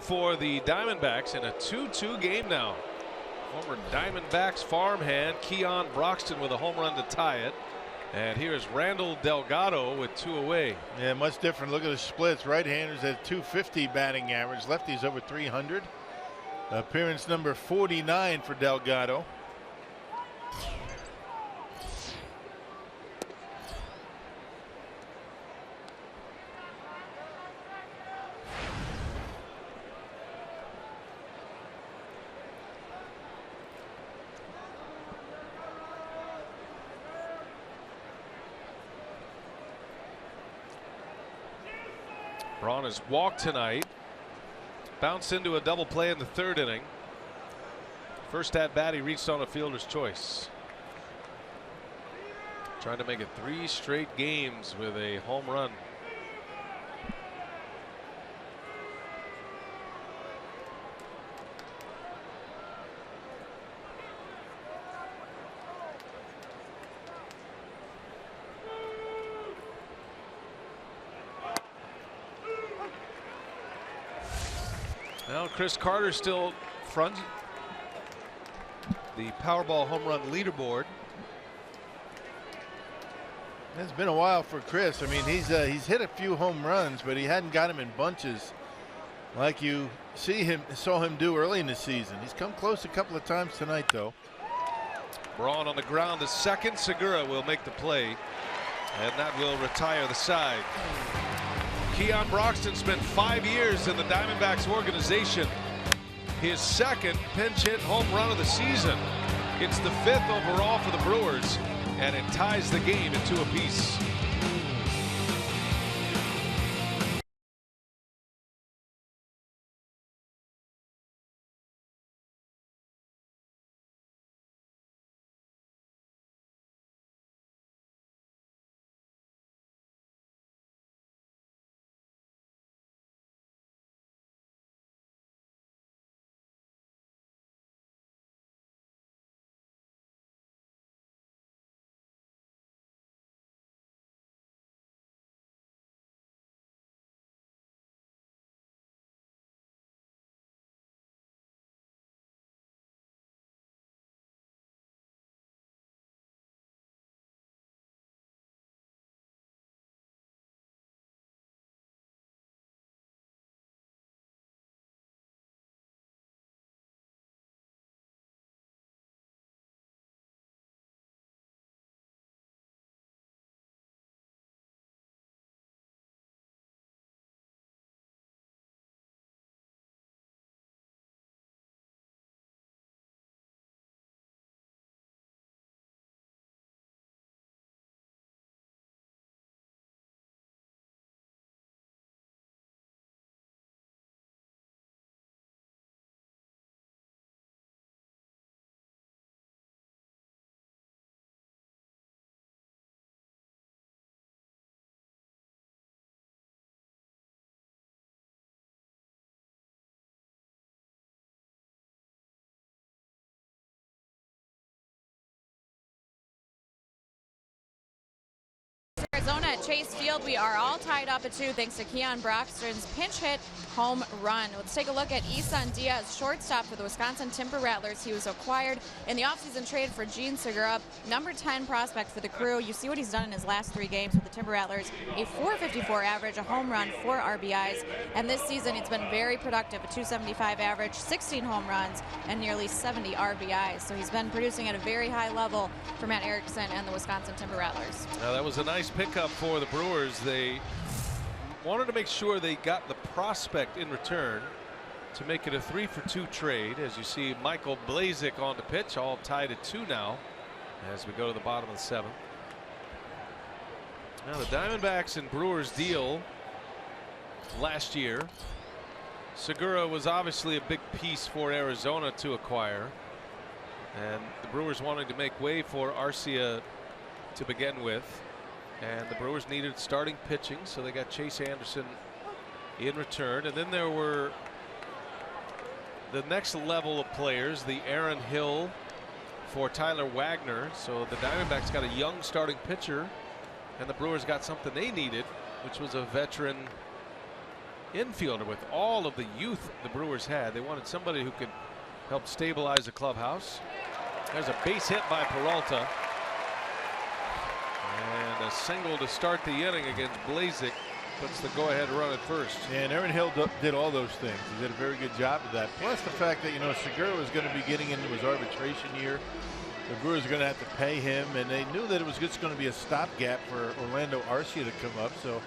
For the Diamondbacks in a 2-2 game now. Former Diamondbacks farmhand Keon Broxton with a home run to tie it. And here's Randall Delgado with 2 away. Yeah, much different. Look at the splits. Right-handers at 250 batting average. Lefties over 300. Appearance number 49 for Delgado. Braun has walked tonight. Bounced into a double play in the 3rd inning. First at bat, he reached on a fielder's choice. Trying to make it 3 straight games with a home run. Well, Chris Carter still fronts the Powerball home run leaderboard. It's been a while for Chris. I mean, he's hit a few home runs, but he hadn't got him in bunches like you saw him do early in the season. He's come close a couple of times tonight, though. Braun on the ground to second. Segura will make the play, and that will retire the side. Keon Broxton spent 5 years in the Diamondbacks organization. His 2nd pinch hit home run of the season. It's the 5th overall for the Brewers, and it ties the game at 2 apiece. Arizona at Chase Field, we are all tied up at 2 thanks to Keon Broxton's pinch hit home run. Let's take a look at Isan Diaz, shortstop for the Wisconsin Timber Rattlers. He was acquired in the offseason trade for Gene Segura, number 10 prospect for the Crew. You see what he's done in his last 3 games with the Timber Rattlers, a .454 average, a home run, 4 RBIs, and this season it's been very productive, a .275 average, 16 home runs, and nearly 70 RBIs. So he's been producing at a very high level for Matt Erickson and the Wisconsin Timber Rattlers. Now that was a nice pickup for the Brewers. They wanted to make sure they got the prospect in return to make it a 3-for-2 trade. As you see, Michael Blazek on the pitch, all tied at 2 now as we go to the bottom of the 7th. Now the Diamondbacks and Brewers deal last year. Segura was obviously a big piece for Arizona to acquire, and the Brewers wanted to make way for Arcia to begin with, and the Brewers needed starting pitching, so they got Chase Anderson in return. And then there were the next level of players, the Aaron Hill for Tyler Wagner. So the Diamondbacks got a young starting pitcher, and the Brewers got something they needed, which was a veteran infielder. With all of the youth the Brewers had, they wanted somebody who could help stabilize the clubhouse. There's a base hit by Peralta, and a single to start the inning against Blazek puts the go-ahead run at first. Yeah, and Aaron Hill did all those things. He did a very good job of that. Plus the fact that, you know, Segura was going to be getting into his arbitration year. The Brewers are going to have to pay him, and they knew that it was just going to be a stopgap for Orlando Arcia to come up. So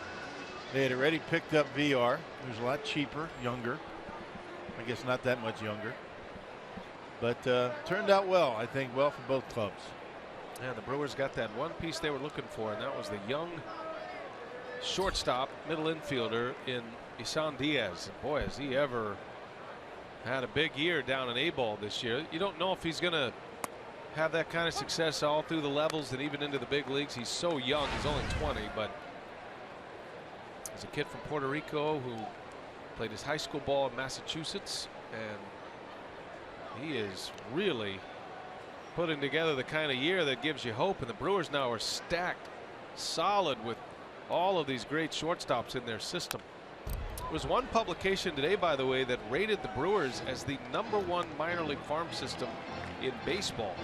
they had already picked up VR, who's a lot cheaper, younger. I guess not that much younger. But turned out well, I think, well for both clubs. Yeah, the Brewers got that one piece they were looking for, and that was the young shortstop, middle infielder in Isan Diaz. And boy, has he ever had a big year down in A-ball this year. You don't know if he's going to have that kind of success all through the levels and even into the big leagues. He's so young. He's only 20, but he's a kid from Puerto Rico who played his high school ball in Massachusetts, and he is really putting together the kind of year that gives you hope. And the Brewers now are stacked solid with all of these great shortstops in their system. There was one publication today, by the way, that rated the Brewers as the #1 minor league farm system in baseball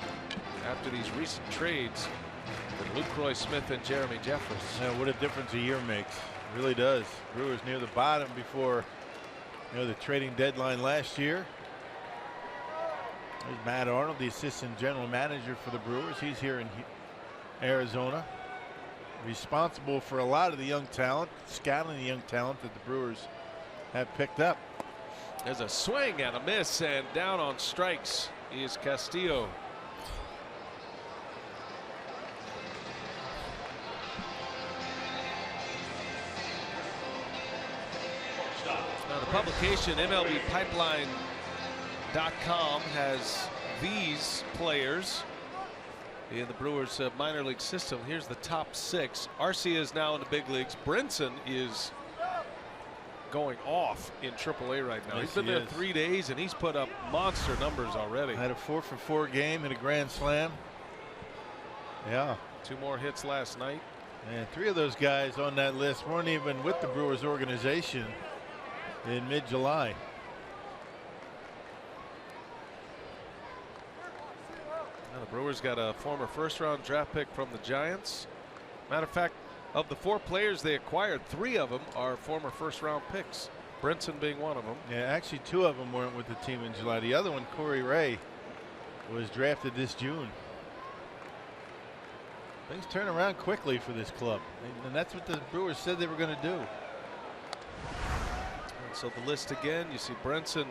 after these recent trades with Lucroy Smith and Jeremy Jeffress. Yeah, what a difference a year makes. It really does. Brewers near the bottom before, you know, the trading deadline last year. There's Matt Arnold, the assistant general manager for the Brewers. He's here in Arizona, responsible for a lot of the young talent, scouting the young talent that the Brewers have picked up. There's a swing and a miss, and down on strikes is Castillo. Now the publication MLBpipeline.com has these players in the Brewers minor league system. Here's the top 6. Arcia is now in the big leagues. Brinson is going off in AAA right now. Yes, he's been there 3 days, and he's put up monster numbers already. Had a 4-for-4 game, hit a grand slam. Yeah. 2 more hits last night. And 3 of those guys on that list weren't even with the Brewers organization in mid-July. Now the Brewers got a former first-round draft pick from the Giants. Matter of fact, of the 4 players they acquired, 3 of them are former first-round picks, Brinson being one of them. Yeah, actually 2 of them weren't with the team in July. The other one, Corey Ray, was drafted this June. Things turn around quickly for this club, and that's what the Brewers said they were going to do. And so the list again, you see Brinson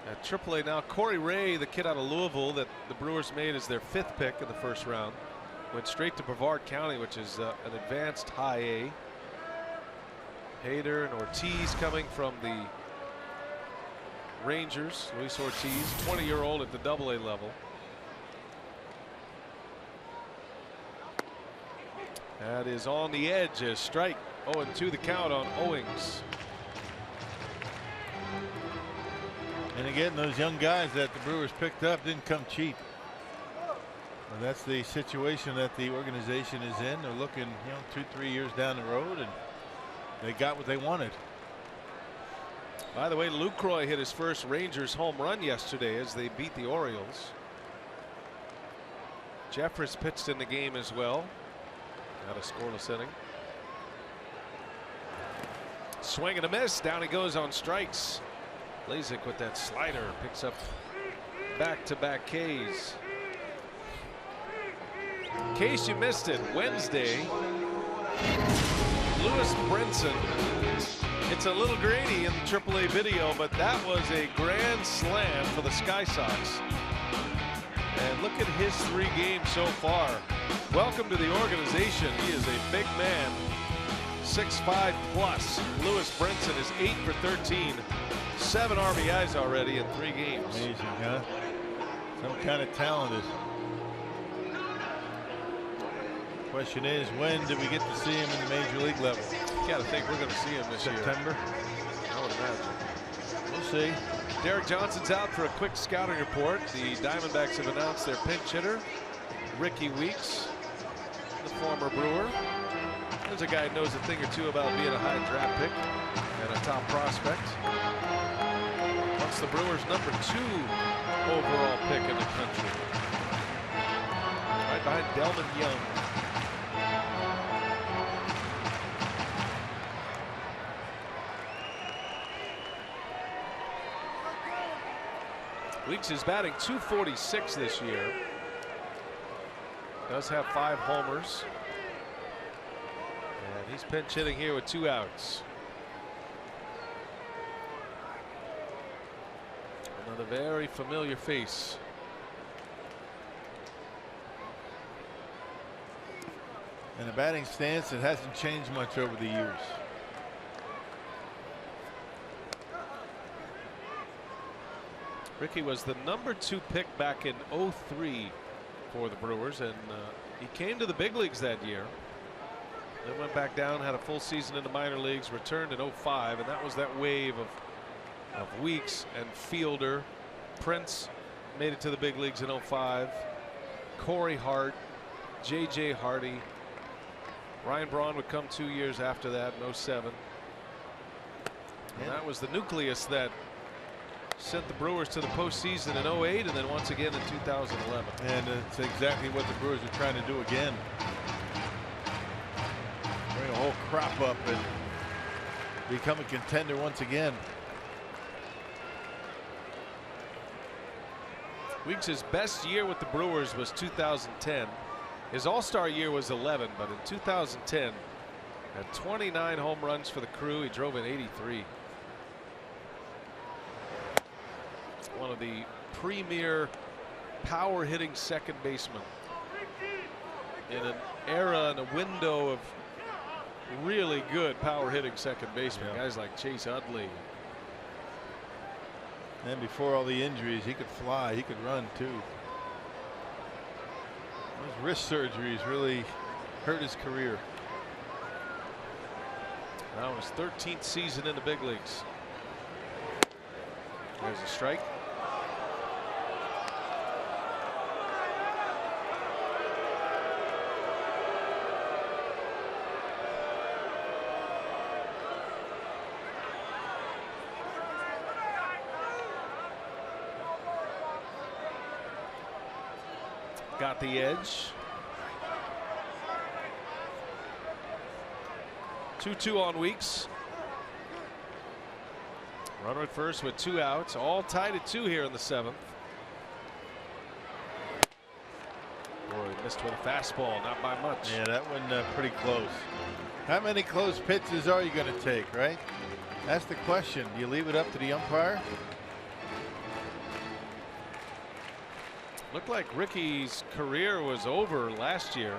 at AAA now. Corey Ray, the kid out of Louisville that the Brewers made as their 5th pick in the first round, went straight to Brevard County, which is an advanced high A. Hader and Ortiz coming from the Rangers. Luis Ortiz, 20-year-old at the AA level. That is on the edge. A strike. 0-2 the count on Owings. And again, those young guys that the Brewers picked up didn't come cheap. And that's the situation that the organization is in. They're looking, 2-3 years down the road, and they got what they wanted. By the way, Lucroy hit his first Rangers home run yesterday as they beat the Orioles. Jeffress pitched in the game as well. Had a scoreless inning. Swing and a miss. Down he goes on strikes. Blazek with that slider picks up back-to-back Ks. In case you missed it, Wednesday, Lewis Brinson. It's a little grainy in the AAA video, but that was a grand slam for the Sky Sox. And look at his 3 games so far. Welcome to the organization. He is a big man. 6'5 plus. Lewis Brinson is 8 for 13. 7 RBIs already in 3 games. Amazing, huh? Some kind of talented. Question is, when do we get to see him in the major league level? You got to think we're going to see him this year. September? I would imagine. We'll see. Derek Johnson's out for a quick scouting report. The Diamondbacks have announced their pinch hitter, Ricky Weeks, the former Brewer. There's a guy who knows a thing or two about being a high draft pick and a top prospect. Once the Brewers' number 2 overall pick in the country. Right behind Delman Young. Weeks is batting .246 this year. Does have 5 homers. And he's pinch hitting here with 2 outs. Another very familiar face. And the batting stance, it hasn't changed much over the years. Ricky was the number 2 pick back in '03 for the Brewers, and he came to the big leagues that year. Then went back down, had a full season in the minor leagues, returned in '05, and that was that wave of Weeks and Fielder. Prince made it to the big leagues in '05. Corey Hart, J.J. Hardy. Ryan Braun would come 2 years after that in '07. And that was the nucleus that sent the Brewers to the postseason in '08 and then once again in 2011. And it's exactly what the Brewers are trying to do again. Bring a whole crop up and become a contender once again. Weeks' best year with the Brewers was 2010. His all-star year was 11, but in 2010 had 29 home runs for the Crew. He drove in 83. One of the premier power hitting second basemen in an era and a window of really good power hitting second basemen. Yeah. Guys like Chase Utley. And before all the injuries, he could fly, he could run too. Those wrist surgeries really hurt his career. Now his 13th season in the big leagues. There's a strike. Got the edge. 2-2 on Weeks. Runner at first with 2 outs, all tied at 2 here in the 7th. Boy, missed with a fastball, not by much. Yeah, that one pretty close. How many close pitches are you going to take, right? That's the question. Do you leave it up to the umpire? Looked like Ricky's career was over last year.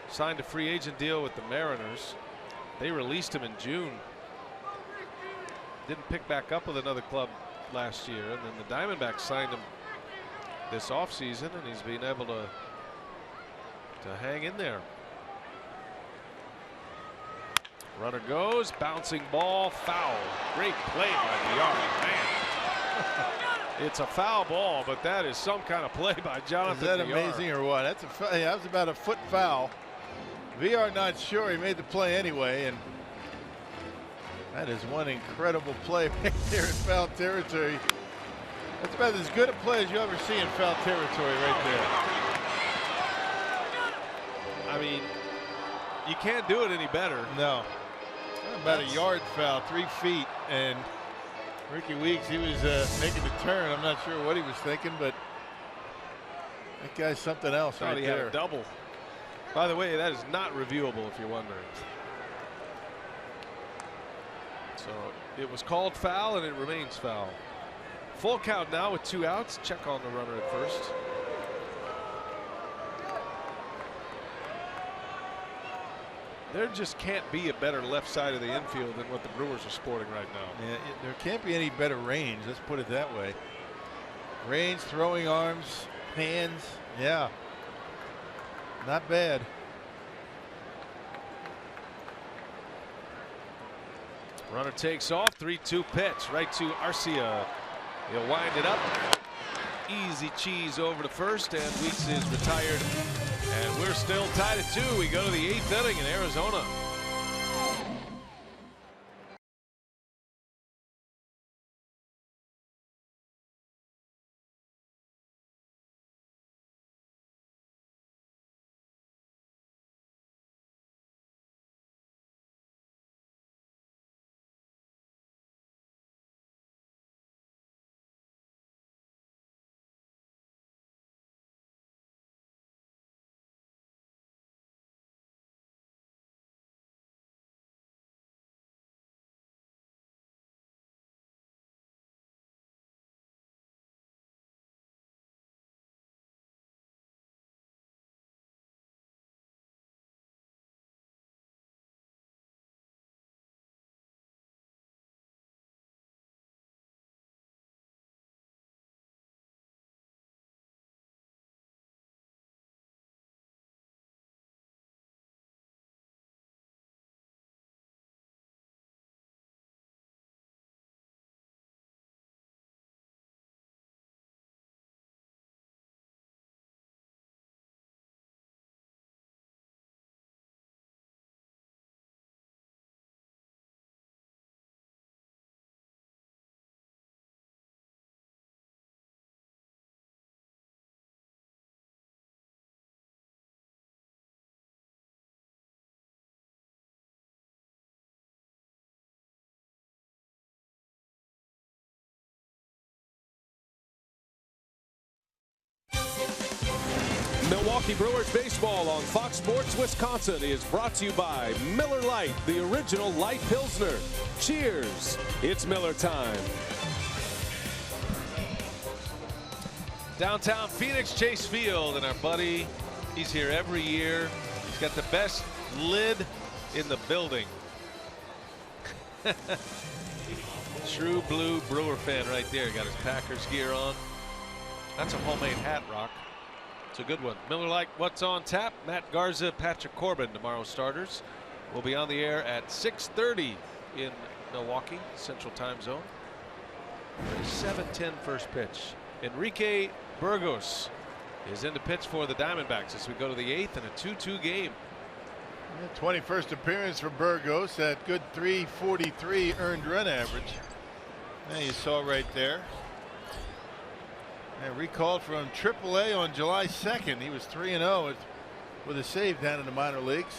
Signed a free agent deal with the Mariners. They released him in June. Didn't pick back up with another club last year, and then the Diamondbacks signed him this offseason, and he's been able to hang in there. Runner goes, bouncing ball, foul. Great play by the Ari, man. It's a foul ball, but that is some kind of play by Jonathan. Is that VR. amazing or what? That's that was about a foot foul. VR not sure. He made the play anyway, and that is one incredible play right there in foul territory. That's about as good a play as you ever see in foul territory right there. I mean, you can't do it any better. No. About a yard foul, 3 feet, and Ricky Weeks, he was making the turn. I'm not sure what he was thinking, but that guy's something else right He there. had a double. By the way, that is not reviewable if you're wondering. So it was called foul and it remains foul. Full count now with 2 outs. Check on the runner at first. There just can't be a better left side of the infield than what the Brewers are sporting right now. Yeah, there can't be any better range. Let's put it that way. Range, throwing arms, hands. Yeah. Not bad. Runner takes off. 3-2 pitch right to Arcia. He'll wind it up. Easy cheese over to first, and Weeks is retired. And we're still tied at 2. We go to the 8th inning in Arizona. Milwaukee Brewers baseball on Fox Sports Wisconsin is brought to you by Miller Lite, the original light Pilsner. Cheers, it's Miller time. Downtown Phoenix, Chase Field, and our buddy, he's here every year. He's got the best lid in the building. True blue Brewer fan right there. Got his Packers gear on. That's a homemade hat, Rock. It's a good one. Miller Lite, what's on tap? Matt Garza, Patrick Corbin, tomorrow's starters. Will be on the air at 6:30 in Milwaukee, Central Time Zone. 7:10 first pitch. Enrique Burgos is in the pitch for the Diamondbacks as we go to the 8th in a 2-2 game. 21st appearance for Burgos at good .343 earned run average. Now you saw right there. And recalled from AAA on July 2nd. He was 3-0 with a save down in the minor leagues.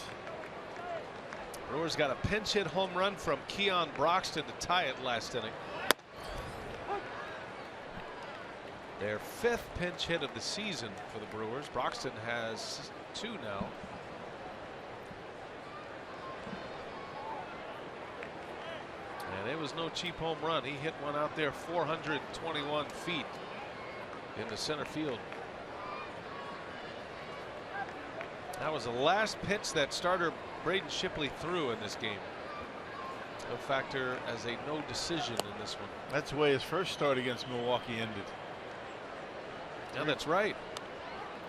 Brewers got a pinch hit home run from Keon Broxton to tie it last inning. Their 5th pinch hit of the season for the Brewers. Broxton has 2 now. And it was no cheap home run. He hit one out there 421 feet in the center field. That was the last pitch that starter Braden Shipley threw in this game. He'll factor as a no decision in this one. That's the way his first start against Milwaukee ended. Yeah, that's right.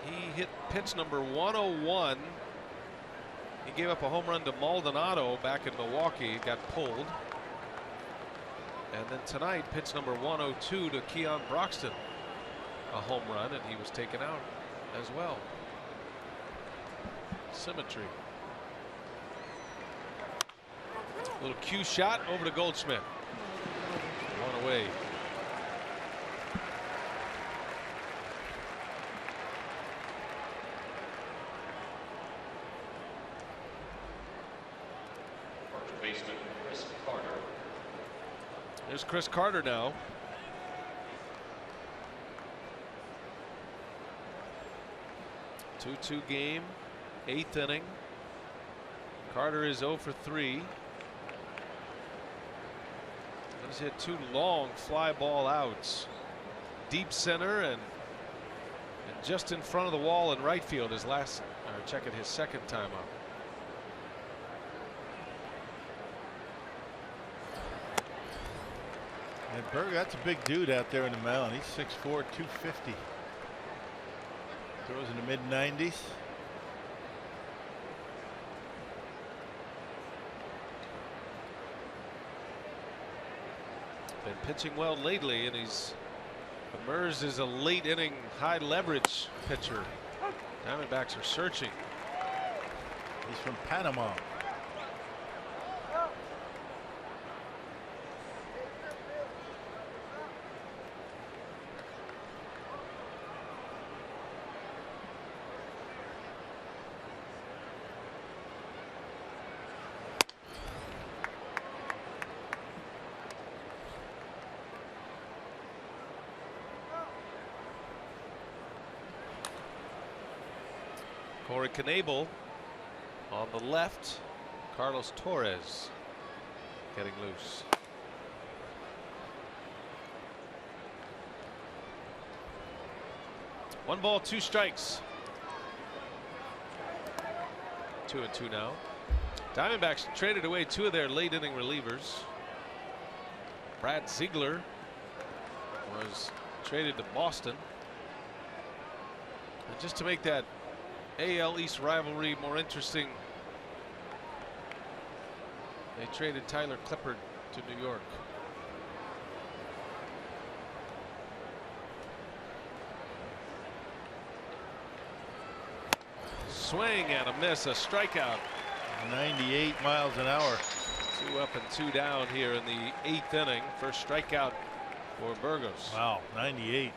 He hit pitch number 101. He gave up a home run to Maldonado back in Milwaukee. Got pulled. And then tonight, pitch number 102 to Keon Broxton, a home run, and he was taken out as well. Symmetry. Little cue shot over to Goldschmidt. One away. First baseman Chris Carter. There's Chris Carter now. Two-two game, 8th inning. Carter is 0 for 3. He's hit 2 long fly ball outs. Deep center and just in front of the wall in right field his last, checking his second time up. And Berger, that's a big dude out there in the mound. He's 6'4", 250. Throws in the mid-90s. Been pitching well lately, and he's emerged as a late inning high leverage pitcher. Diamondbacks are searching. He's from Panama. Corey Knebel on the left. Carlos Torres getting loose. One ball, 2 strikes. 2-2 now. Diamondbacks traded away 2 of their late inning relievers. Brad Ziegler was traded to Boston. And just to make that AL East rivalry more interesting, they traded Tyler Clippard to New York. Swing and a miss, a strikeout. 98 miles an hour. 2 up and 2 down here in the 8th inning. First strikeout for Burgos. Wow, 98.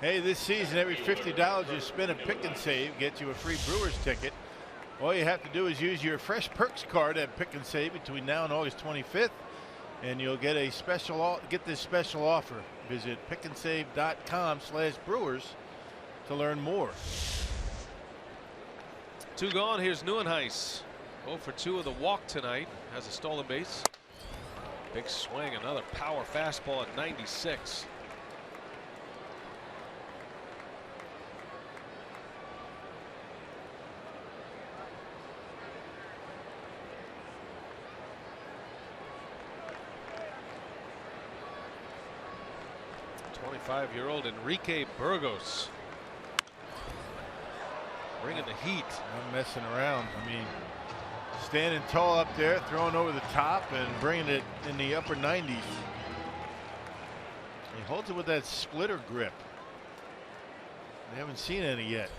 Hey, this season, every $50 you spend at Pick and Save gets you a free Brewers ticket. All you have to do is use your Fresh Perks card at Pick and Save between now and August 25th, and you'll get a this special offer. Visit pickandsave.com/Brewers to learn more. 2 gone. Here's Neuenhuis. 0 for 2 of the walk tonight. Has a stolen base. Big swing, another power fastball at 96. Five-year-old Enrique Burgos bringing the heat. Not messing around. I mean, standing tall up there, throwing over the top and bringing it in the upper 90s. He holds it with that splitter grip. We haven't seen any yet.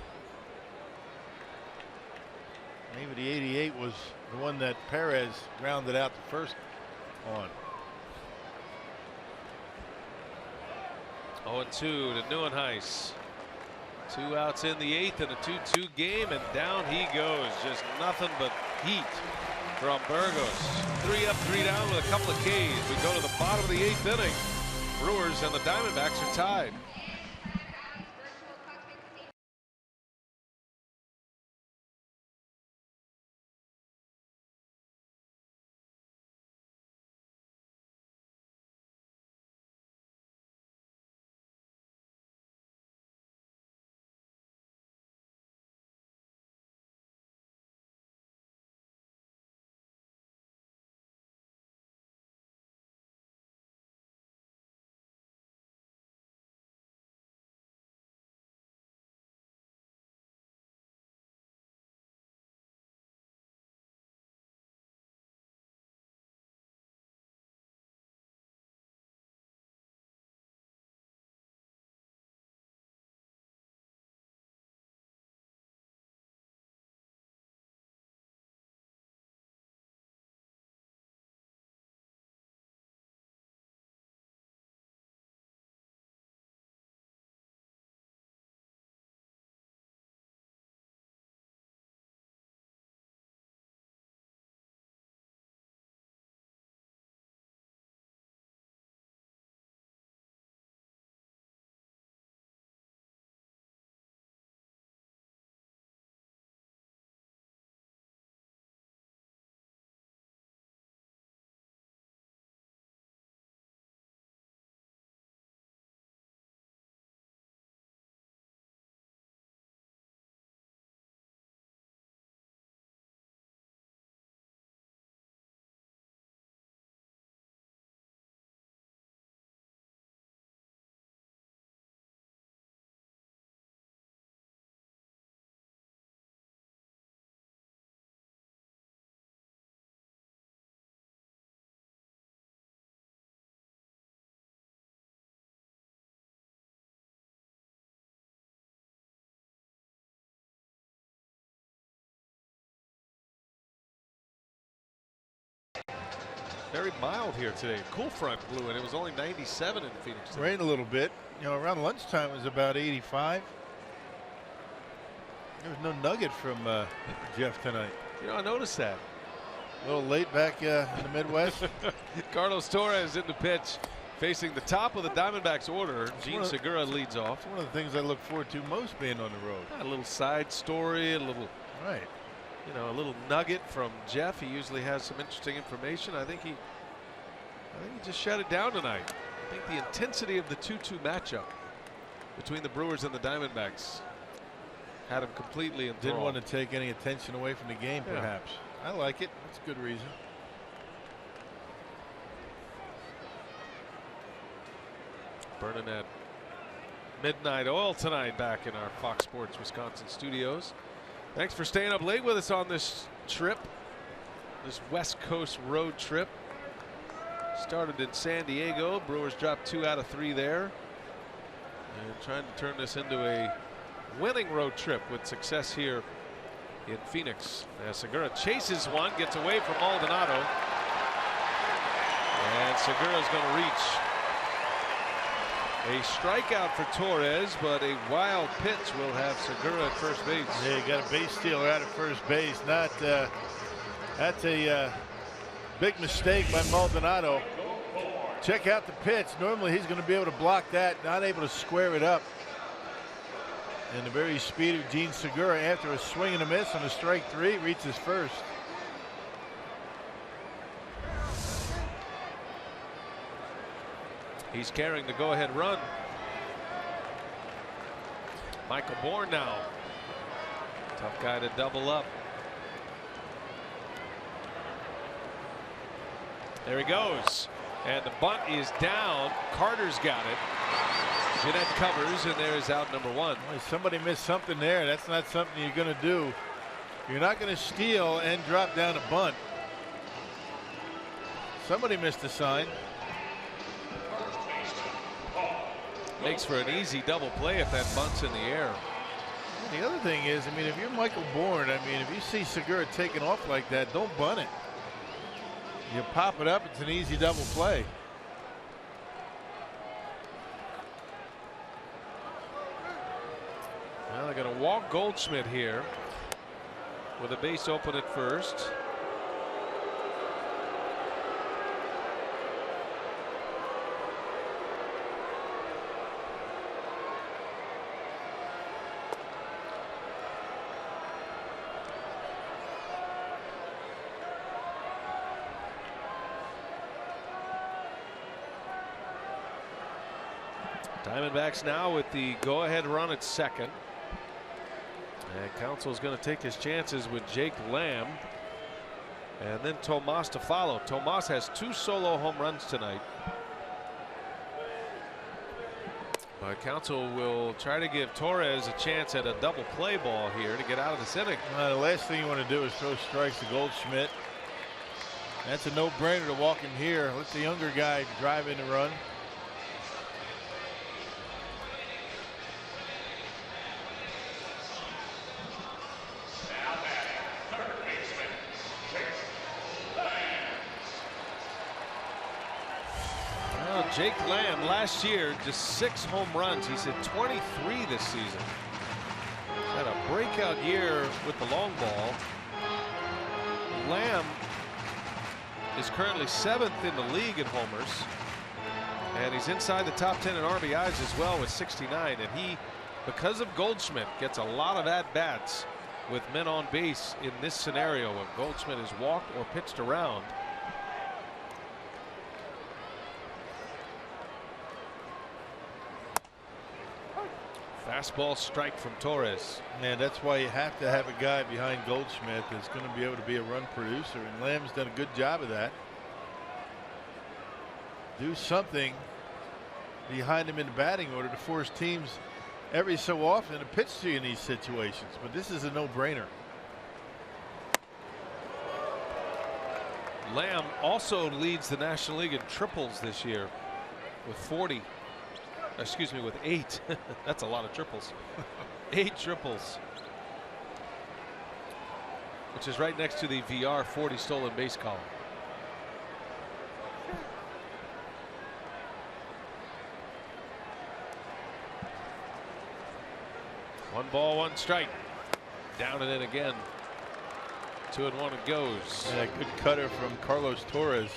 Maybe the 88 was the one that Perez grounded out the first on. 0-2 to Neuenhuis. 2 outs in the 8th in a 2-2 game, and down he goes. Just nothing but heat from Burgos. 3 up, 3 down with a couple of Ks. We go to the bottom of the 8th inning. Brewers and the Diamondbacks are tied. very mild here today. Cool front blew in. It was only 97 in Phoenix today. Rained a little bit. You know, around lunchtime it was about 85. There was no nugget from Jeff tonight. You know, I noticed that. A little late back in the Midwest. Carlos Torres in the pitch, facing the top of the Diamondbacks order. Gene Segura leads off. It's one of the things I look forward to most being on the road. A little side story, a little, right? You know, a little nugget from Jeff. He usually has some interesting information. I think he just shut it down tonight. I think the intensity of the 2-2 matchup between the Brewers and the Diamondbacks had him completely enthralled. Didn't want to take any attention away from the game, perhaps. I like it. That's a good reason. Burning that midnight oil tonight back in our Fox Sports Wisconsin studios. Thanks for staying up late with us on this trip, this West Coast road trip. Started in San Diego. Brewers dropped 2 out of 3 there. And trying to turn this into a winning road trip with success here in Phoenix. As Segura chases one, gets away from Maldonado. And Segura's going to reach. A strikeout for Torres, but a wild pitch will have Segura at first base. Yeah, you got a base stealer out at first base. That's a big mistake by Maldonado. Check out the pitch. Normally he's going to be able to block that, not able to square it up. And the very speed of Gene Segura, after a swing and a miss on a strike 3, reaches first. He's carrying the go-ahead run. Michael Bourne now. Tough guy to double up. There he goes. And the bunt is down. Carter's got it. Jeanette covers, and there is out number 1. Well, somebody missed something there. That's not something you're going to do. You're not going to steal and drop down a bunt. Somebody missed a sign. Makes for an easy double play if that bunt's in the air. The other thing is, I mean, if you're Michael Bourne, I mean, if you see Segura taking off like that, don't bunt it. You pop it up, it's an easy double play. Well, they're going to walk Goldschmidt here with a base open at first. Diamondbacks now with the go-ahead run at second. And Counsell's going to take his chances with Jake Lamb. And then Tomas to follow. Tomas has 2 solo home runs tonight. But Counsell will try to give Torres a chance at a double play ball here to get out of this inning. The last thing you want to do is throw strikes to Goldschmidt. That's a no-brainer to walk him here. Let the younger guy drive in the run. Jake Lamb last year just 6 home runs. He's hit 23 this season. Had a breakout year with the long ball. Lamb is currently 7th in the league in homers, and he's inside the top 10 in RBIs as well with 69. And he, because of Goldschmidt, gets a lot of at-bats with men on base in this scenario when Goldschmidt is walked or pitched around. Fastball strike from Torres. Man, that's why you have to have a guy behind Goldschmidt that's going to be able to be a run producer, and Lamb's done a good job of that. Do something behind him in the batting order to force teams every so often to pitch to you in these situations, but this is a no-brainer. Lamb also leads the National League in triples this year with 40. Excuse me, with 8. That's a lot of triples. 8 triples, which is right next to the VR 40 stolen base column. 1 strike. Down and in again. 2-1 it goes. And a good cutter from Carlos Torres.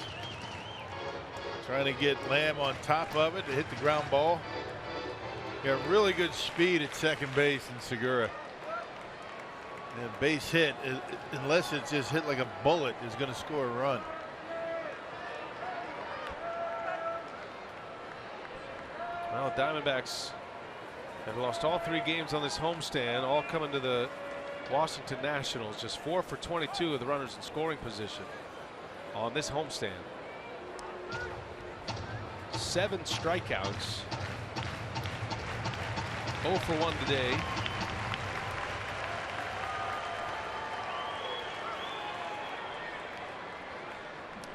Trying to get Lamb on top of it to hit the ground ball. Got really good speed at second base in Segura. And base hit, unless it's just hit like a bullet, is going to score a run. Well, Diamondbacks have lost all 3 games on this homestand, all coming to the Washington Nationals. Just 4 for 22 with the runners in scoring position on this homestand. 7 strikeouts. 0 for 1 today.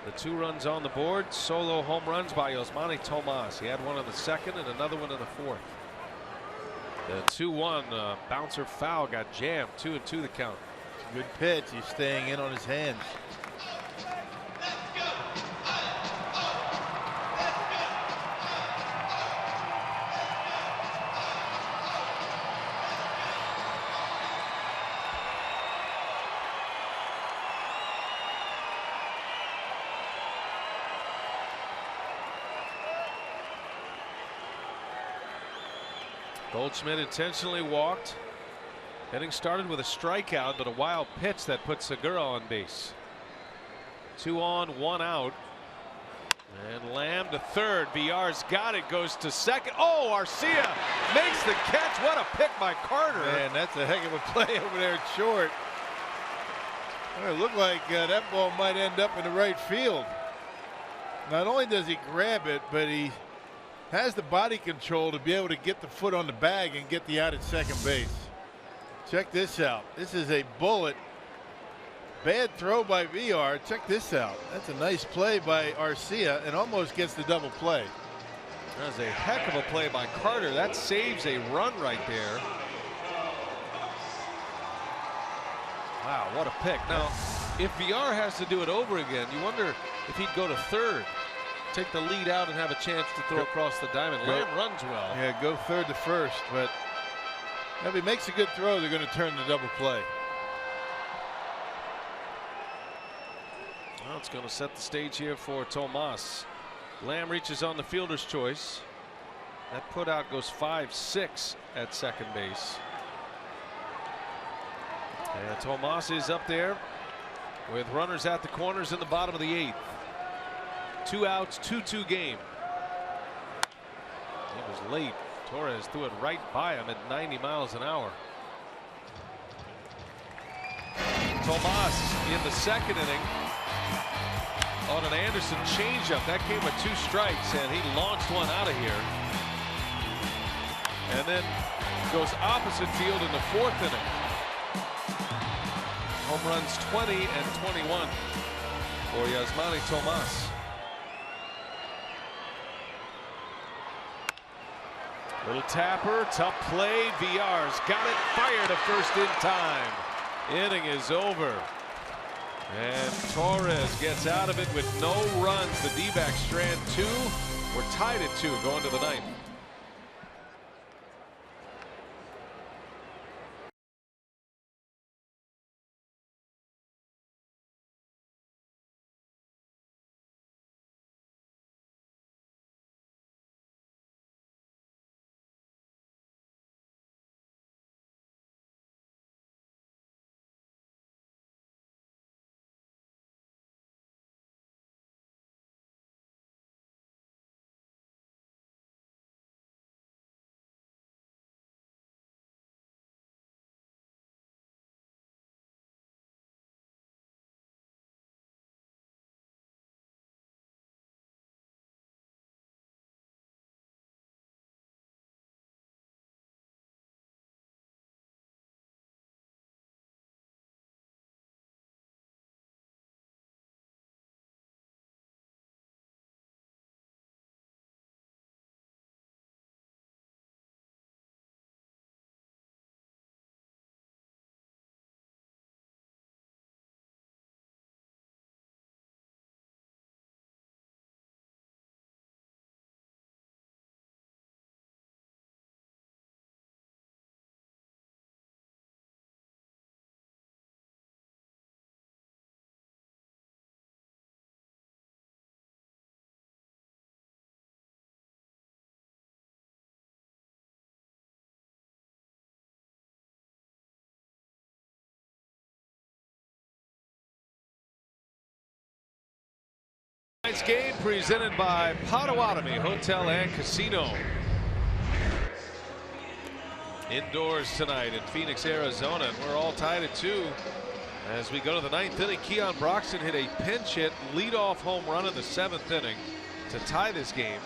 The 2 runs on the board, solo home runs by Yasmani Tomas. He had one in the second and another one in the fourth. The 2-1 bouncer foul got jammed. 2-2 the count. Good pitch. He's staying in on his hands. Goldschmidt intentionally walked. Inning started with a strikeout, but a wild pitch that put Segura on base. 2 on, 1 out. And Lamb to third. Villar's got it, goes to second. Oh, Arcia makes the catch. What a pick by Carter. Man, that's a heck of a play over there at short. Well, it looked like that ball might end up in the right field. Not only does he grab it, but he has the body control to be able to get the foot on the bag and get the out at second base. Check this out. This is a bullet. Bad throw by Villar. Check this out. That's a nice play by Arcia and almost gets the double play. That was a heck of a play by Carter. That saves a run right there. Wow, what a pick. Now, if Villar has to do it over again, you wonder if he'd go to third, take the lead out and have a chance to throw across the diamond. Lamb runs well. Yeah, go third to first, but if he makes a good throw, they're going to turn the double play. Well, it's going to set the stage here for Tomas. Lamb reaches on the fielder's choice. That put out goes 5-6 at second base. And Tomas is up there with runners at the corners in the bottom of the 8th. 2 outs, 2-2 game. It was late. Torres threw it right by him at 90 miles an hour. Tomas in the second inning on an Anderson changeup. That came with 2 strikes, and he launched one out of here. And then goes opposite field in the 4th inning. Home runs 20 and 21 for Yasmani Tomas. Little tapper, tough play. Villar's got it, fired to first in time. Inning is over. And Torres gets out of it with no runs. The D-backs strand 2. We're tied at 2 going to the 9th. Tonight's game presented by Potawatomi Hotel and Casino. Indoors tonight in Phoenix, Arizona, and we're all tied at 2 as we go to the 9th inning. Keon Broxton hit a pinch hit leadoff home run in the 7th inning to tie this game.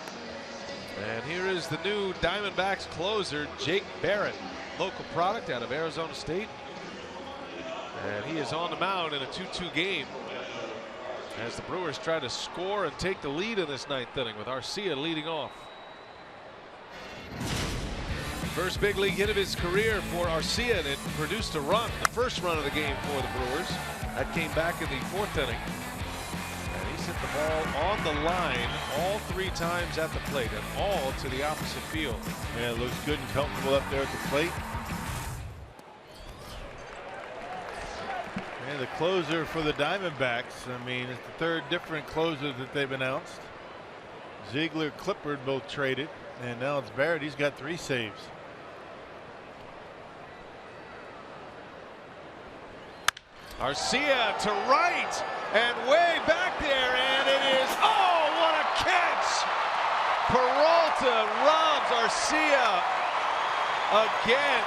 And here is the new Diamondbacks closer, Jake Barrett, local product out of Arizona State, and he is on the mound in a 2-2 game as the Brewers try to score and take the lead in this 9th inning with Arcia leading off. First big league hit of his career for Arcia, and it produced a run, the first run of the game for the Brewers. That came back in the 4th inning. And he's hit the ball on the line all 3 times at the plate, and all to the opposite field. Yeah, it looks good and comfortable up there at the plate. And the closer for the Diamondbacks, I mean, it's the 3rd different closer that they've announced. Ziegler, Clippard both traded, and now it's Barrett. He's got 3 saves. Arcia to right and way back there, and it is, oh, what a catch! Peralta robs Arcia again.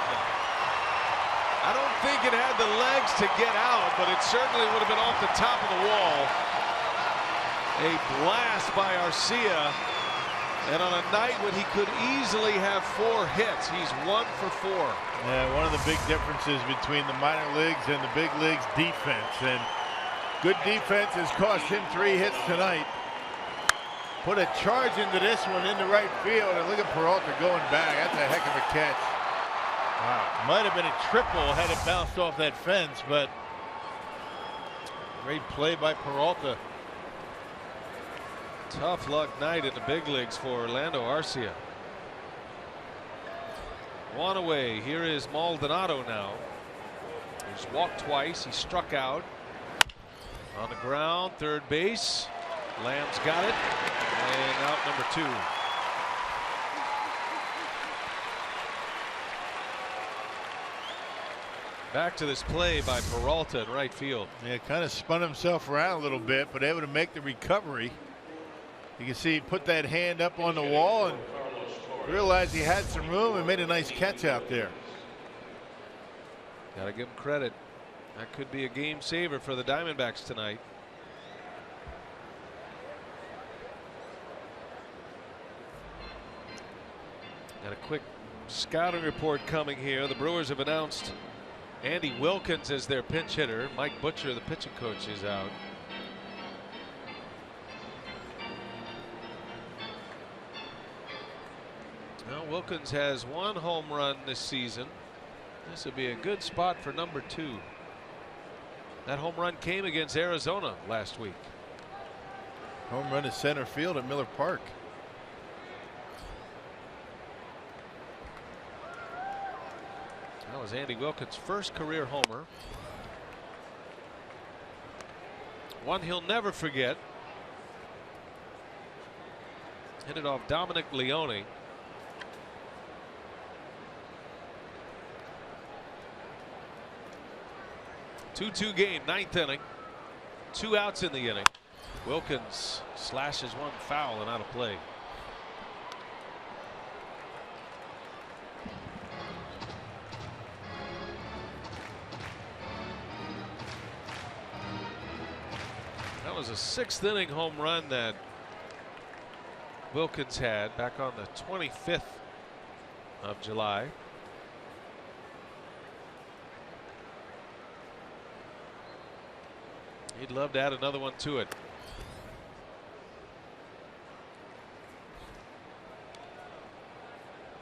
I don't think it had the legs to get out, but it certainly would have been off the top of the wall. A blast by Arcia, and on a night when he could easily have 4 hits, he's 1 for 4. Yeah, one of the big differences between the minor leagues and the big leagues defense, and good defense has cost him 3 hits tonight. Put a charge into this one into right field, and look at Peralta going back. That's a heck of a catch. Wow, might have been a triple had it bounced off that fence, but great play by Peralta. Tough luck night in the big leagues for Orlando Arcia. 1 away. Here is Maldonado now. He's walked twice. He struck out. On the ground, 3rd base. Lamb's got it. And out number 2. Back to this play by Peralta in right field. Yeah, kind of spun himself around a little bit, but able to make the recovery. You can see he put that hand up on the wall and realized he had some room and made a nice catch out there. Got to give him credit. That could be a game saver for the Diamondbacks tonight. Got a quick scouting report coming here. The Brewers have announced Andy Wilkins as their pinch hitter. Mike Butcher, the pitching coach, is out. Well, Wilkins has 1 home run this season. This would be a good spot for number 2. That home run came against Arizona last week. Home run to center field at Miller Park. That was Andy Wilkins' first career homer. One he'll never forget. Hit it off Dominic Leone. 2-2 game, 9th inning. 2 outs in the inning. Wilkins slashes one foul and out of play. That was a 6th inning home run that Wilkins had back on the 25th of July. He'd love to add another one to it.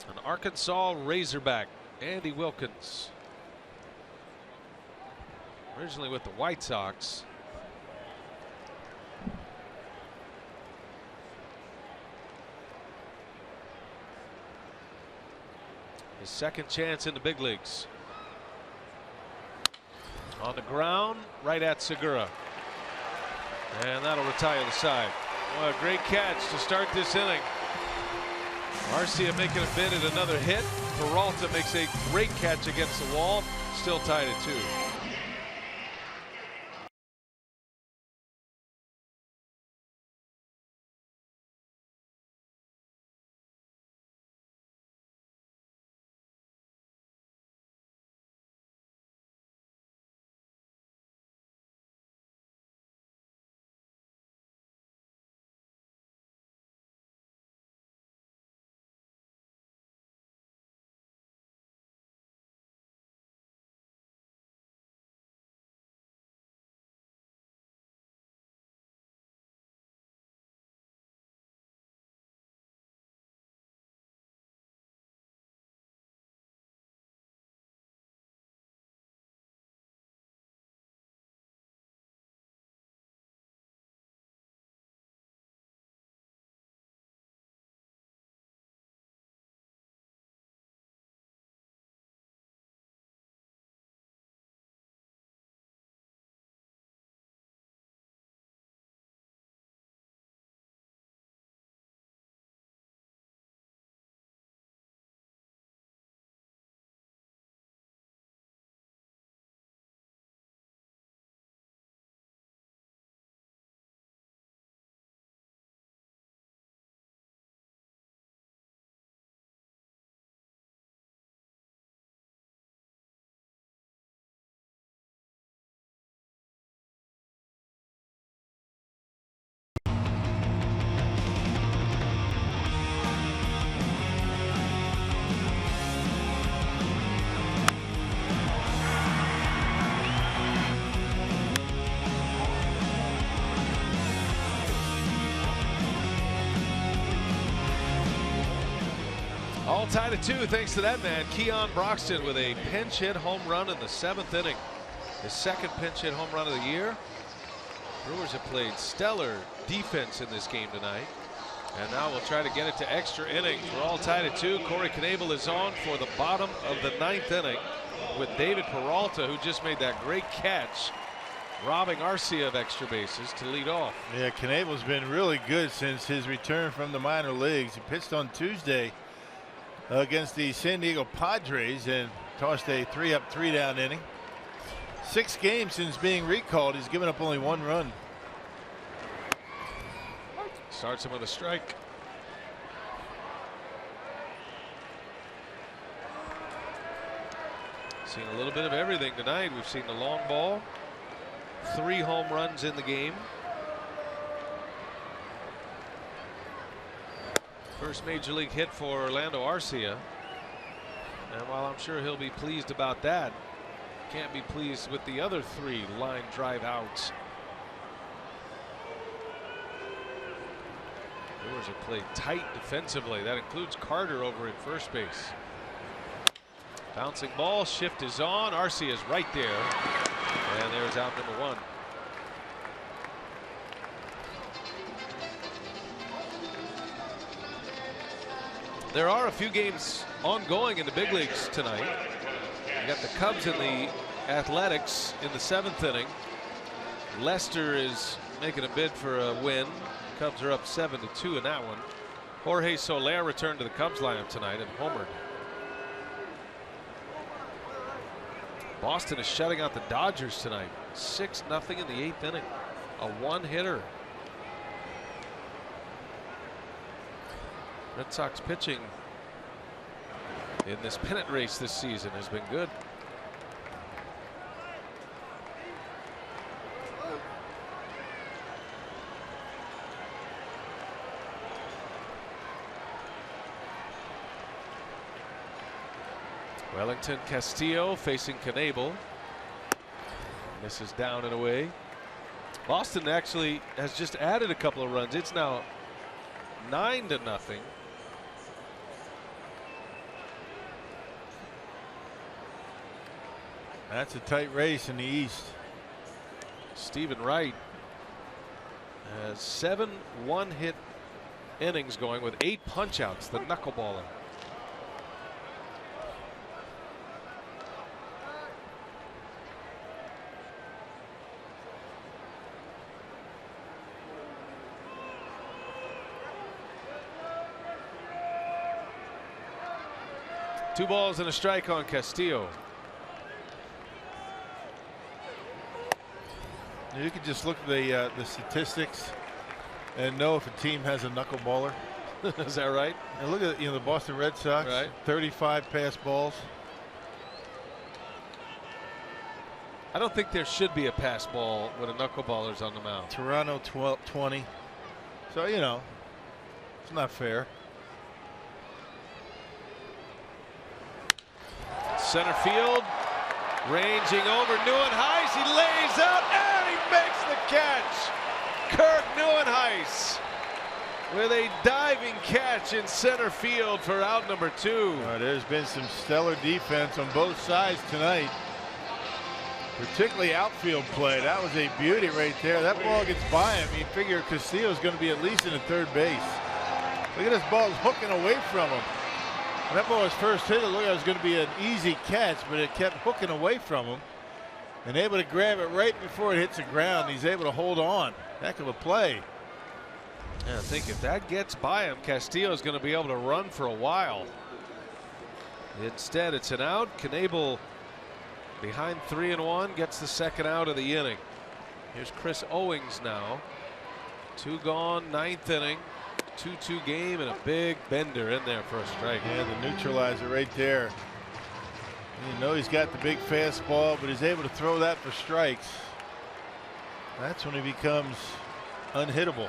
An Arkansas Razorback, Andy Wilkins. Originally with the White Sox. His 2nd chance in the big leagues. On the ground, right at Segura. And that'll retire the side. What a great catch to start this inning. Arcia making a bid at another hit. Peralta makes a great catch against the wall. Still tied at 2. All tied at 2 thanks to that man, Keon Broxton, with a pinch hit home run in the 7th inning. His second pinch hit home run of the year. Brewers have played stellar defense in this game tonight. And now we'll try to get it to extra innings. We're all tied at 2. Corey Knebel is on for the bottom of the 9th inning with David Peralta, who just made that great catch, robbing Arcia of extra bases to lead off. Yeah, Knebel's been really good since his return from the minor leagues. He pitched on Tuesday against the San Diego Padres and tossed a 3-up, 3-down inning. 6 games since being recalled. He's given up only 1 run. Starts him with a strike. Seen a little bit of everything tonight. We've seen the long ball, 3 home runs in the game. First major league hit for Orlando Arcia. And while I'm sure he'll be pleased about that, can't be pleased with the other 3 line drive outs. Brewers have played tight defensively. That includes Carter over at first base. Bouncing ball, shift is on. Arcia is right there. And there's out number 1. There are a few games ongoing in the big leagues tonight. You got the Cubs and the Athletics in the 7th inning. Lester is making a bid for a win. Cubs are up 7-2 in that one. Jorge Soler returned to the Cubs lineup tonight and homered. Boston is shutting out the Dodgers tonight. 6-0 in the 8th inning. A 1-hitter. Red Sox pitching in this pennant race this season has been good. Wellington Castillo facing Knebel. This is down and away. Boston actually has just added a couple of runs. It's now 9-0. That's a tight race in the East. Stephen Wright has 7 one-hit innings going with 8 punch-outs, the knuckleballer. Two balls and a strike on Castillo. You can just look at the statistics and know if a team has a knuckleballer. Is that right? And look at the Boston Red Sox. Right. 35 pass balls. I don't think there should be a pass ball when a knuckleballer's on the mound. Toronto 20. So it's not fair. Center field, ranging over Neuenhuis. He lays out and he makes the catch. Kirk Neuenhuis with a diving catch in center field for out number 2. There's been some stellar defense on both sides tonight, particularly outfield play. That was a beauty right there. That ball gets by him. You figure Castillo's going to be at least in the third base. Look at this ball hooking away from him. When that ball was first hit, it looked like it was going to be an easy catch, but it kept hooking away from him and able to grab it right before it hits the ground. He's able to hold on. Heck of a play. Yeah, I think if that gets by him, Castillo is going to be able to run for a while. Instead, it's an out. Knebel behind 3-1 gets the second out of the inning. Here's Chris Owings now. 2 gone, 9th inning. 2-2 game and a big bender in there for a strike. Yeah, the neutralizer right there. He's got the big fastball, but he's able to throw that for strikes. That's when he becomes unhittable.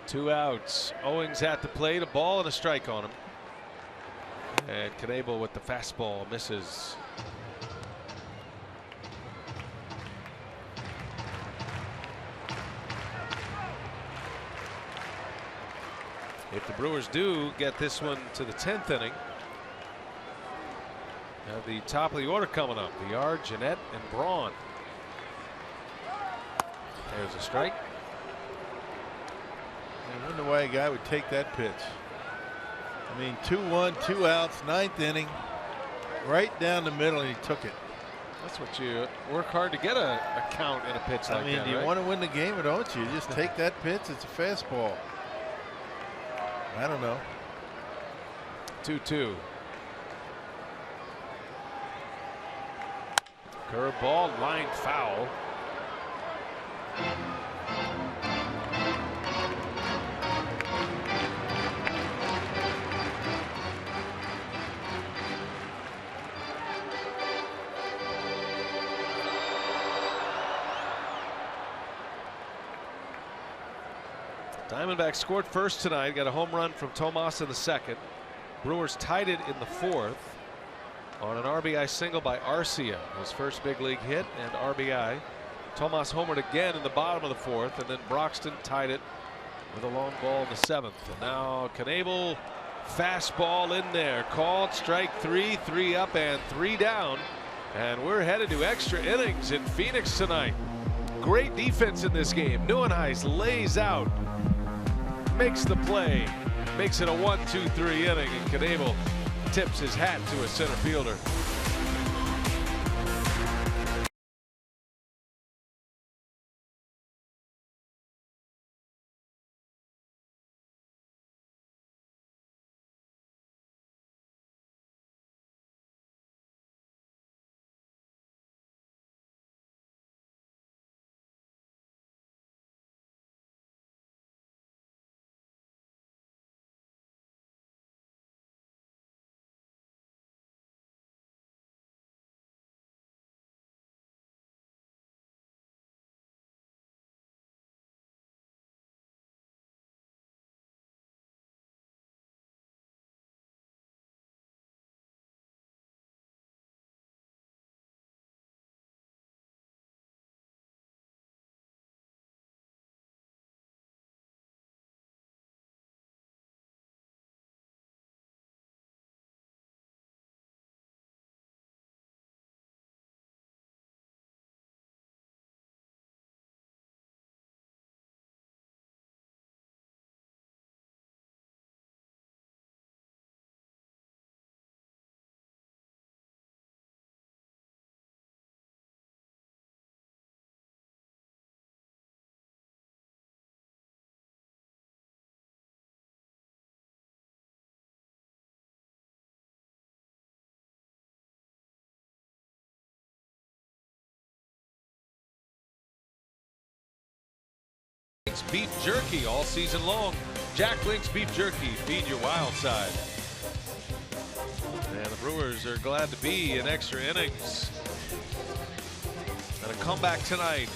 2 outs. Owings at the plate, a ball and a strike on him. And Knebel with the fastball misses. If the Brewers do get this one to the 10th inning, have the top of the order coming up. Villar, Jeanette, and Braun. There's a strike. I wonder why a guy would take that pitch. I mean, 2-1, 2 outs, 9th inning, right down the middle, and he took it. That's what you work hard to get a count in a pitch like that. I mean, do you want to win the game or don't you? You just take that pitch. It's a fastball. I don't know. 2-2. Curveball, line foul. Diamondbacks scored first tonight, got a home run from Tomas in the second. Brewers tied it in the fourth on an RBI single by Arcia, his first big league hit and RBI. Tomas homered again in the bottom of the fourth, and then Broxton tied it with a long ball in the seventh. And now Knebel, fastball in there, called strike 3, 3 up and 3 down. And we're headed to extra innings in Phoenix tonight. Great defense in this game. Nieuwenhuis lays out, makes the play, makes it a 1-2-3 inning, and Knebel tips his hat to a center fielder. Beef jerky all season long. Jack Link's beef jerky. Feed your wild side. And the Brewers are glad to be in extra innings. And a comeback tonight.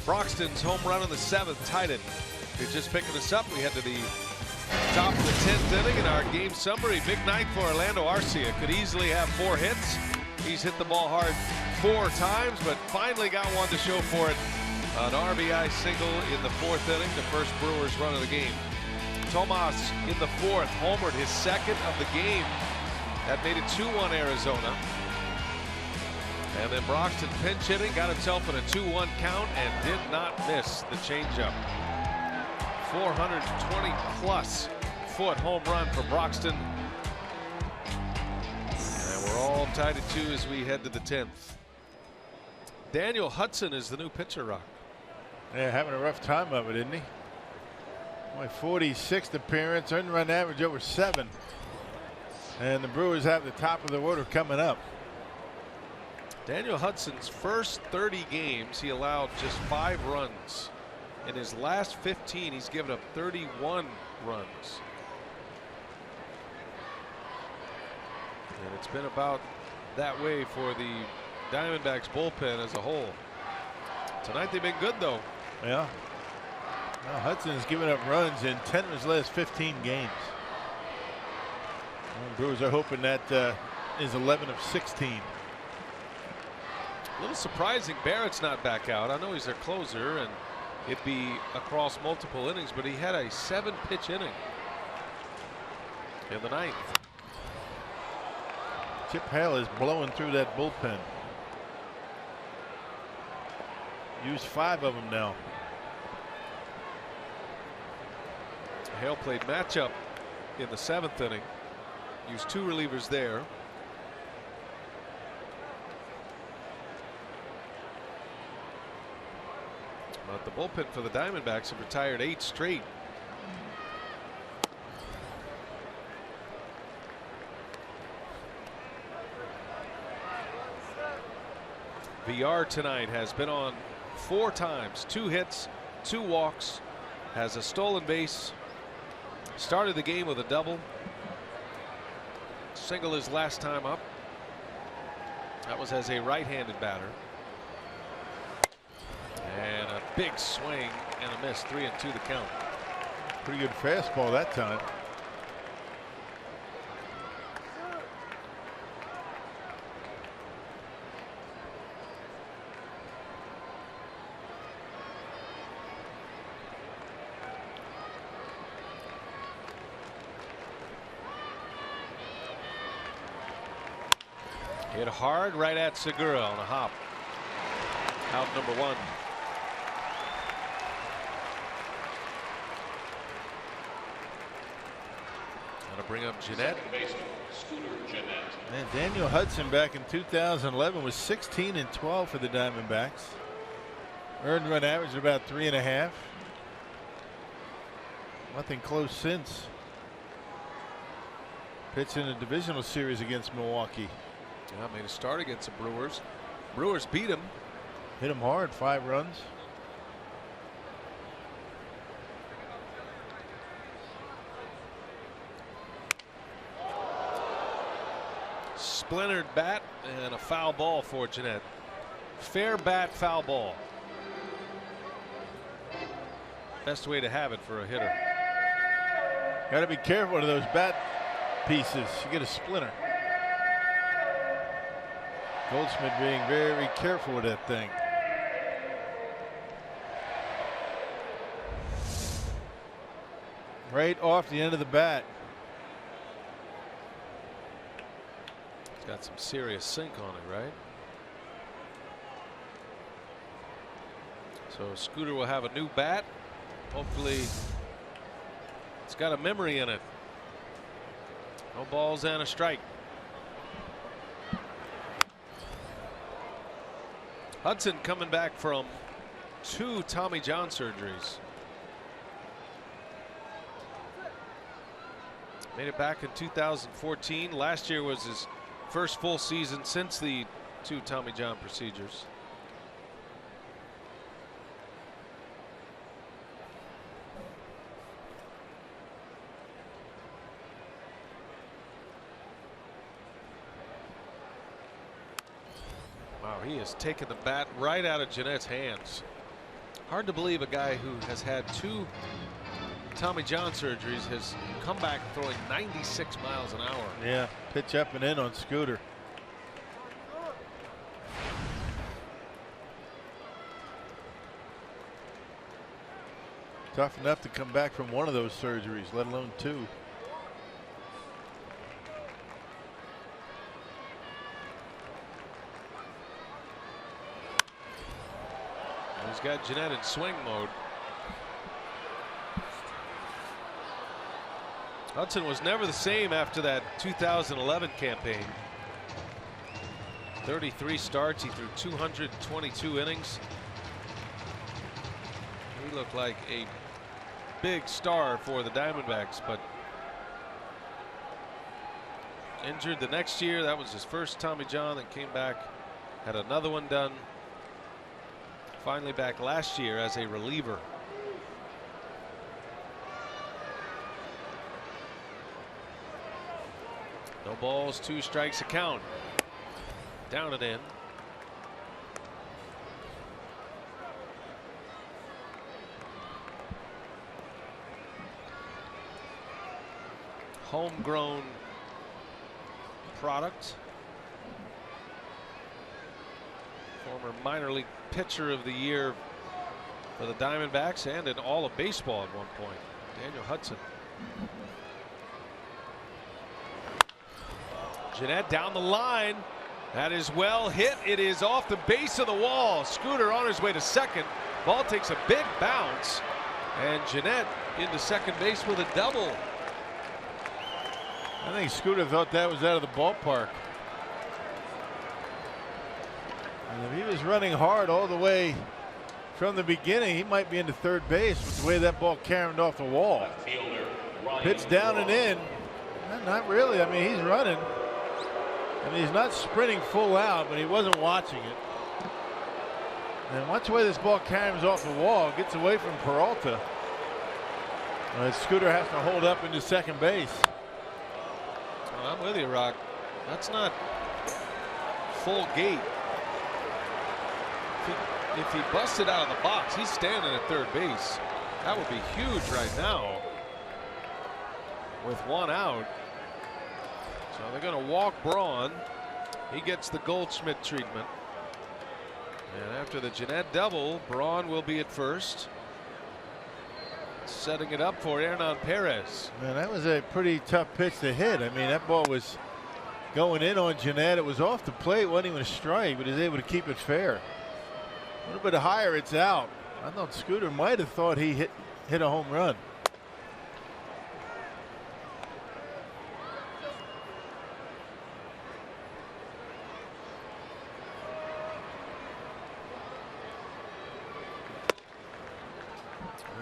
Broxton's home run in the seventh tied it. If you're just picking us up, we head to the top of the 10th inning in our game summary. Big night for Orlando Arcia. Could easily have 4 hits. He's hit the ball hard 4 times, but finally got one to show for it. An RBI single in the 4th inning, the first Brewers run of the game. Tomas in the 4th homered, his second of the game. That made it 2-1 Arizona. And then Broxton pinch hitting, got himself in a 2-1 count and did not miss the changeup. 420+ foot home run for Broxton. And we're all tied at 2 as we head to the 10th. Daniel Hudson is the new pitcher, Rock. Yeah, having a rough time of it, isn't he? My 46th appearance, earned run average over 7. And the Brewers have the top of the order coming up. Daniel Hudson's first 30 games, he allowed just 5 runs. In his last 15, he's given up 31 runs. And it's been about that way for the Diamondbacks bullpen as a whole. Tonight they've been good, though. Yeah. Now Hudson's given up runs in 10 of his last 15 games. The Brewers are hoping that is 11 of 16. A little surprising Barrett's not back out. I know he's their closer and it'd be across multiple innings, but he had a 7-pitch inning in the 9th. Chip Hale is blowing through that bullpen. Used 5 of them now. Hale played matchup in the 7th inning. Used 2 relievers there. But the bullpen for the Diamondbacks have retired 8 straight. VR tonight has been on 4 times, 2 hits, 2 walks, has a stolen base, started the game with a double, single his last time up. That was as a right-handed batter. And a big swing and a miss, 3-2 the count. Pretty good fastball that time. Hit hard right at Segura on a hop. Out number 1. Gonna bring up Jeanette. And Daniel Hudson back in 2011 was 16-12 for the Diamondbacks. Earned run average of about 3.5. Nothing close since. Pitched in a divisional series against Milwaukee. Yeah, made a start against the Brewers. Brewers beat him. Hit him hard, 5 runs. Splintered bat and a foul ball for Jeanette. Fair bat, foul ball. Best way to have it for a hitter. Got to be careful of those bat pieces. You get a splinter. Goldsmith being very careful with that thing. Right off the end of the bat. It's got some serious sink on it, right? So Scooter will have a new bat. Hopefully it's got a memory in it. No balls and a strike. Hudson coming back from 2 Tommy John surgeries. Made it back in 2014. Last year was his first full season since the 2 Tommy John procedures. Wow, he has taken the bat right out of Jeanette's hands. Hard to believe a guy who has had 2 Tommy John surgeries has come back throwing 96 miles an hour. Yeah, pitch up and in on Scooter. Tough enough to come back from one of those surgeries, let alone 2. He's got Jeanette in swing mode. Hudson was never the same after that 2011 campaign. 33 starts. He threw 222 innings. He looked like a big star for the Diamondbacks, but injured the next year. That was his first Tommy John, that came back, had another one done. Finally back last year as a reliever. No balls, 2 strikes a count. Down and in. homegrown product. Former minor league pitcher of the year for the Diamondbacks and in all of baseball at one point. Daniel Hudson. Jeanette down the line. That is well hit. It is off the base of the wall. Scooter on his way to second. Ball takes a big bounce. And Jeanette into second base with a double. I think Scooter thought that was out of the ballpark. And if he was running hard all the way from the beginning, he might be into third base with the way that ball carried off the wall. Pitch down and in. Not really. I mean, he's running. I mean, he's not sprinting full out, but he wasn't watching it. And watch the way this ball carries off the wall. Gets away from Peralta. Scooter has to hold up into second base. Well, I'm with you, Rock. That's not full gate. If he busted out of the box, he's standing at third base. That would be huge right now with one out. So they're going to walk Braun. He gets the Goldschmidt treatment. And after the Jeanette double, Braun will be at first. Setting it up for Hernan Perez. Man, that was a pretty tough pitch to hit. I mean, that ball was going in on Jeanette. It was off the plate. Wasn't even a strike, but he was able to keep it fair. A little bit higher, it's out. I thought Scooter might have thought he hit a home run.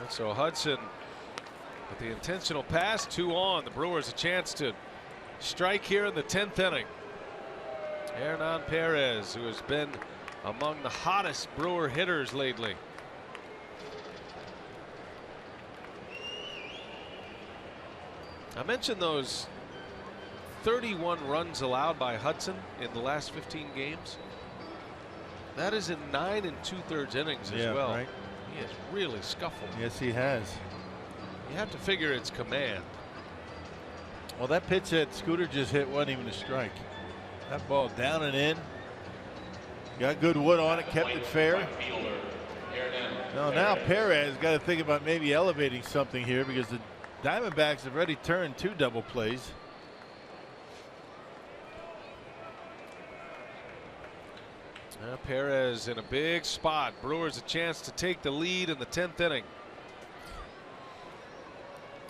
So Hudson with the intentional pass, 2 on. The Brewers a chance to strike here in the 10th inning. Hernan Perez, who has been among the hottest Brewer hitters lately. I mentioned those 31 runs allowed by Hudson in the last 15 games. That is in 9 2/3 innings as well. Right. He has really scuffled. Yes, he has. You have to figure it's command. Well, that pitch that Scooter just hit wasn't even a strike. That ball down and in. Got good wood on it, kept it fair. Now Perez got to think about maybe elevating something here because the Diamondbacks have already turned 2 double plays. Now Perez in a big spot. Brewers a chance to take the lead in the 10th inning.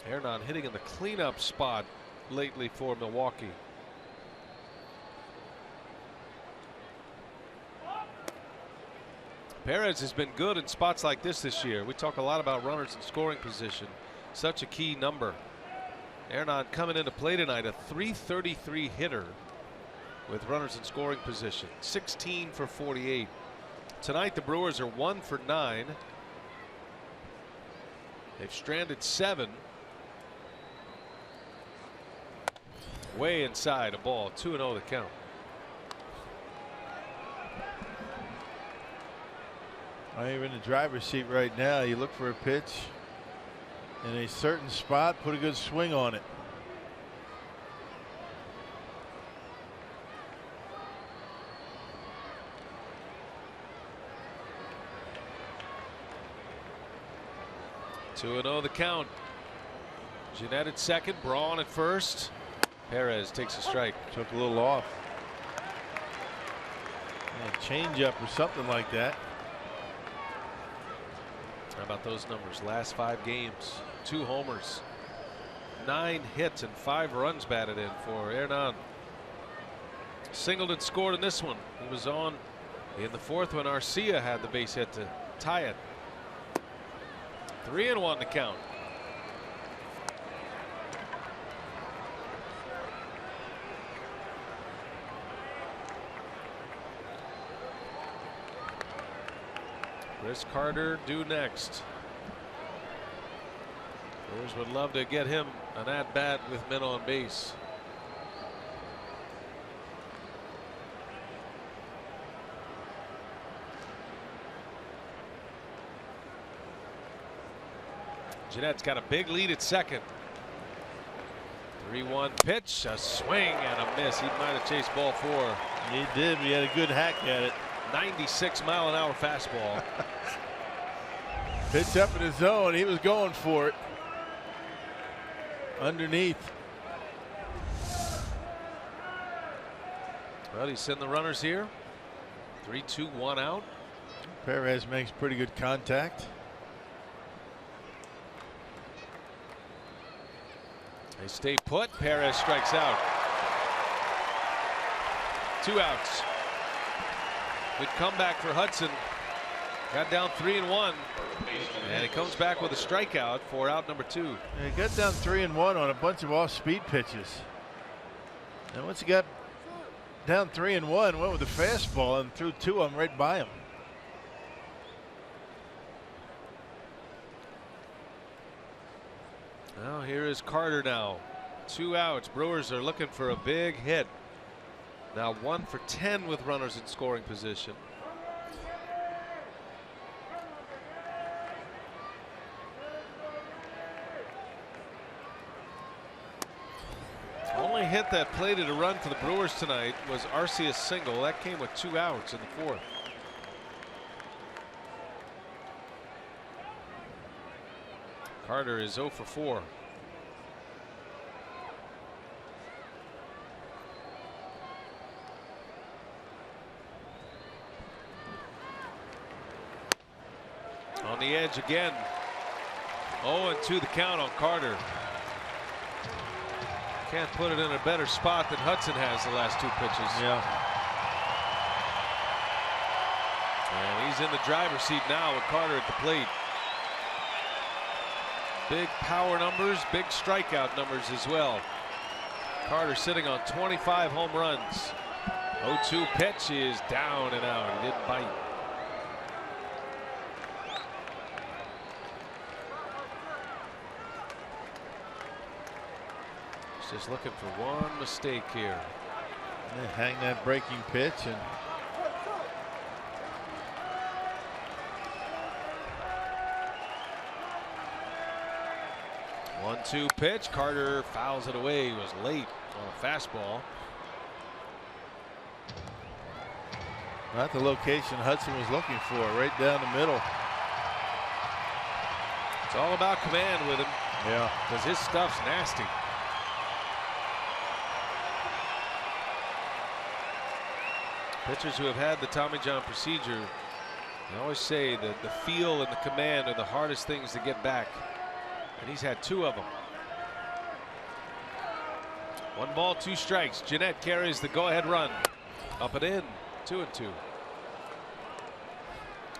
Hernan hitting in the cleanup spot lately for Milwaukee. Perez has been good in spots like this year. We talk a lot about runners in scoring position. Such a key number. Hernan coming into play tonight, a .333 hitter with runners in scoring position. 16 for 48. Tonight the Brewers are 1 for 9. They've stranded 7. Way inside a ball. 2-0 the count. You're in the driver's seat right now. You look for a pitch in a certain spot, put a good swing on it. Two and 0 the count. Jeanette at second, Braun at first. Perez takes a strike. Took a little off. A change up or something like that. How about those numbers? Last 5 games, 2 homers, 9 hits and 5 runs batted in for Hernan. Singled and scored in this one. He was on in the 4th when Arcia had the base hit to tie it. 3-1 to count. Chris Carter due next. Brewers would love to get him an at-bat with men on base. Jeanette's got a big lead at second. 3-1 pitch, a swing and a miss. He might have chased ball 4. He did. He had a good hack at it. 96-mile-an-hour fastball. Pitch up in his zone. He was going for it. Underneath. Well, he's sending the runners here. 3-2, 1 out. Perez makes pretty good contact. They stay put. Perez strikes out. 2 outs. Good comeback for Hudson. Got down 3-1. And he comes back with a strikeout for out number 2. And he got down 3-1 on a bunch of off-speed pitches. And once he got down 3-1, went with the fastball and threw 2 of them right by him. Well, here is Carter now. 2 outs. Brewers are looking for a big hit. Now 1 for 10 with runners in scoring position. Only hit that plated a run for the Brewers tonight was Arcia's single. That came with 2 outs in the 4th. Carter is 0 for 4. On the edge again. 0-2 the count on Carter. Can't put it in a better spot than Hudson has the last 2 pitches. Yeah. And he's in the driver's seat now with Carter at the plate. Big power numbers, big strikeout numbers as well. Carter sitting on 25 home runs. 0-2 pitch is down and out. He didn't bite. He's just looking for one mistake here. They hang that breaking pitch and one-two pitch. Carter fouls it away. He was late on a fastball. not the location Hudson was looking for, right down the middle. It's all about command with him. Yeah. Because his stuff's nasty. Pitchers who have had the Tommy John procedure, they always say that the feel and the command are the hardest things to get back. And he's had 2 of them. 1 ball, 2 strikes. Jeanette carries the go-ahead run. Up and in. 2-2.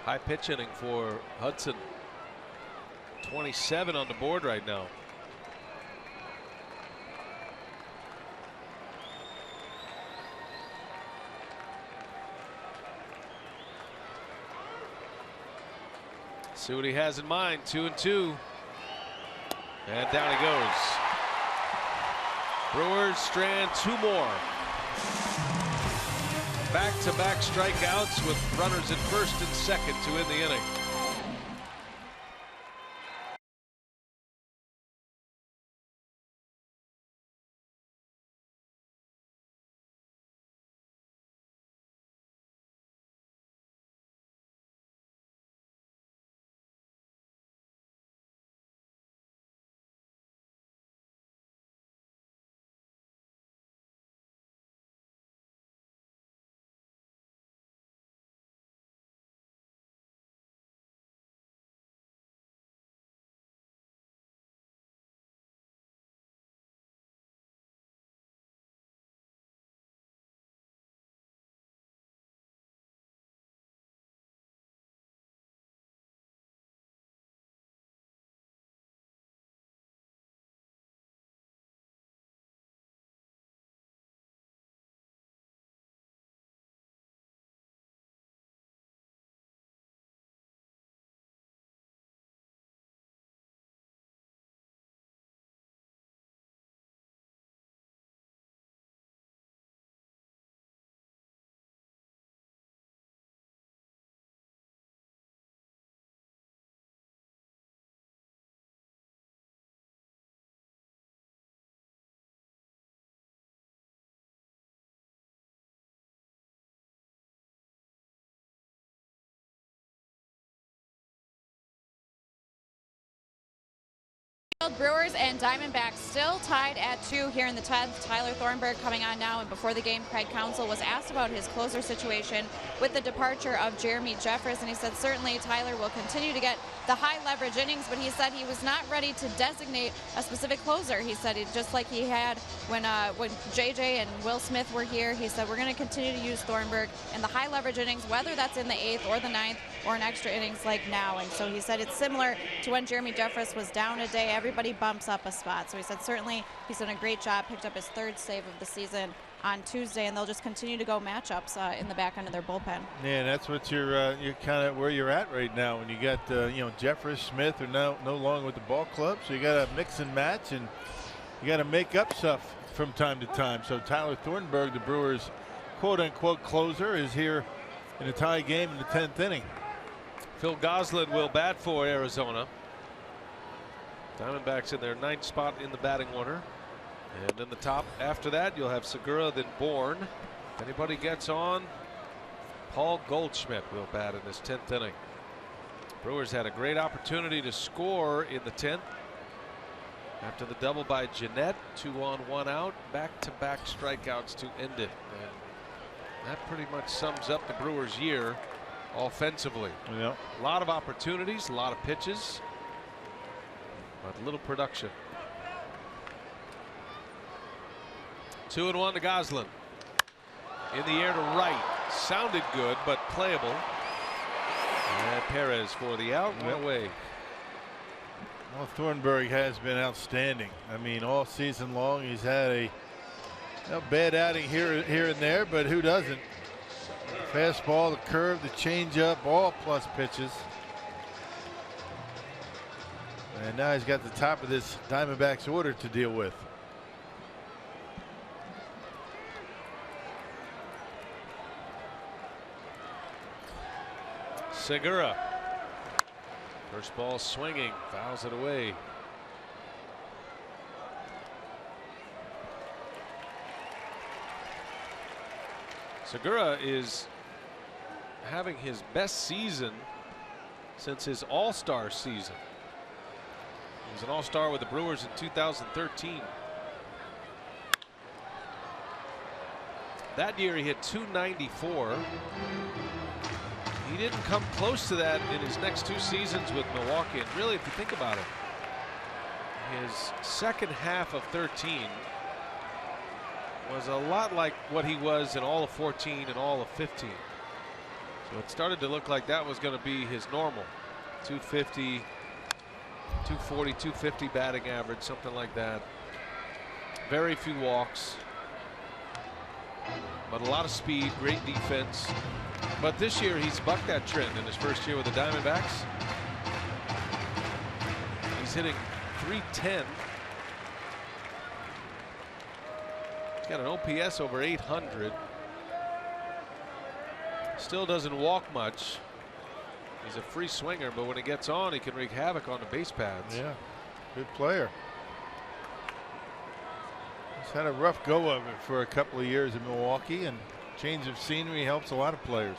High pitch inning for Hudson. 27 on the board right now. See what he has in mind. 2-2. And down he goes. Brewers strand 2 more. Back-to-back strikeouts with runners at first and second to end the inning. Brewers and Diamondbacks still tied at 2 here in the 10th. Tyler Thornburg coming on now, and before the game, Craig Counsell was asked about his closer situation with the departure of Jeremy Jeffress, and he said certainly Tyler will continue to get the high leverage innings, but he said he was not ready to designate a specific closer. He said just like he had when JJ and Will Smith were here, he said we're going to continue to use Thornburg in the high leverage innings, whether that's in the 8th or the 9th or in extra innings like now. And so he said it's similar to when Jeremy Jeffress was down a day, everybody bumps up a spot. So he said certainly he's done a great job, picked up his 3rd save of the season on Tuesday, and they'll just continue to go matchups in the back end of their bullpen. Yeah, that's what you're kind of where you're at right now. When you got Jeffress, Smith are no longer with the ball club, so you got to mix and match, and you got to make up stuff from time to time. So Tyler Thornburg, the Brewers' quote-unquote closer, is here in a tie game in the 10th inning. Phil Goslin will bat for Arizona. Diamondbacks in their 9th spot in the batting order. And in the top after that, you'll have Segura, then Bourne. If anybody gets on, Paul Goldschmidt will bat in this 10th inning. Brewers had a great opportunity to score in the 10th. After the double by Jeanette, 2 on 1 out, back-to-back strikeouts to end it. And that pretty much sums up the Brewers' year offensively. Yep. A lot of opportunities, a lot of pitches, but little production. 2-1 to Goslin. In the air to right. Sounded good, but playable. And Perez for the out. One away. Well, Thornburg has been outstanding. I mean, all season long he's had a bad outing here and there, but who doesn't? Fastball, the curve, the changeup, all plus pitches. And now he's got the top of this Diamondbacks order to deal with. Segura. First ball swinging, fouls it away. Segura is having his best season since his All-Star season. He was an All-Star with the Brewers in 2013. That year he hit .294. He didn't come close to that in his next 2 seasons with Milwaukee. And really, if you think about it, his second half of 13 was a lot like what he was in all of 14 and all of 15. So it started to look like that was going to be his normal. 250, 240, 250 batting average, something like that. Very few walks, but a lot of speed, great defense. But this year he's bucked that trend in his first year with the Diamondbacks. He's hitting .310. He's got an OPS over 800. Still doesn't walk much. He's a free swinger, but when he gets on, he can wreak havoc on the base paths. Yeah, good player. He's had a rough go of it for a couple of years in Milwaukee, and change of scenery helps a lot of players.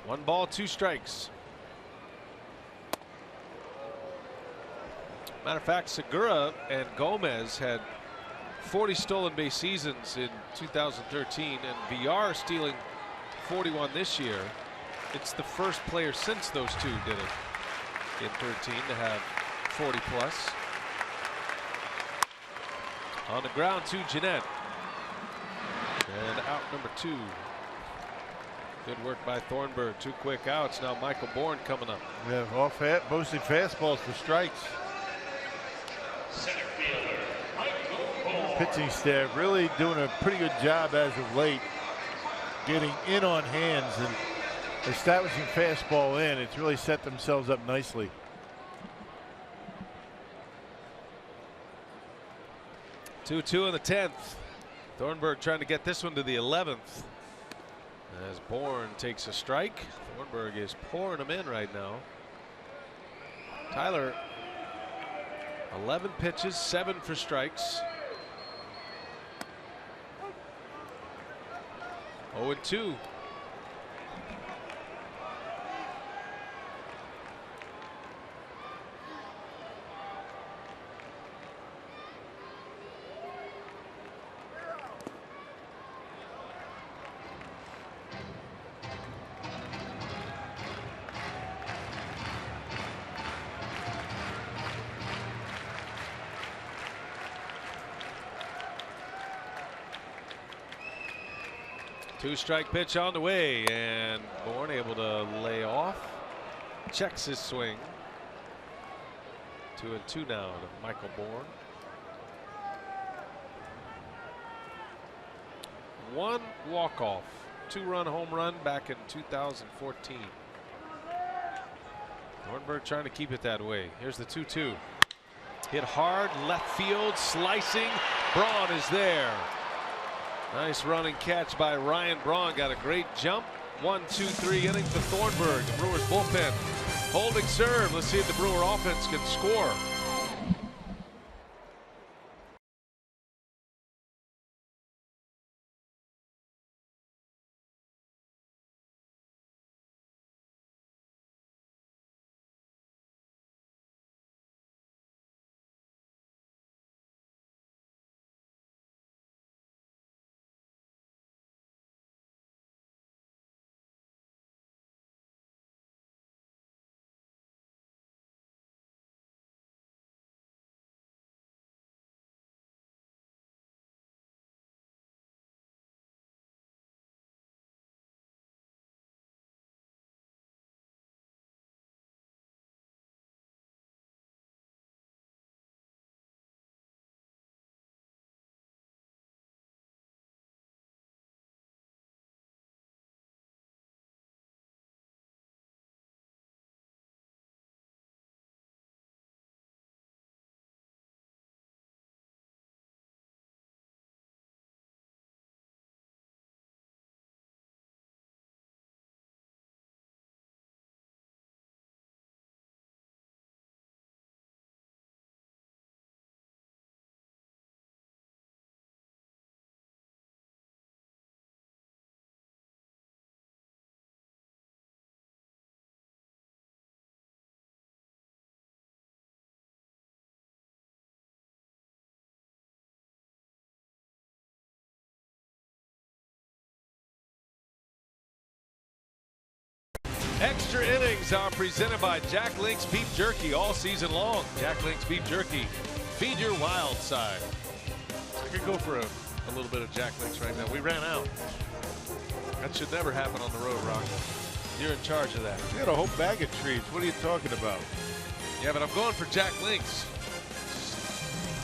1 ball, 2 strikes. Matter of fact, Segura and Gomez had 40 stolen base seasons in 2013, and Villar stealing 41 this year. It's the first player since those two did it in 13 to have 40 plus. On the ground to Jeanette. And out number 2. Good work by Thornburg. 2 quick outs. Now Michael Bourne coming up. Yeah, mostly fastballs for strikes. Center fielder, Michael Bourne. Pitching staff really doing a pretty good job as of late, getting in on hands and establishing fastball in. It's really set themselves up nicely. Two in the 10th. Thornburg trying to get this one to the 11th. As Bourne takes a strike. Thornburg is pouring them in right now. Tyler, 11 pitches, 7 for strikes. 0-2. 2-strike pitch on the way, and Bourne able to lay off. Checks his swing. 2-2 now to Michael Bourne. 1 walk-off, 2-run home run back in 2014. Thornburg trying to keep it that way. Here's the 2-2. Hit hard, left field, slicing. Braun is there. Nice running catch by Ryan Braun. Got a great jump. 1, 2, 3 innings to Thornburg. The Brewers bullpen holding serve. Let's see if the Brewer offense can score. Extra innings are presented by Jack Link's Beef Jerky all season long. Jack Link's Beef Jerky. Feed your wild side. I could go for a little bit of Jack Link's right now. We ran out. That should never happen on the road, Rock. You're in charge of that. You got a whole bag of treats. What are you talking about? Yeah, but I'm going for Jack Link's.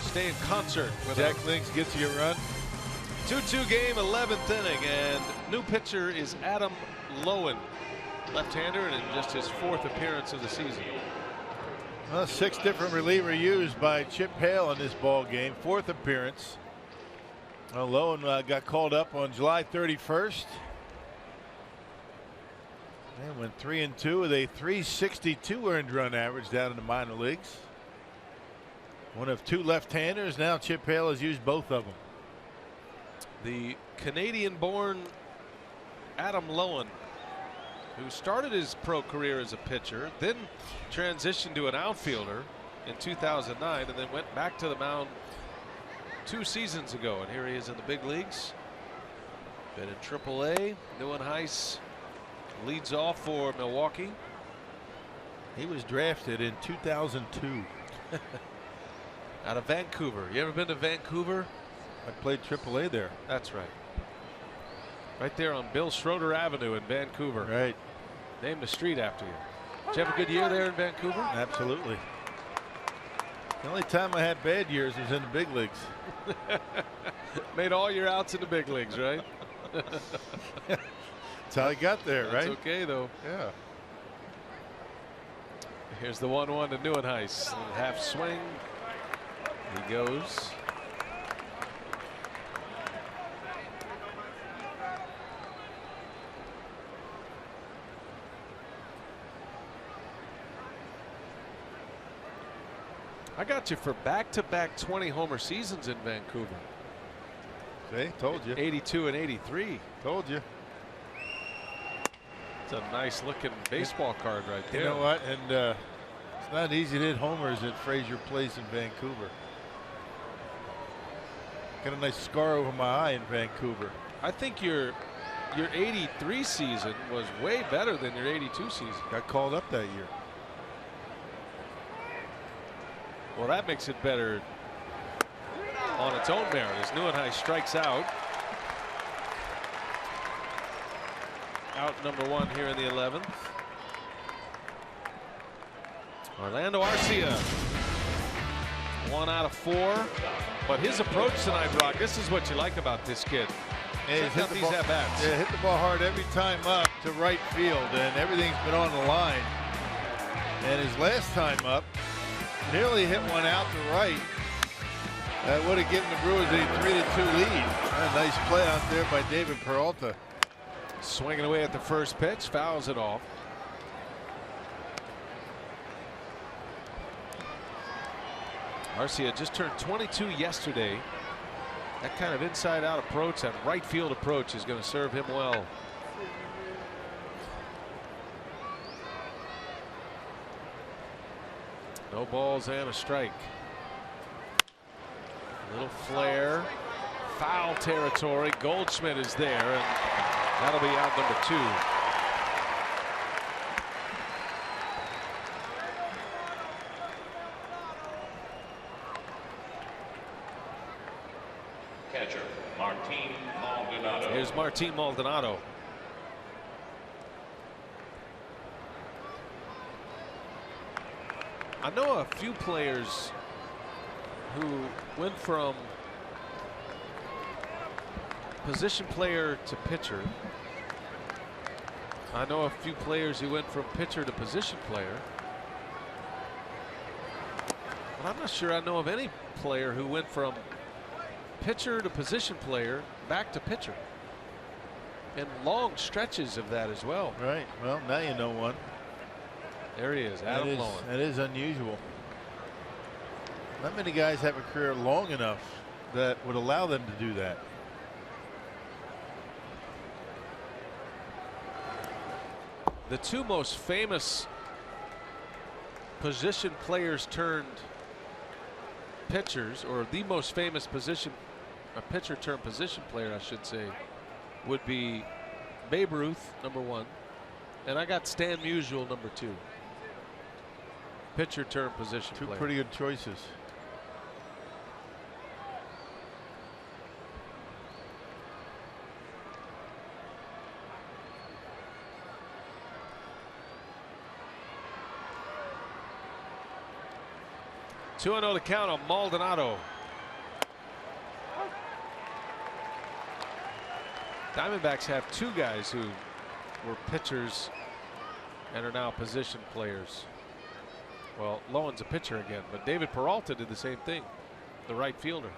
Stay in concert with Jack Link's gets you a run. 2-2 game, 11th inning, and new pitcher is Adam Lowen. Left-hander, and in just his 4th appearance of the season. Well, 6 different reliever used by Chip Hale in this ball game. 4th appearance. Well, Lowen got called up on July 31st. And went 3-2 with a .362 earned run average down in the minor leagues. One of 2 left-handers. Now Chip Hale has used both of them. The Canadian-born Adam Lowen, who started his pro career as a pitcher, then transitioned to an outfielder in 2009, and then went back to the mound 2 seasons ago. And here he is in the big leagues. Been in AAA. Neuenhuis leads off for Milwaukee. He was drafted in 2002. Out of Vancouver. You ever been to Vancouver? I played AAA there. That's right. Right there on Bill Schroeder Avenue in Vancouver. Right. Named the street after you. Did you have a good year there in Vancouver? Absolutely. The only time I had bad years was in the big leagues. Made all your outs in the big leagues, right? That's how I got there, right? That's okay, though. Yeah. Here's the 1-1 to Neuenhuis. Half swing. He goes. I got you for back-to-back 20-homer seasons in Vancouver. See, told you. 82 and 83. Told you. It's a nice-looking baseball card right there. You know what? And it's not easy to hit homers at Fraser Place in Vancouver. Got a nice scar over my eye in Vancouver. I think your 83 season was way better than your 82 season. Got called up that year. Well, that makes it better on its own merit as Neuenhuis strikes out. out number 1 here in the 11th. Orlando Arcia, 1 out of 4. But his approach tonight, Brock, this is what you like about this kid. Yeah, Check out these at-bats. Yeah, hit the ball hard every time up to right field, and everything's been on the line. And his last time up, nearly hit one out to right. That would have given the Brewers a 3-2 lead. A nice play out there by David Peralta. Swinging away at the first pitch, fouls it off. Arcia just turned 22 yesterday. That kind of inside-out approach, that right field approach, is going to serve him well. No balls and a strike. Little flare, foul territory. Goldschmidt is there, and that'll be out number 2. Catcher, Martin Maldonado. Here's Martin Maldonado. I know a few players who went from position player to pitcher. I know a few players who went from pitcher to position player. But I'm not sure I know of any player who went from pitcher to position player back to pitcher. And long stretches of that as well. Right. Well, now you know one. There he is, Adam Lowen. That is unusual. Not many guys have a career long enough that would allow them to do that. The 2 most famous position players turned pitchers, or the most famous pitcher turned position player, I should say, would be Babe Ruth, number 1, and I got Stan Musial, number 2. Pitcher turned position player. 2 pretty good choices. Two 2-0 to count on Maldonado. Diamondbacks have 2 guys who were pitchers and are now position players. Well, Lowen's a pitcher again, but David Peralta did the same thing, the right fielder.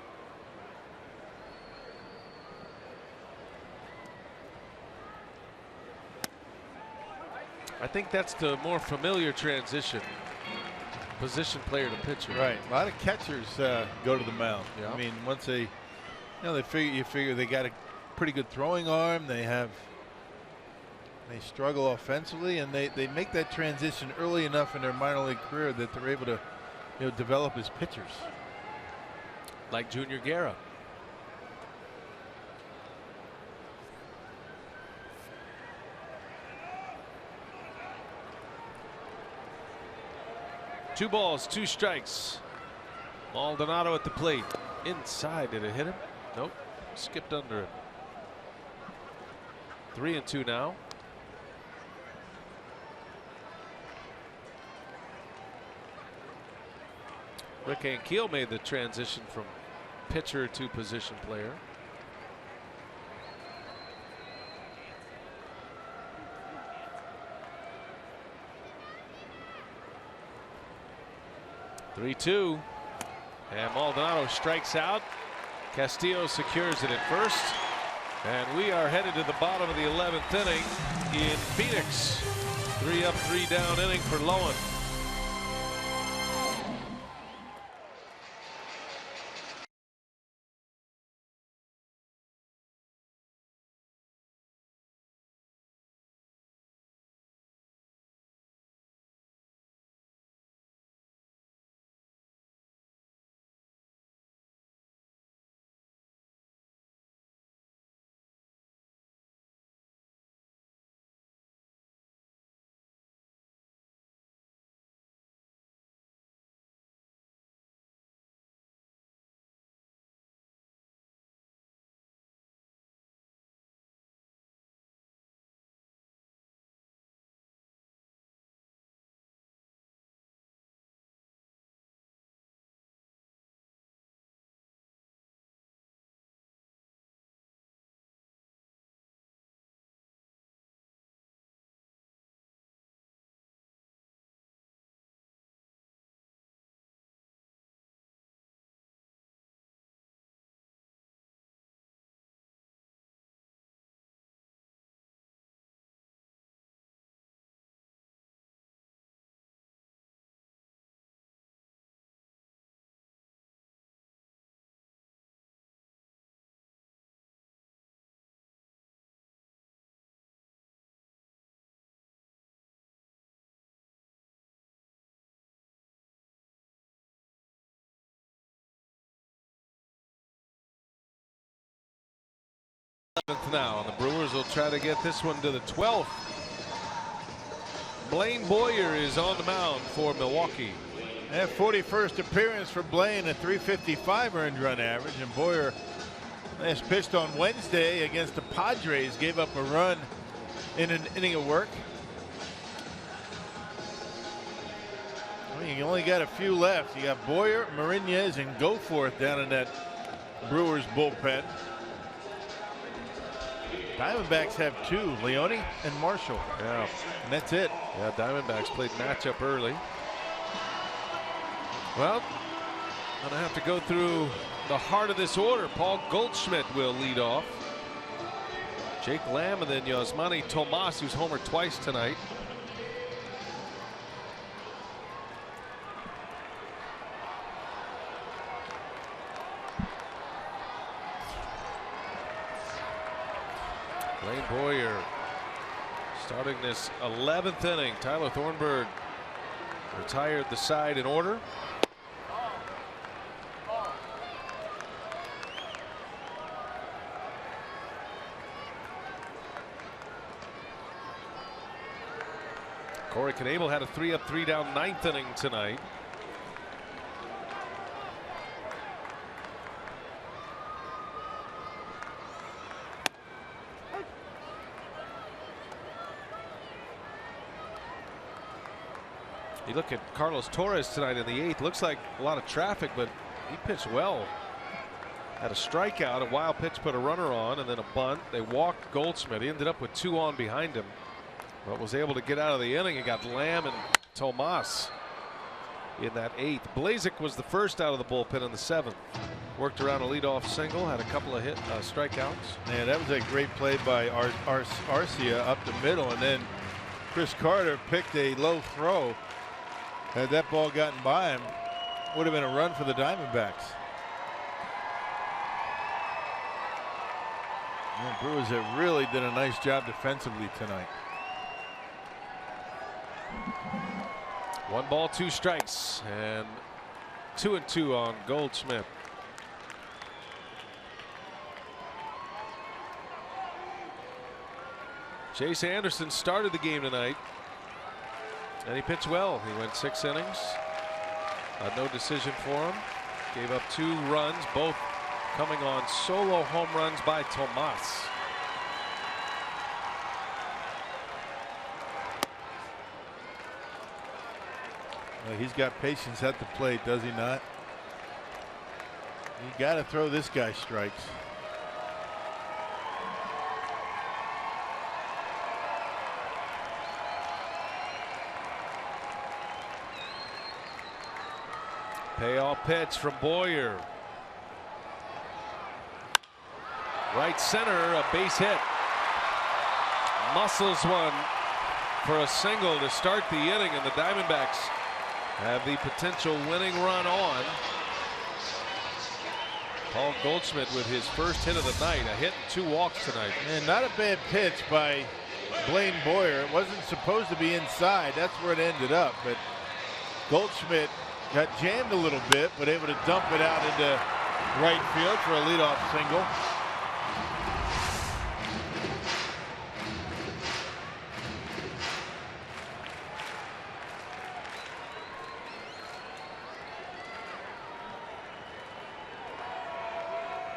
I think that's the more familiar transition, position player to pitcher. Right. A lot of catchers go to the mound. Yeah. I mean, once they, you figure they got a pretty good throwing arm. They struggle offensively, and they make that transition early enough in their minor league career that they're able to, develop as pitchers. Like Junior Guerra. Two balls, 2 strikes. Maldonado at the plate. Inside, did it hit him? Nope, skipped under it. 3-2 now. Rick Ankiel made the transition from pitcher to position player. (3-2), and Maldonado strikes out. Castillo secures it at first, and we are headed to the bottom of the 11th inning in Phoenix. 3 up, 3 down inning for Lowen. Now, and the Brewers will try to get this one to the 12th. Blaine Boyer is on the mound for Milwaukee. That 41st appearance for Blaine, a .355 earned run average, and Boyer last pitched on Wednesday against the Padres, gave up a run in an inning of work. Well, you only got a few left. You got Boyer, Marinez, and Goforth down in that Brewers bullpen. Diamondbacks have two, Leone and Marshall. Yeah, and that's it. Yeah, Diamondbacks played matchup early. Well, I'm gonna have to go through the heart of this order. Paul Goldschmidt will lead off. Jake Lamb, and then Yasmani Tomas, who's homered twice tonight. Blaine Boyer starting this 11th inning. Tyler Thornburg retired the side in order. Corey Knebel had a 3-up, 3-down 9th inning tonight. You look at Carlos Torres tonight in the 8th. Looks like a lot of traffic, but he pitched well. Had a strikeout, a wild pitch, put a runner on, and then a bunt. They walked Goldschmidt. He ended up with 2 on behind him, but was able to get out of the inning and got Lamb and Tomas in that 8th. Blazek was the first out of the bullpen in the 7th. Worked around a leadoff single, had a couple of strikeouts. Yeah, that was a great play by Arcia up the middle, and then Chris Carter picked a low throw. Had that ball gotten by him, would have been a run for the Diamondbacks. The Brewers have really done a nice job defensively tonight. 1 ball, 2 strikes, and 2-2 on Goldschmidt. Chase Anderson started the game tonight, and he pitched well. He went 6 innings. No decision for him. Gave up 2 runs, both coming on solo home runs by Tomas. Well, he's got patience at the plate, does he not? You got to throw this guy strikes. Payoff pitch from Boyer. Right center, a base hit. Muscles one for a single to start the inning, and the Diamondbacks have the potential winning run on. Paul Goldschmidt with his first hit of the night, a hit and 2 walks tonight. And not a bad pitch by Blaine Boyer. It wasn't supposed to be inside. That's where it ended up, but Goldschmidt got jammed a little bit, but able to dump it out into right field for a leadoff single.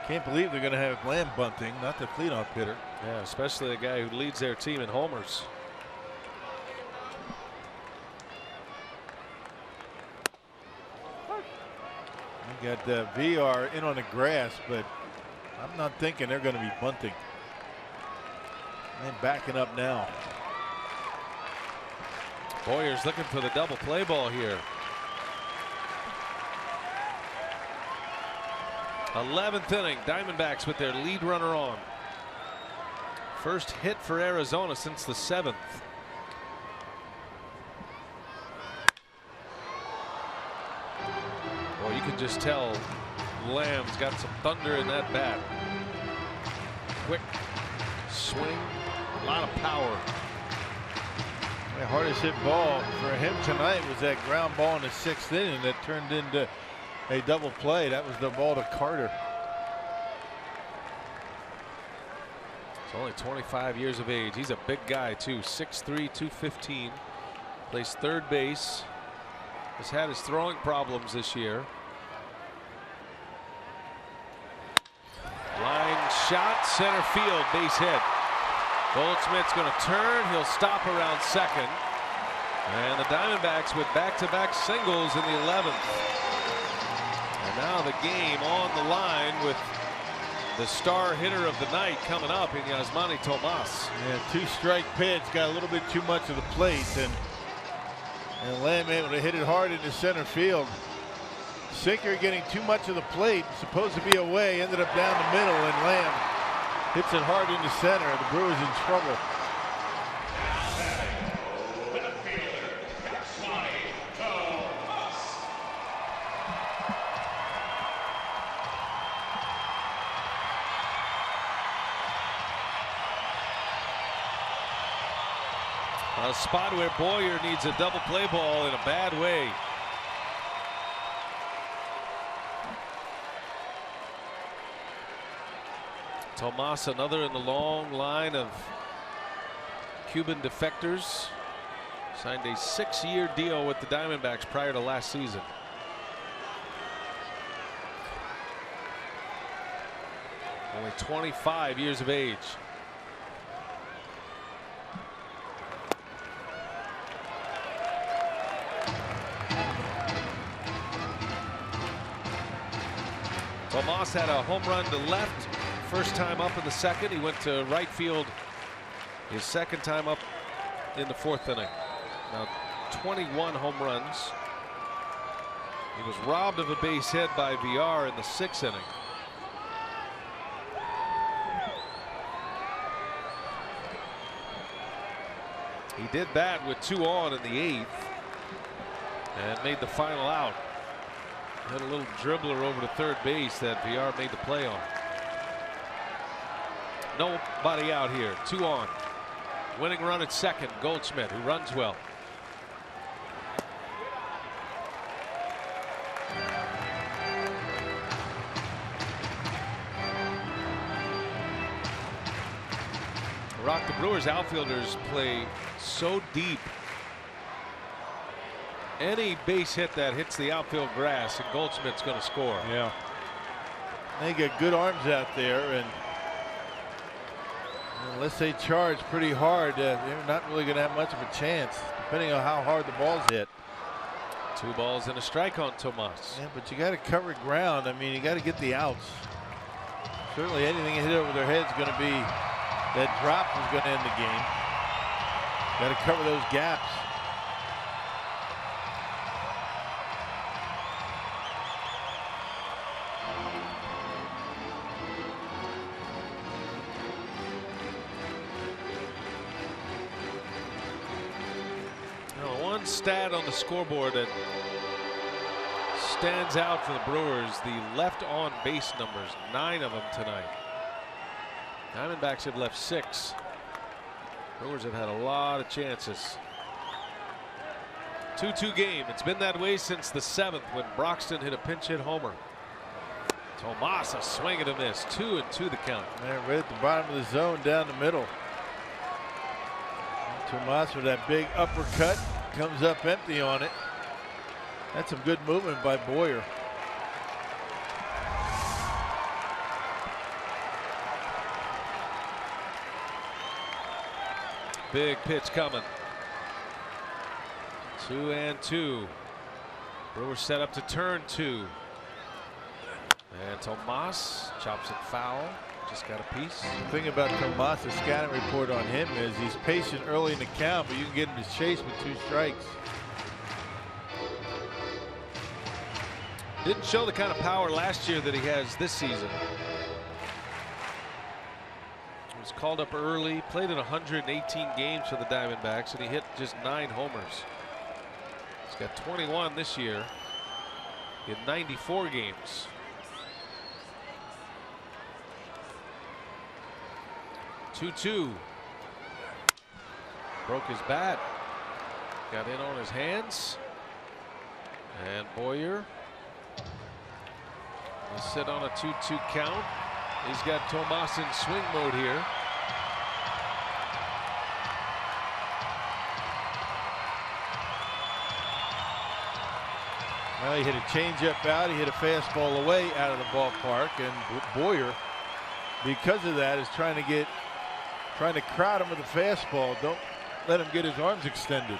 Can't believe they're going to have Lamb bunting, not the cleanup hitter. Yeah, especially the guy who leads their team in homers. You got VR in on the grass, but I'm not thinking they're going to be bunting. And backing up now. Boyer's looking for the double play ball here. 11th inning, Diamondbacks with their lead runner on. First hit for Arizona since the 7th. Well, you can just tell Lamb's got some thunder in that bat. Quick swing, a lot of power. The hardest hit ball for him tonight was that ground ball in the 6th inning that turned into a double play. That was the ball to Carter. Only 25 years of age. He's a big guy too. 6'3", 215. Plays third base. Has had his throwing problems this year. Line shot, center field, base hit. Goldschmidt's going to turn. He'll stop around second. And the Diamondbacks with back-to-back singles in the 11th. And now the game on the line with the star hitter of the night coming up in Yasmani Tomas. Yeah, 2-strike pitch, got a little bit too much of the plate, and Lamb able to hit it hard into center field. Sinker getting too much of the plate, supposed to be away, ended up down the middle, and Lamb hits it hard into center. The Brewers in trouble. A spot where Boyer needs a double play ball in a bad way. Tomas, another in the long line of Cuban defectors. Signed a 6-year deal with the Diamondbacks prior to last season. Only 25 years of age. Tomas had a home run to left first time up in the second. He went to right field his second time up in the 4th inning. Now 21 home runs. He was robbed of a base hit by VR in the 6th inning. He did that with 2 on in the 8th and made the final out. Had a little dribbler over to third base that VR made the play on. Nobody out here. 2 on. Winning run at second. Goldschmidt, who runs well. The Brewers outfielders play so deep. Any base hit that hits the outfield grass, and Goldschmidt's going to score. Yeah. They get good arms out there, and unless they charge pretty hard, they're not really going to have much of a chance, depending on how hard the ball's hit. 2 balls and a strike on Tomas. Yeah, but you got to cover ground. I mean, you got to get the outs. Certainly, anything hit over their head is going to be that drop is going to end the game. Got to cover those gaps. One stat on the scoreboard that stands out for the Brewers, the left on base numbers, 9 of them tonight. Diamondbacks have left 6. Brewers have had a lot of chances. 2-2 game. It's been that way since the 7th when Broxton hit a pinch hit homer. Tomas, a swing and a miss. 2-2 the count. They're right at the bottom of the zone down the middle. Tomas with that big uppercut comes up empty on it. That's some good movement by Boyer. Big pitch coming. 2-2. Brewers set up to turn 2. And Tomas chops it foul. Just got a piece. The thing about Tomas, the scouting report on him is he's patient early in the count, but you can get him to chase with 2 strikes. Didn't show the kind of power last year that he has this season. He was called up early, played in 118 games for the Diamondbacks, and he hit just 9 homers. He's got 21 this year in 94 games. Two. Broke his bat. Got in on his hands. And Boyer will sit on a 2-2 count. He's got Tomas in swing mode here. Well, he hit a changeup out. He hit a fastball away out of the ballpark, and Boyer, because of that, is trying to crowd him with a fastball. Don't let him get his arms extended.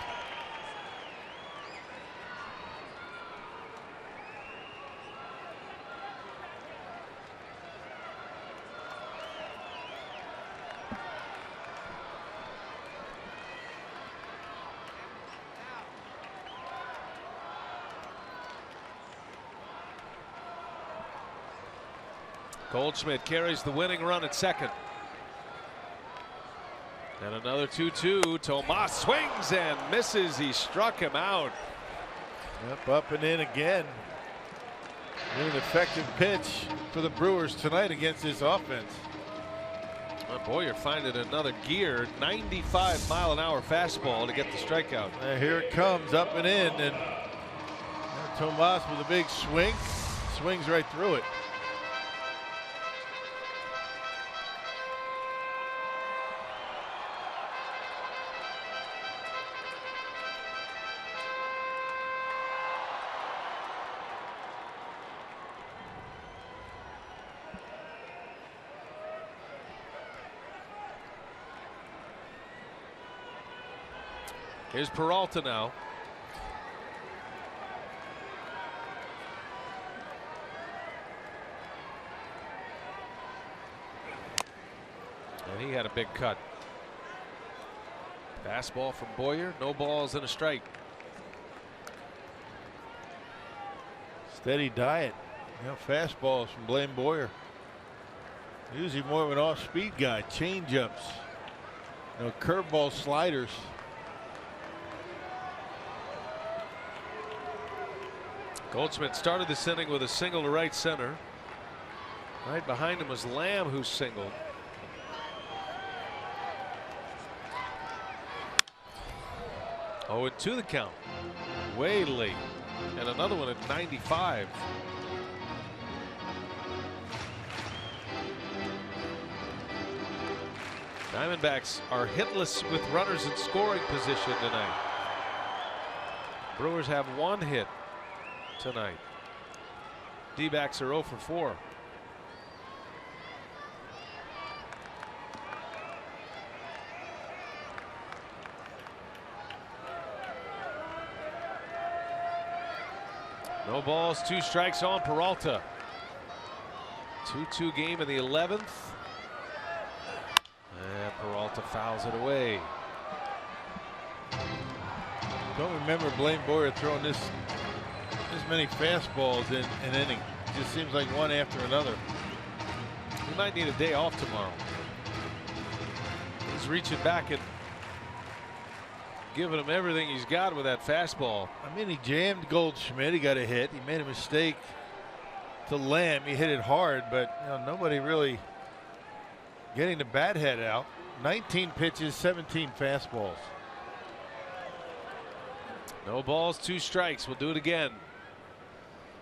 Goldschmidt carries the winning run at second. And another 2-2. Tomas swings and misses. He struck him out. Yep, up and in again. An effective pitch for the Brewers tonight against this offense. Well, Boyer finding another gear. 95-mile-an-hour fastball to get the strikeout. And here it comes, up and in, and Tomas with a big swing, swings right through it. Here's Peralta now. And he had a big cut. Fastball from Boyer. No balls and a strike. Steady diet. Fastballs from Blaine Boyer. Usually more of an off-speed guy. Change-ups. Curveball sliders. Goldschmidt started this inning with a single to right center. Right behind him was Lamb, who singled. Oh, and 2 the count. Way late. And another one at 95. Diamondbacks are hitless with runners in scoring position tonight. Brewers have 1 hit tonight. D-backs are 0 for 4. No balls, 2 strikes on Peralta. 2-2 game in the 11th. And Peralta fouls it away. Don't remember Blaine Boyer throwing this many fastballs in an inning. It just seems like one after another. He might need a day off tomorrow. He's reaching back and giving him everything he's got with that fastball. I mean, he jammed Goldschmidt. He got a hit. He made a mistake to Lamb. He hit it hard, but nobody really getting the bat head out. 19 pitches, 17 fastballs. No balls, 2 strikes. We'll do it again.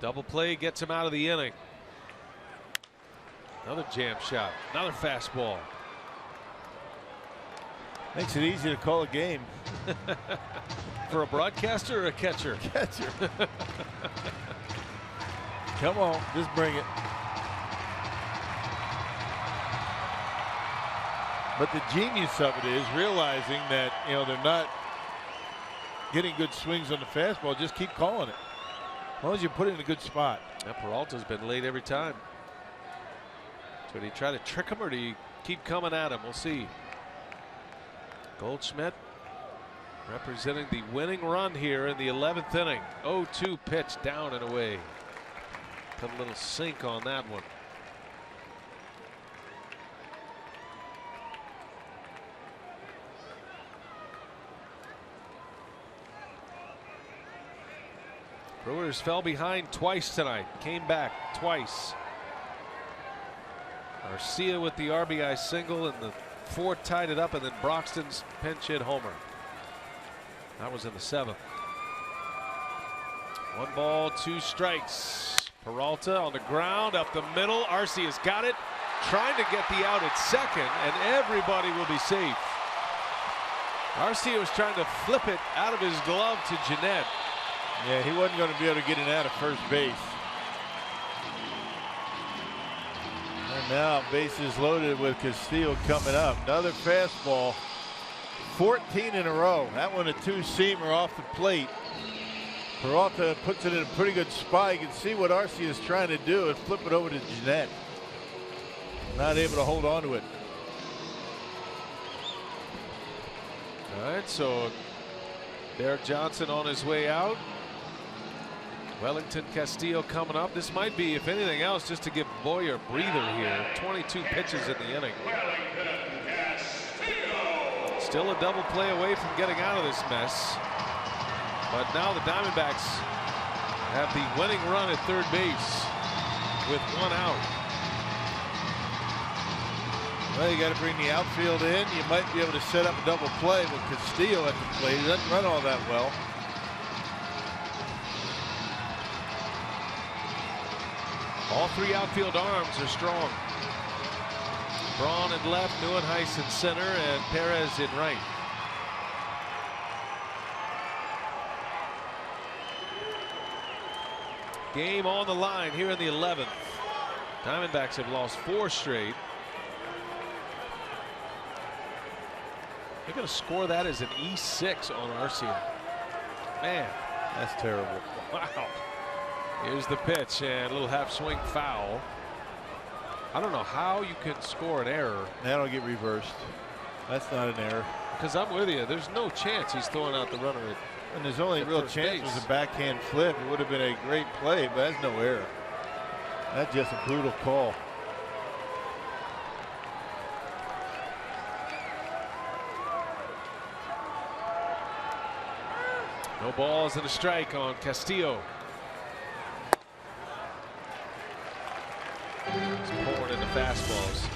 Double play gets him out of the inning. Another jam shot. Another fastball. Makes it easy to call a game. For a broadcaster or a catcher? Catcher. Come on, just bring it. But the genius of it is realizing that they're not getting good swings on the fastball. Just keep calling it. As long as you put it in a good spot. Now Peralta's been late every time. So do you try to trick him or do you keep coming at him? We'll see. Goldschmidt representing the winning run here in the 11th inning. 0-2 pitch down and away. Put a little sink on that one. Brewers fell behind twice tonight. Came back twice. Garcia with the RBI single and the 4th tied it up, and then Broxton's pinch hit homer. That was in the 7th. 1 ball, 2 strikes. Peralta on the ground up the middle. Arcia's got it, trying to get the out at second, and everybody will be safe. Arcia was trying to flip it out of his glove to Jeanette. Yeah, he wasn't going to be able to get it out of first base. And now bases loaded with Castillo coming up. Another fastball. 14 in a row. That one a two-seamer off the plate. Peralta puts it in a pretty good spot. You can see what Arcia is trying to do and flip it over to Jeanette. Not able to hold on to it. All right, so Derek Johnson on his way out. Wellington Castillo coming up. This might be, if anything else, just to give Boyer a breather here. 22 pitches in the inning. Still a double play away from getting out of this mess. But now the Diamondbacks have the winning run at third base with one out. Well, you got to bring the outfield in. You might be able to set up a double play with Castillo at the plate. He doesn't run all that well. All three outfield arms are strong. Braun in left, Neuenhuis in center, and Perez in right. Game on the line here in the 11th. Diamondbacks have lost 4 straight. They're going to score that as an E6 on Arcia. Man, That's terrible. wow. Here's the pitch and a little half swing foul. I don't know how you can score an error. That'll get reversed. That's not an error. Because I'm with you. There's no chance he's throwing out the runner at. And his only real first chance base. was a backhand flip. It would have been a great play, but that's no error. That's just a brutal call. No balls and a strike on Castillo. He's pouring into fastballs.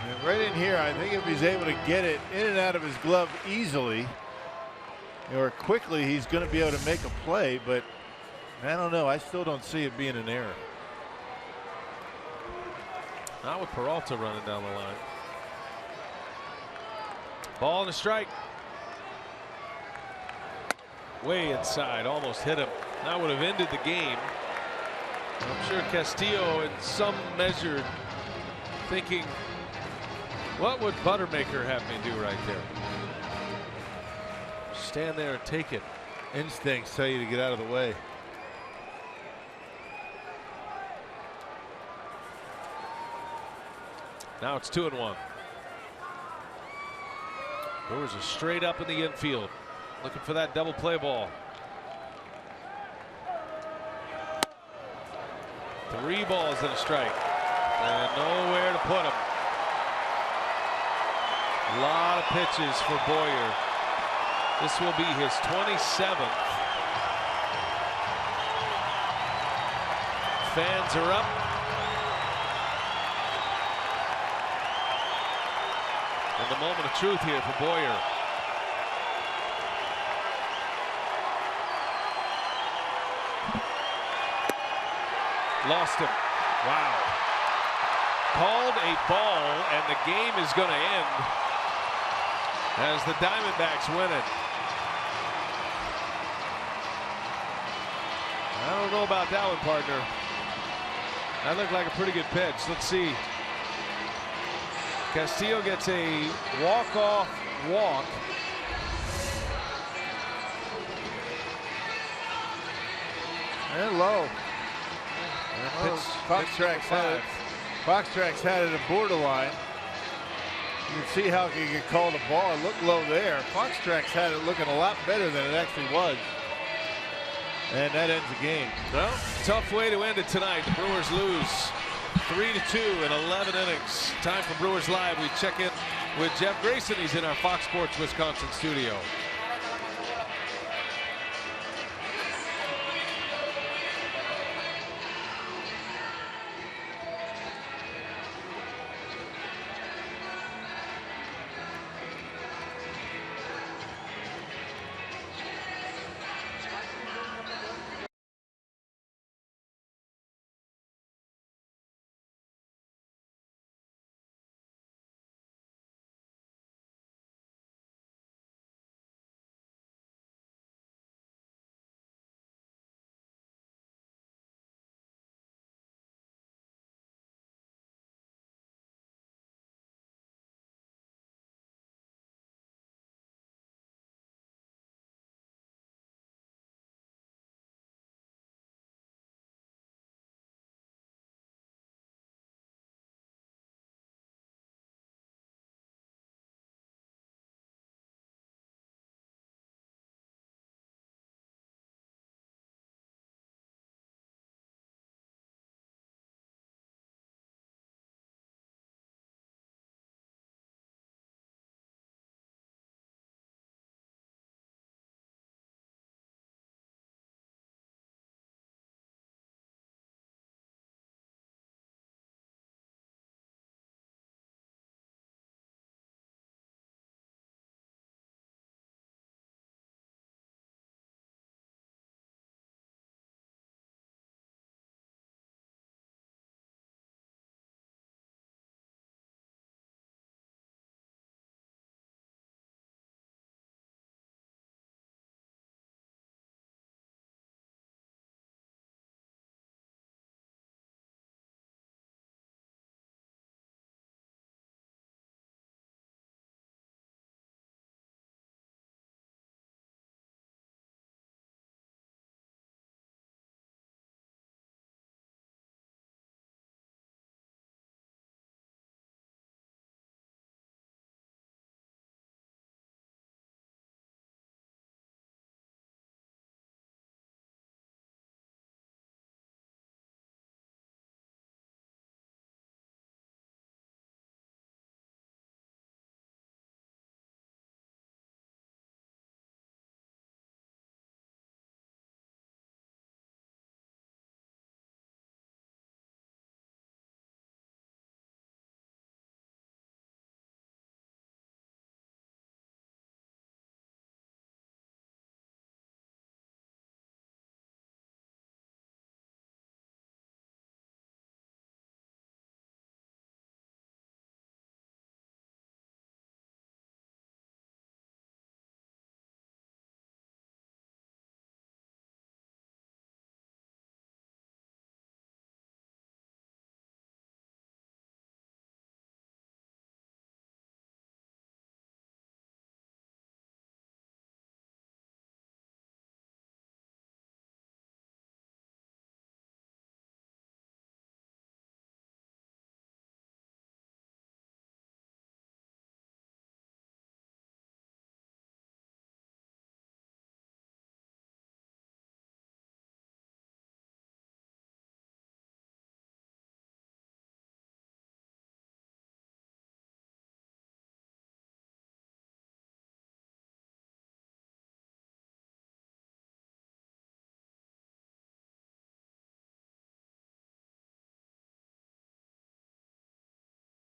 And right in here, I think if he's able to get it in and out of his glove easily or quickly, he's going to be able to make a play, but I don't know. I still don't see it being an error. Not with Peralta running down the line. Ball and a strike. Way inside, almost hit him. That would have ended the game. I'm sure Castillo in some measure thinking, what would Buttermaker have me do right there? Stand there and take it. Instincts tell you to get out of the way. Now it's 2-1. Brewers are straight up in the infield, looking for that double play ball. 3 balls and a strike, and nowhere to put them. A lot of pitches for Boyer. This will be his 27th. Fans are up. And the moment of truth here for Boyer. Lost him. Wow. Called a ball, and the game is going to end as the Diamondbacks win it. I don't know about that one, partner. That looked like a pretty good pitch. Let's see. Castillo gets a walk-off walk. And low. Foxtracks had it at borderline. You can see how he could call the ball. It looked low there. Foxtracks had it looking a lot better than it actually was. And that ends the game. Well, tough way to end it tonight. The Brewers lose 3-2 in 11 innings. Time for Brewers Live. We check in with Jeff Grayson. He's in our Fox Sports Wisconsin studio.